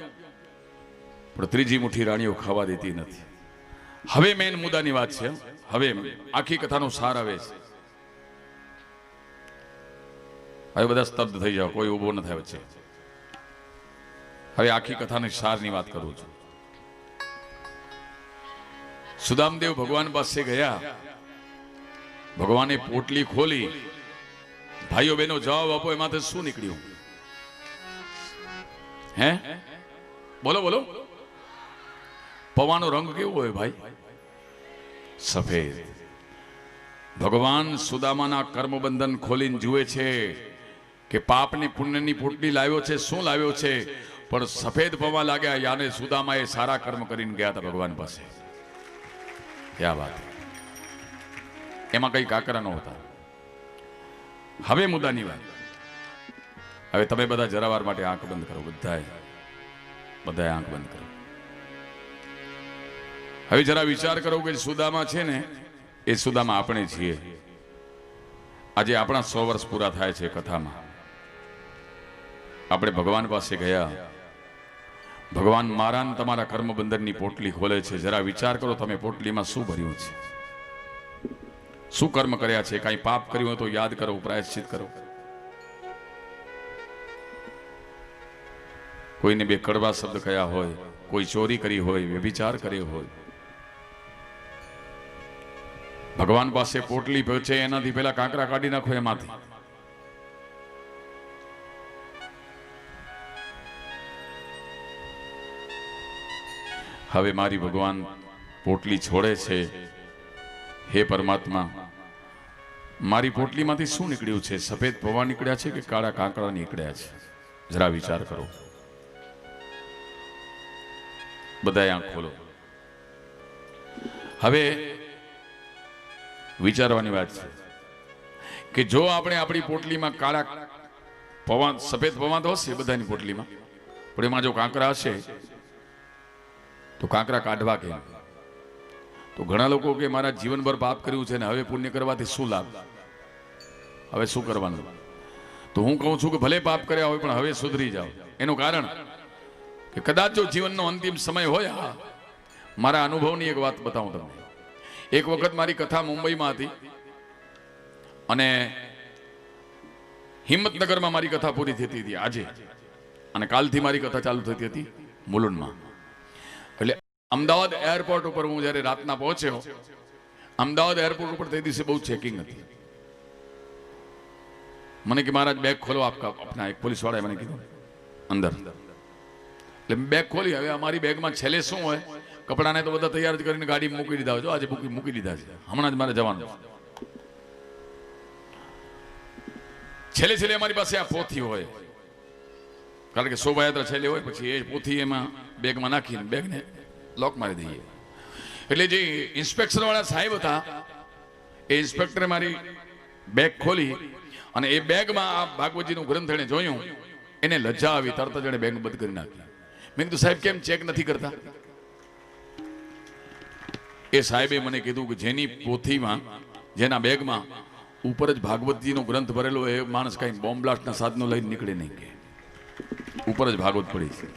પણ ત્રીજી મુઠ્ઠી રાણીઓ ખાવા દેતી નથી. હવે મેન મુદ્દાની વાત છે. હવે આખી કથાનો સાર આવે છે. હવે બધા સ્તબ્ધ થઈ જાઓ, કોઈ ઉભો ન થાય વચ્ચે. હવે આખી કથાની સારની વાત કરું છું. સુદામદેવ ભગવાન પાસે ગયા. ભગવાને પોટલી ખોલી. ભાઈઓ બહેનો જવાબ આપો, એમાંથી શું નીકળ્યું? હે બોલો બોલો. પવાનો રંગ કેવો હોય ભાઈ? સફેદ. ભગવાન સુદામાના કર્મબંધન ખોલીને જુએ છે કે પાપની પુણ્યની પોટલી લાવ્યો છે, શું લાવ્યો છે? પણ સફેદ પવા લાગ્યા. યાને સુદામાએ સારા કર્મ કરીને ગયા હતા ભગવાન પાસે. ક્યાં વાત. એમાં કઈ કાકરા ન હતા. હવે મુદ્દાની વાત. હવે તમે બધા જરાવાર માટે આંખ બંધ કરો. બધાએ આંખ બંધ કરો. હવે જરા વિચાર કરો કે સુદામા છે ને, એ સુદામા આપણે છીએ. આજે આપણા 100 વર્ષ પૂરા થાય છે કથામાં. આપણે ભગવાન પાસે ગયા. ભગવાન મારા ને તમારા કર્મબંધનની પોટલી ખોલે છે. જરા વિચાર કરો, તમે પોટલીમાં શું ભર્યું છે? શું કર્મ કર્યા છે? કાંઈ પાપ કર્યું હોય તો યાદ કરો, પ્રાયશ્ચિત કરો. કોઈને 2 કડવા શબ્દ કયા હોય, કોઈ ચોરી કરી હોય, વ્યભિચાર કર્યો હોય. ભગવાન પાસે પોટલી પહોંચે એનાથી પહેલા કાંકરા કાઢી નાખો એમાંથી. હવે મારી ભગવાન પોટલી છોડે છે. હે પરમાત્મા, મારી પોટલીમાંથી શું નીકળ્યું છે? સફેદ પૌવા નીકળ્યા છે કે કાળા કાંકરા નીકળ્યા છે? જરા વિચાર કરો. બધાએ આંખ ખોલો. હવે વિચારવાની વાત છે. કે જો આપણે આપણી પોટલીમાં કાળા પવાંદ સફેદ પવાંદ હશે બધાની પોટલીમાં, પણ એમાં જો કાંકરા હશે તો કાંકરા કાઢવા કેમ? તો ઘણા લોકો કે મારા જીવનભર પાપ કર્યું છે ને હવે પુણ્ય કરવાથી શું લાભ, હવે શું કરવાનું? તો હું કહું છું કે ભલે પાપ કર્યા હોય પણ હવે સુધરી જાઓ. એનું કારણ કે કદાચ જો જીવનનો અંતિમ સમય હોય, મારા અનુભવની એક વાત બતાવું તમને. એક વખત મારી કથા મુંબઈમાં હતી અને હિંમતનગરમાં મારી કથા પૂરી થતી હતી આજે, અને કાલથી મારી કથા ચાલુ થતી હતી મુલુંડમાં. એટલે અમદાવાદ એરપોર્ટ ઉપર હું જ્યારે રાતના પહોંચ્યો, અમદાવાદ એરપોર્ટ ઉપર તે દિવસે બહુ ચેકિંગ હતી. મને કે મહારાજ બેગ ખોલો આપના, એક પોલીસ વાળાએ મને કીધું અંદર. એટલે બેગ ખોલી. હવે અમારી બેગમાં છેલ્લે શું હોય, કપડાને તો બધા તૈયાર જ કરીને ગાડી મૂકી દીધા હોય. જો આજે મૂકી દીધા છે, હમણાં જ મારે જવાનું. છેલ્લે અમારી પાસે આ પોથી હોય, કારણ કે શોભાયાત્રા છેલ્લે હોય, પછી એ પોથી એમાં બેગમાં નાખીને બેગને લોક મારી દઈએ. એટલે જે ઇન્સ્પેક્શન વાળા સાહેબ હતા, એ ઇન્સ્પેક્ટરે મારી બેગ ખોલી અને એ બેગમાં આ ભાગવતજીનું ગ્રંથ એને જોયું. એને લજ્જા આવી, તરત જ એને બેગ બંધ કરી નાખી. મેં કીધું સાહેબ કેમ ચેક નથી કરતા? એ સાહેબે મને કીધું કે જેની પોથીમાં, જેના બેગમાં ઉપર જ ભાગવતજીનો ગ્રંથ ભરેલો, એ માણસ કઈ બોમ્બ બ્લાસ્ટના સાધનો લઈને નીકળે નહીં, કે ઉપર જ ભાગવત પડી છે.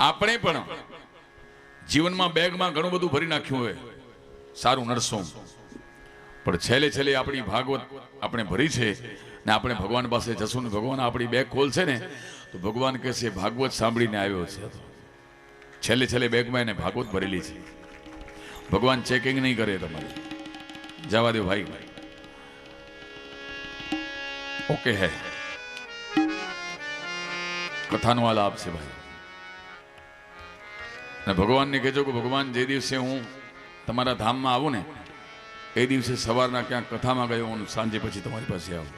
આપણે પણ જીવનમાં બેગમાં ઘણું બધું ભરી નાખ્યું હોય, સારું નરસોં, પણ છેલ્લે આપણી ભાગવત આપણે ભરી છે ને આપણે ભગવાન પાસે જશું ને ભગવાન આપણી બેગ ખોલશે ને તો ભગવાન કહેશે ભાગવત સાંભળીને આવ્યો છે. છેલ્લે બેગમાં એને ભાગવત ભરેલી છે. ભગવાન ચેકિંગ નહીં કરે તમારે, જવા દો ભાઈ. ઓકે હે, કથાનો આ લાભ છે ભાઈ. અને ભગવાનને કહેજો કે ભગવાન જે દિવસે હું તમારા ધામમાં આવું ને એ દિવસે સવારના ક્યાંક કથામાં ગયો હું, સાંજે પછી તમારી પાસે આવું.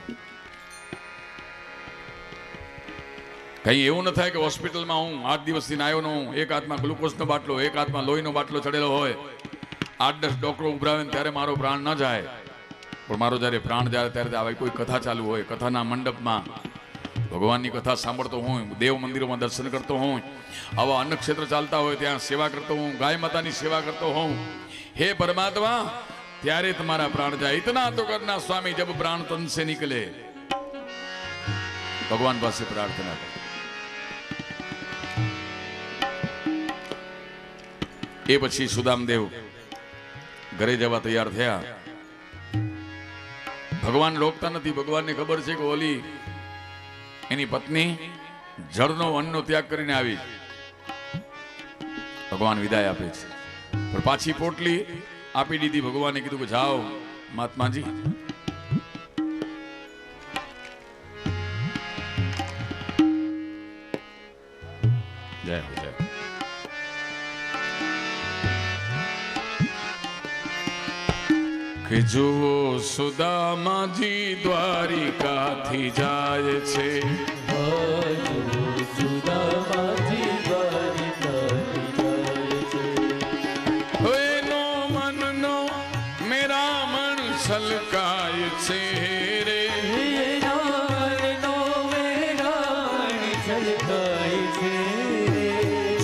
કઈ એવું ન થાય કે હોસ્પિટલમાં હું 8 દિવસથી આવ્યો ન હું, એક હાથમાં ગ્લુકોઝનો બાટલો, એક હાથમાં લોહીનો બાટલો ચડેલો હોય, 8-10 ડોક્ટરો ઉભરાવે ત્યારે મારો પ્રાણ ન જાય. પણ મારો જ્યારે પ્રાણ જાય ત્યારે આવી કોઈ કથા ચાલુ હોય, કથાના મંડપમાં ભગવાનની કથા સાંભળતો હું, દેવ મંદિરોમાં દર્શન કરતો હું, આવા અન્ન ક્ષેત્ર ચાલતા હોય ત્યાં સેવા કરતો હું, ગાય માતાની સેવા કરતો હું. હે પરમાત્મા, ત્યારે તમારા પ્રાણ જાય. ઇતના તો કરના સ્વામી, જબ પ્રાણ તન સે નિકલે. ભગવાન પાસે પ્રાર્થના કરો. એ પછી સુદામદેવ ઘરે જવા તૈયાર થયા. ભગવાન રોકતા નથી. ભગવાનને ખબર છે કે ઓલી એની પત્ની જળનો અન્નનો ત્યાગ કરીને આવી. ભગવાન વિદાય આપે છે, પણ પાછી પોટલી આપી દીધી. ભગવાને કીધું કે જાઓ મહાત્માજી. જય હો જય. કે જુઓ સુદામાજી દ્વારિકાથી જાય છે, એનો મનનો મેરા મન છલકાય છે રે.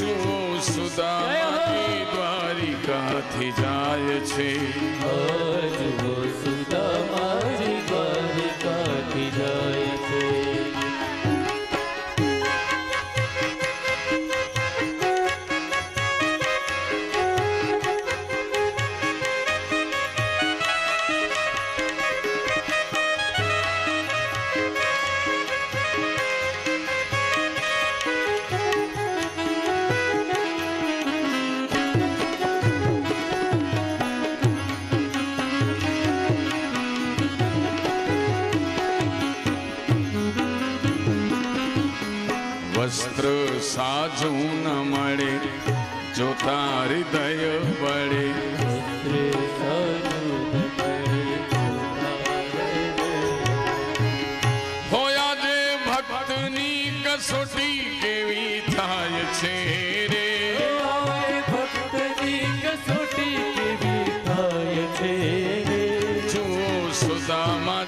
જુઓ સુદામાજી દ્વારિકાથી જાય છે, વસ્ત્ર સાજું ન મળે જોતા હૃદય બળે. હોયા જે ભક્તની કસોટી કેવી થાય છે રે. ભક્તની કસોટી કેવી થાય છે રે. જો સુદામા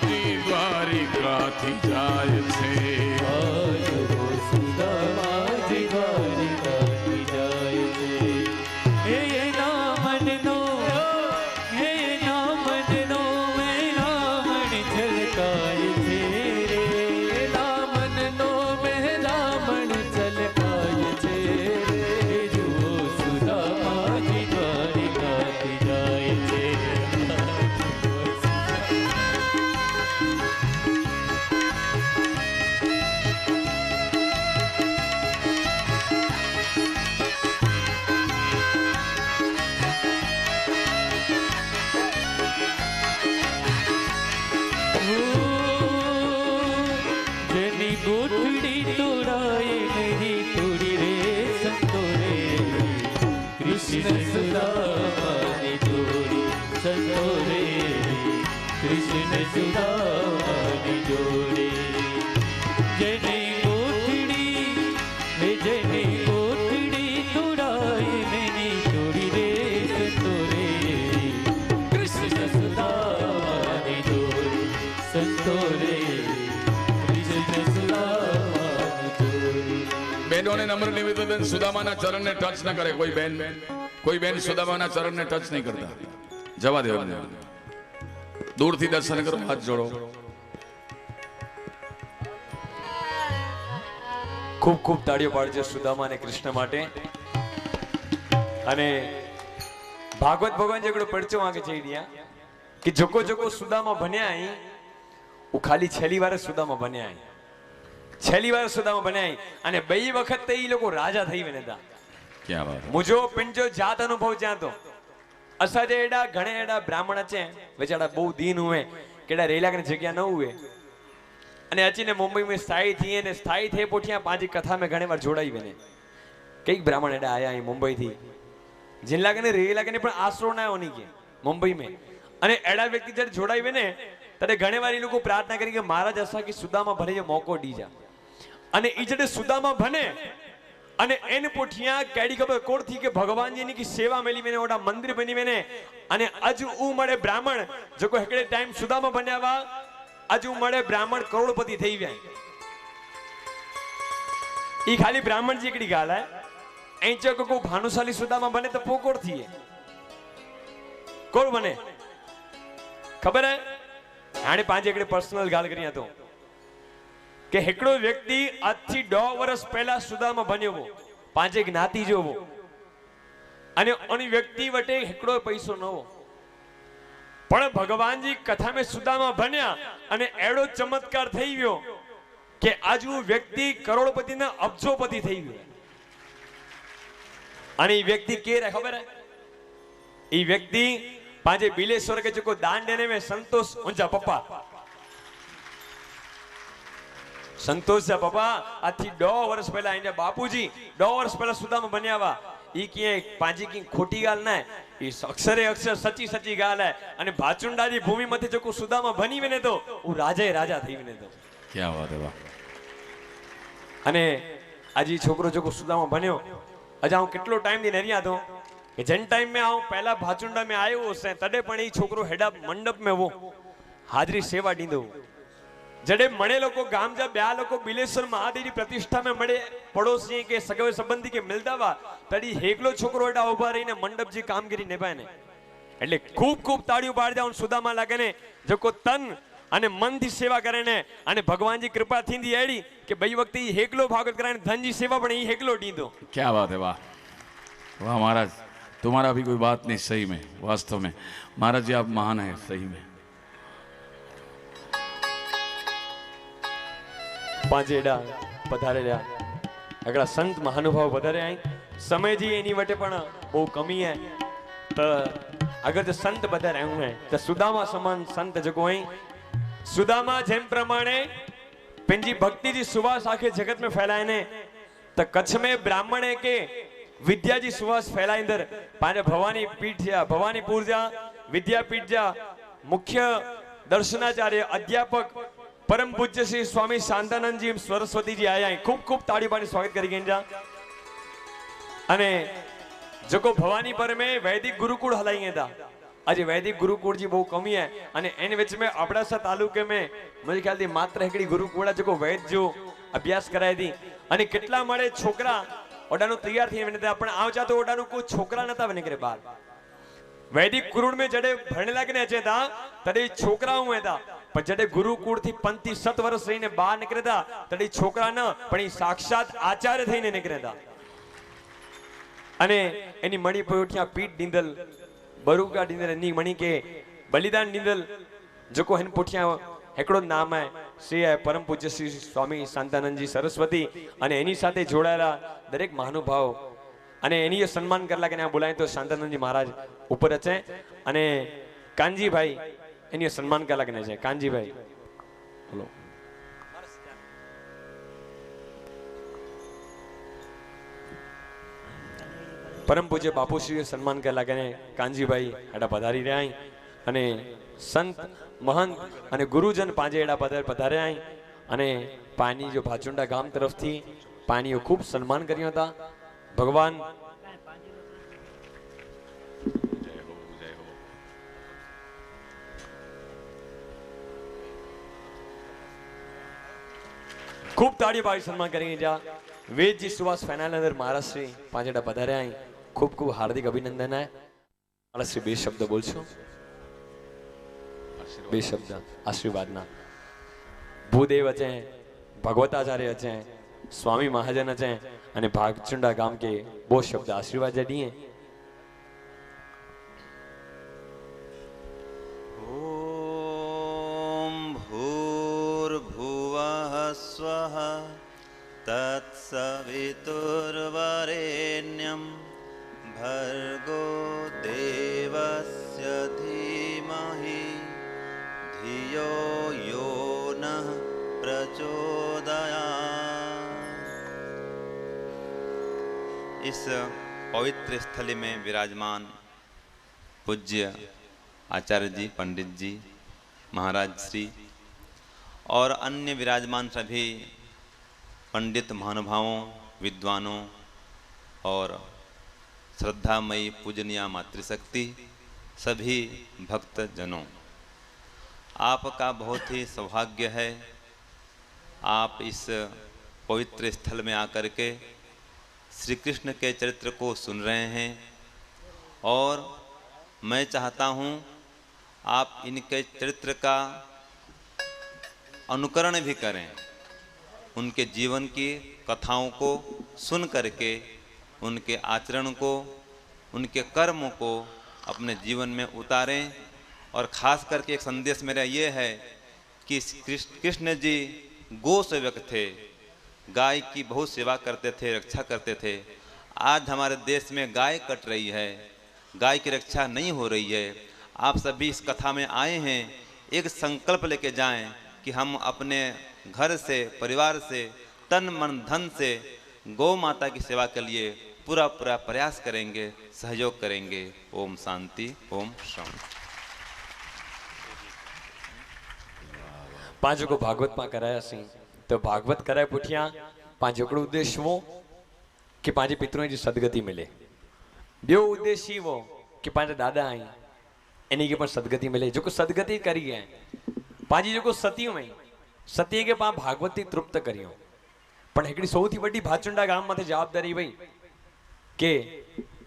કૃષ્ણ સુદામાની જોડે જેની કોથળી હે જેની કોથળી તોડાય મેની તોડી રે સંતો રે કૃષ્ણ સુદામાની જોડે સંતો રે કૃષ્ણ સુદામાની જોડે બહેનોને નમ્ર નિવેદન, સુદામાના ચરણને ટચ ન કરે કોઈ બેન સુદામાના ચરણને ટચ નહીં કરતા. જવા દેવા, દૂરથી દર્શન કરો, હાથ જોડો. ખૂબ ખૂબ તાળીઓ પાડજો સુદામા અને કૃષ્ણ માટે. અને ભાગવત ભગવાન જેકડો પડચો વાગે જઈ રહ્યા કે જોકો જોકો સુદામા બન્યા અહીં હું ખાલી છેલ્લી વાર સુદામા બન્યા અહીં છેલ્લી વાર સુદામા બન્યા અહીં અને બે વખત એ લોકો રાજા થઈ વેનેતા. ક્યાં વાત. મુજો પિંજો જાત અનુભવ જ્યાં તો અસાજે એડા ઘણે એડા બ્રાહ્મણ છે બેચારા બહુ દીન હુએ કેડા રેલા કે જગ્યા ન હુએ અને અચીને મુંબઈ में स्थायी थी ने स्थायी थे पोठिया पांच कथा में घणे बार जोड़ाई बने कई ब्राह्मण एडा आया અહીં મુંબઈ થી जिन लागे ने रे लागे ने पण आसरो ना होनी के मुंबई में અને એડા વ્યક્તિ જ્યારે જોડાઈ બને ત્યારે ઘણે વાર એ લોકો પ્રાર્થના કરી કે મહારાજ અસા કે સુદામા ભરે જે મોકો દી જા અને ઈ જડે સુદામા ભને અને એને પોઠિયા કેડી ખબર કોડ થી કે ભગવાનજીની કી સેવા મેલી મેને ઓડા મંદિર બની મેને અને અજ ઉ મળે બ્રાહ્મણ જો કો હેકડે ટાઈમ સુદામા બન્યાવા અજ ઉ મળે બ્રાહ્મણ કરોડપતિ થઈ ગયા. ઈ ખાલી બ્રાહ્મણજી એકડી ગાલ હે અહીં જો કો ભાનુશાલી સુદામા બને તો પોકોડ થીએ કોણ બને ખબર હે આને પાંચ એકડે પર્સનલ ગાલ કરી હતો કે હેકડો વ્યક્તિ આજથી 100 વર્ષ પહેલા સુદામા બન્યો પાંચે જ્ઞાતિ જોવો અને ઓની વ્યક્તિ વટે હેકડો પૈસો નવો પણ ભગવાનજી કથા में સુદામા બન્યા અને એડો ચમત્કાર થઈ ગયો કે આજુ વ્યક્તિ કરોડપતિ ના અબજોપતિ થઈ ગયો. અને એ વ્યક્તિ કે રે ખબર હે એ વ્યક્તિ પાંચે બિલેશ્વર કે જો દાન દેने में संतोष ऊंचा पप्पा संतोष सा पप्पा आथी 100 વર્ષ પહેલા એને બાપુજી 100 વર્ષ પહેલા સુદામા બન્યાવા ઈ કે પાંજી કી ખોટી ગાલ ના ઈ અક્ષરે અક્ષર સચી સચી ગાલ હે અને ભાચુંડાજી ભૂમિ મથે જો સુદામા બની વેને તો હું રાજા થઈ વેને તો ક્યાં વાત હે વાહ. અને આજી છોકરો જો સુદામા બન્યો અજા હું કેટલો ટાઈમ થી નરિયા તો કે જન ટાઈમ में આવું પહેલા ભાચુંડા में આયો હશે તડે પણ ઈ છોકરો હેડા મંડપ में वो हाजरी सेवा दींदो जड़े मणे लोग गाम जा ब्या लोग बिलेश्वर महादेव की प्रतिष्ठा में मणे पड़ोसी के सगे संबंधी के मिलता वा तड़ी हेकलो छोकरो एडा उभा रहीने मंडप जी कामगिरी निभाए ने એટલે ખૂબ ખૂબ તાળીઓ પાડી દઉં સુદામા લાગે ને જો કો તન અને મન થી સેવા કરે ને અને ભગવાનજી કૃપા થીંદી એડી કે બઈ વખતે ઈ હેકલો ભાગવત કરાને ધનજી सेवा પણ ઈ હેકલો દીધો. क्या बात है वाह वाह महाराज, तुम्हारा भी कोई बात नहीं. सही में वास्तव में महाराज जी आप महान है सही में. પાંચેડા પધારેલા આગળ સંત મહાનુભાવ વધારે આઈ સમયજી એની વટે પણ બહુ કમી હે તો અગર જો સંત વધારે આયું હે તો સુદામા સમાન સંત જગો અહીં સુદામા જેમ પ્રમાણે પેંજી ભક્તિ जी सुवास आखे जगत में फैलाए ने तो कच्छ में ब्राह्मण है के विद्या जी सुवास फैलाए अंदर पाने भवानी पीठ जा भवानीपुर जा विद्यापीठ जा मुख्य दर्शनाचार्य अध्यापक परम पूज्य श्री स्वामी शांतानंद जी सरस्वती जी आया खूब खूब ताड़ी पाड़ी स्वागत करी गया. अने जको भवानी पर में वैदिक गुरुकुल हलाई था आज वैदिक गुरुकुल जी बहुत कमी है अने एन विच में अबड़ासा तालुके में मुझे ख्याल थी मात्र एकड़ी गुरुकुल जो वैद जो अभ्यास कराई थी अने केटला मळे छोकरा ओडानो तैयार थी वेने पण आवजा तो ओडानो कोई छोकरा नता बने करे बार वैदिक गुरुकुल में जड़े भणेला के अचे था तड़े छोकरा हुए था पर जड़े गुरुकुल थी 35 वर्ष रहीने बाहर निकले था तड़े छोकरा न पण ई साक्षात आचार्य थईने निकले था अने एनी मणि पोठिया पीठ दींदल बरुगा दींदल एनी मणि के बलिदान दींदल जको हन पोठिया एकड़ो नाम है श्री परम पूज्य श्री स्वामी शांतानंद जी सरस्वती अने एनी साथे जोड़ाયેલા दरेक महानुभाव अने एनी सन्मान करला के बोलाय तो शांतानंद जी महाराज ऊपर अचे अने कांजी भाई एनी सन्मान करला के जाए कांजी भाई हेलो परम पूज्य बापूश्री सन्मान करला के कांजी भाई हेडा पधारी रह्या अने संत महंत અને ગુરુજન પાંજે એડા પધારે અહીં અને પાણી જો ભાચુંડા ગામ તરફથી પાણીઓ ખૂબ સન્માન કર્યો હતા ભગવાન खूब ताड़ी पाड़ी सम्मान करेंगे जा वेद जी सुभाष फाइनल अंदर महाराज श्री पांचेड़ा पधारे आई खूब खूब हार्दिक अभिनंदन है महाराज श्री बे शब्द बोल छो बे शब्द आशीर्वाद ना भूदेव अचे भगवताचार्य अचे स्वामी महाजन अचे અને ભાગચુંડા ગામ के બહુ શબ્દ આશીર્વાદ દીએ स्वः तत्सवितुर्वरेण्यं भर्गो देवस्य धीमहि धियो यो नः प्रचोदयात्। इस पवित्र स्थली में विराजमान पूज्य आचार्य जी, पंडित जी, महाराज श्री और अन्य विराजमान सभी पंडित महानुभावों, विद्वानों और श्रद्धामयी पूजनीय मातृशक्ति, सभी भक्तजनों, आपका बहुत ही सौभाग्य है। आप इस पवित्र स्थल में आकर के श्री कृष्ण के चरित्र को सुन रहे हैं और मैं चाहता हूँ आप इनके चरित्र का अनुकरण भी करें, उनके जीवन की कथाओं को सुन करके उनके आचरण को, उनके कर्म को अपने जीवन में उतारें। और ख़ास करके एक संदेश मेरा ये है कि कृष्ण जी गो सेवक थे, गाय की बहुत सेवा करते थे, रक्षा करते थे। आज हमारे देश में गाय कट रही है, गाय की रक्षा नहीं हो रही है। आप सभी इस कथा में आए हैं, एक संकल्प लेके जाएं कि हम अपने घर से, परिवार से, तन मन धन से गौ माता की सेवा के लिए पूरा प्रयास करेंगे, सहयोग करेंगे। ओम शांति, ओम शांति। पांचों को भागवत में कराया सी तो भागवत कराए पुठिया पांचों को उद्देश्य वो कि पांचे पितरों की सदगति मिले, बे उद्देश्य वो कि पांचे दादा आई एनी के पर सदगति मिले। जो को सदगति करी है पांची जो को सतियों में सत्य के पा भागवती तृप्त करियो पण एकड़ी सौथी बड़ी भाचुंडा गाम माथे जवाबदारी भाई के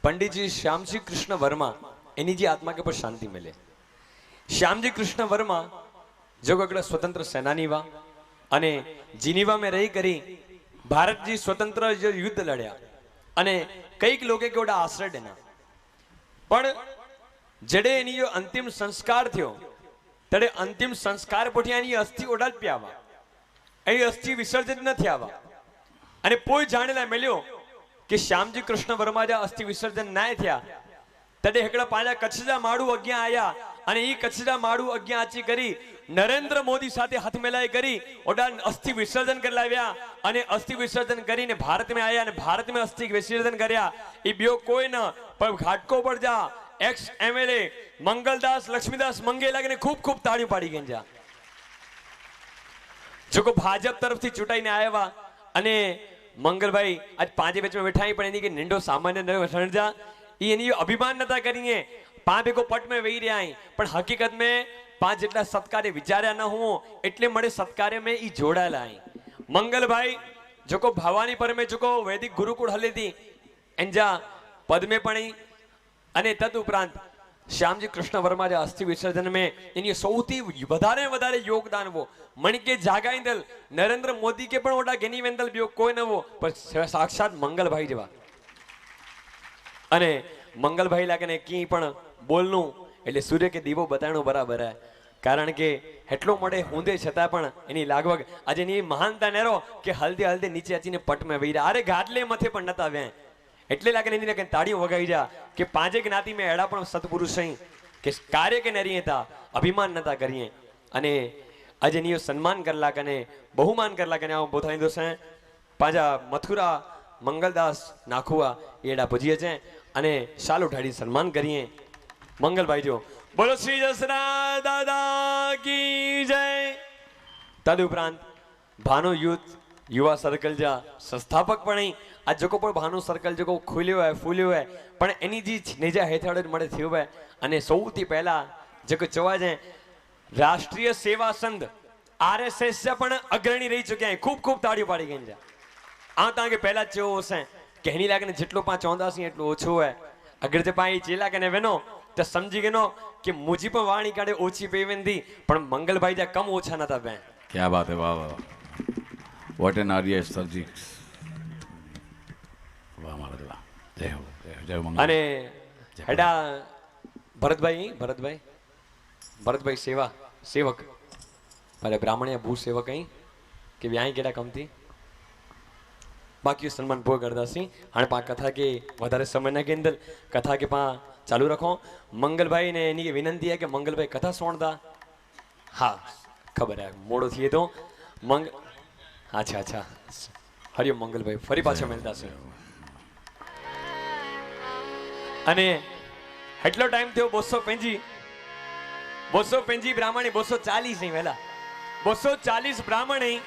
पंडित जी श्यामजी कृष्ण वर्मा एनी जी आत्मा के पर शांति मिले। श्यामजी कृष्ण वर्मा जो अगला स्वतंत्र सेनानी वा अने जिनीवा में रही करी भारत जी स्वतंत्र जो युद्ध लड़या अने कई लोगे के ओडा आश्रय देना पण जड़े एनी जो अंतिम संस्कार थयो तड़े अंतिम संस्कार पोठियानी अस्थि ओडाल प्यावा ए अस्थि विसर्जित न थयावा अने कोई जाणेला मिल्यो कि श्यामजी कृष्ण वर्मा जा अस्थि विसर्जन ना थया तड़े हेकड़ा पाजा कच्छजा माड़ू अग्या आया अने ई कच्छजा माड़ू अग्या आची करी नरेंद्र मोदी साथे हाथ मिलाई करी ओडा अस्थि विसर्जन कर लाव्या अने अस्थि विसर्जन करीने भारत में आया अने भारत में अस्थि विसर्जन कर्या। ई बियो कोई न पर घाटको पर जा एक्स एमएलए मंगलदास लक्ष्मीदास मंगेला के खूब खूब ताड़ियों पाड़ी गई जा जो को भाजप तरफ थी चूंटाई ने आया वा अने मंगल भाई आज पांचे बीच में बैठा पण एनी के निंडो सामान्य न वसण जा ई एनी अभिमान नता करीए पांच को पट में वही रहा पण हकीकत में पांच जेटला सत्कारे विचार्या न हो एटले मळे सत्कारे में ई जोड़ायेला आई। मंगल भाई जो को भवानी पर में जो को वैदिक गुरुकुल हले थी एंजा पद में पण अने तदुपरांत श्यामजी कृष्ण वर्मा जा अस्थि विसर्जन में एनी सौथी वधारे वधारे योगदान वो मणिके जागाईंदल नरेंद्र मोदी के पण ओडा गेनी वेंदल बियो कोई न वो पर साक्षात मंगल भाई जेवा अने मंगल भाई लागे की पण बोलनु એટલે સૂર્ય કે દીવો બતાણો બરાબર હે કારણ કે એટલો મળે હુંદે છતાં પણ એની લાગવગ આજે ની મહાનતા નેરો કે હલ્દી હલ્દી નીચે અચીને પટ में વઈરા અરે ગાડલે મથે પણ નતા વે એટલે લાગે એની કે તાળીઓ વગાઈ जा કે પાંચે જ્ઞાતિ में એડા પણ સત્પુરુષ છે કે કાર્ય કે નરી હતા અભિમાન નતા કરીએ અને આજે નીયો સન્માન કરલા કને બહુમાન કરલા કને આવો બોથાઈ દોસે પાજા મથુરા મંગલદાસ નાખુआ એડા પૂજીએ છે અને શાલ ઉઠાડી સન્માન કરીએ। मंगल भाई जो બોલો શ્રી જસના દાદા કી જય. તદ ઉપરાંત ભાનુ યુથ યુવા સર્કલ જા સંસ્થાપક પણ અહીં આ જકો પણ ભાનુ સર્કલ જકો ખુલ્યો હોય ફૂલ્યો હોય પણ એની જે નેજા હેઠળ જ મળે થયું હોય અને સૌથી પહેલા જકો જોવા જાય રાષ્ટ્રીય સેવા સંઘ RSS જા પણ અગ્રણી રહી ચૂક્યા ખૂબ ખૂબ તાળીઓ પાડી ગઈ છે. આ તાં કે પહેલા જેવો હશે કે એની લાગે જેટલો પાંચ ચોંદાસી એટલું ઓછું હોય અગર જે પાંચ ચેલા કે ને વેનો તો સમજી ગયો કે મુજી પણ વાણી કાઢે ઓછી પેવેન્દી પણ મંગલભાઈ જા કમ ઓછા નતા બે. क्या बात है, वाह वाह, व्हाट एन आर्य सरजी, वाह महाराज वाह, जय हो जय मंगल. અને હેડા ભરતભાઈ સેવક અરે બ્રાહ્મણિયા ભૂ સેવક અહીં કે વ્યાય કેડા કમથી બાકી સન્માન ભો કરતા સી હાણે પા કથા કે વધારે સમયના કે અંદર કથા કે પા ચાલુ રાખો. મંગલભાઈ ને એની વિનંતી है કે મંગલભાઈ કથા સોણતા. હા ખબર હે મોડો થઈએ તો અચ્છા હરિયમ મંગલભાઈ ફરી પાછા મળતા છે. અને એટલો ટાઈમ થયો 250 બ્રાહ્મણી 240 નહીં વેલા 240 બ્રાહ્મણી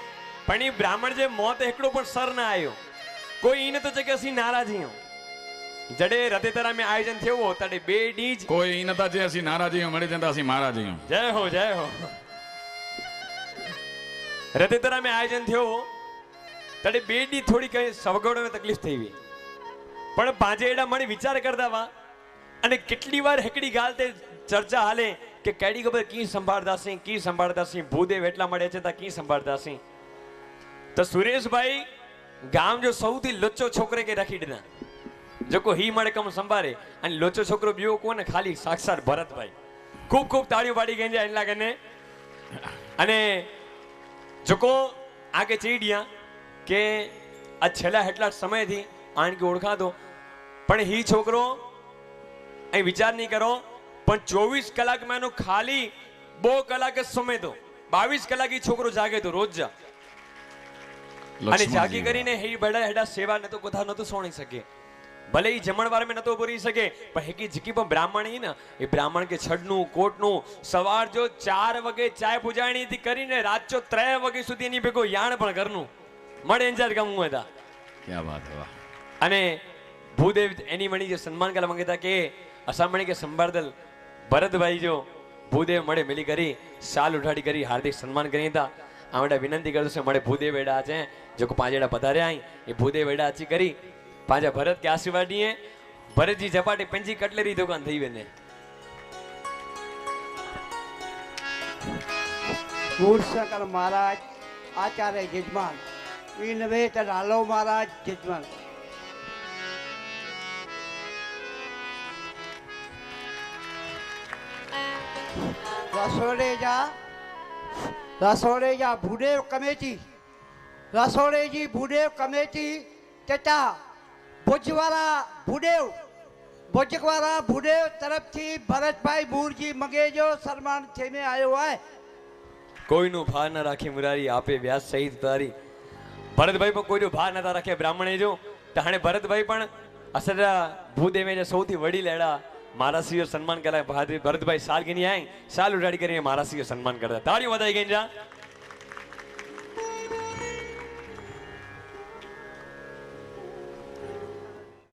પણ એ બ્રાહ્મણ જે મોત એકડો પણ સર ના આવ્યો કોઈ ઈને તો કે ਅਸੀਂ નારાજી હો જડે રતેતરા में આયોજન થયો તડે બે ડીજ કોઈ ઈ નતા જે ਅਸੀਂ નારાજી મળી જતા ਅਸੀਂ મહારાજી. જય હો રતેતરા में આયોજન થયો તડે બે ડી થોડી કઈ સવગડો में તકલીફ થઈ ગઈ પણ પાંજે એડા મળી વિચાર કરતા વા અને કેટલી વાર હેકડી ગાલતે ચર્ચા હાલે કે કેડી ખબર કી સંભાળતાસી ભૂદેવ એટલા મળે છે તા કી સંભાળતાસી તો સુરેશભાઈ ગામ જો સૌથી લોચો છોકરે કે રાખી દીધા જો કો હી મળે કમ સંભાળે અને લોચો છોકરો બીજો કોને ખાલી સાક્ષાત ભરતભાઈ. ખૂબ ખૂબ તાળીઓ પાડી ગઈ છે એટલા કને. અને જોકો આગે ચીડિયા કે આ છેલ્લા એટલા સમયથી આણકી ઓળખાતો પણ હી છોકરો અહીં વિચાર નહીં કરો પણ 24 કલાકમાં એનો ખાલી 2 કલાક જ સમય તો 22 કલાક ઈ છોકરો જાગે તો રોજ જા અને જાગી કરીને હી બડા હેડા સેવા નતો કથા નતો સોણી શકે ભલે ઈ જમણવાર में નતો પૂરી શકે પણ હેકી જીકી પણ બ્રાહ્મણ ઈ ને એ બ્રાહ્મણ કે છડનું કોટનું સવાર જો 4 વાગે ચાય પૂજાણી થી કરીને રાત જો 3 વાગે સુધી એની ભેગો યાણ પણ ઘરનું મળે એન્જર ગમવું હતા. क्या बात है, वाह. અને ભૂદેવ એની મણી જે સન્માન કરવા માંગતા કે અસામણી કે સંભાળદલ ભરતભાઈ જો ભૂદેવ મળે મિલી કરી શાલ ઉઠાડી કરી હાર્દિક સન્માન કરી હતા. આવડા વિનંતી કરતો છે મળે ભૂદેવ વેડા છે જો પાંજેડા પધાર્યા અહીં એ ભૂદેવ વેડા આચી કરી પાંજા ભરત કે આશીર્વાદીએ ભરતજી ઝપાટી પંજી કટલેરી દુકાન થઈ વેને. મૂળશંકર મહારાજ આચાર્ય જજમાન ઇનવેટ લાલો મહારાજ જજમાન રસોડેજા ભૂદેવ કમેટી તથા ભુજવાળા ભૂદેવ તરફથી ભરતભાઈ બુરજી મગેજો સન્માન થઈને આવ્યો હોય. કોઈનું ભાર ન રાખે મુરારી આપે વ્યાસ સહિત તારી. ભરતભાઈ પણ કોઈનું ભાર નતા રાખે બ્રાહ્મણે જો તાણે ભરતભાઈ પણ અસરા ભૂદેવે જે સૌથી વડીલ એડા મારા સિંહ સન્માન કરાય ભરતભાઈ સાલ ગીની આય સાલ ઉડાડી કરીને મારા સિંહ સન્માન કરતા તાળીઓ વધાઈ ગઈ જા.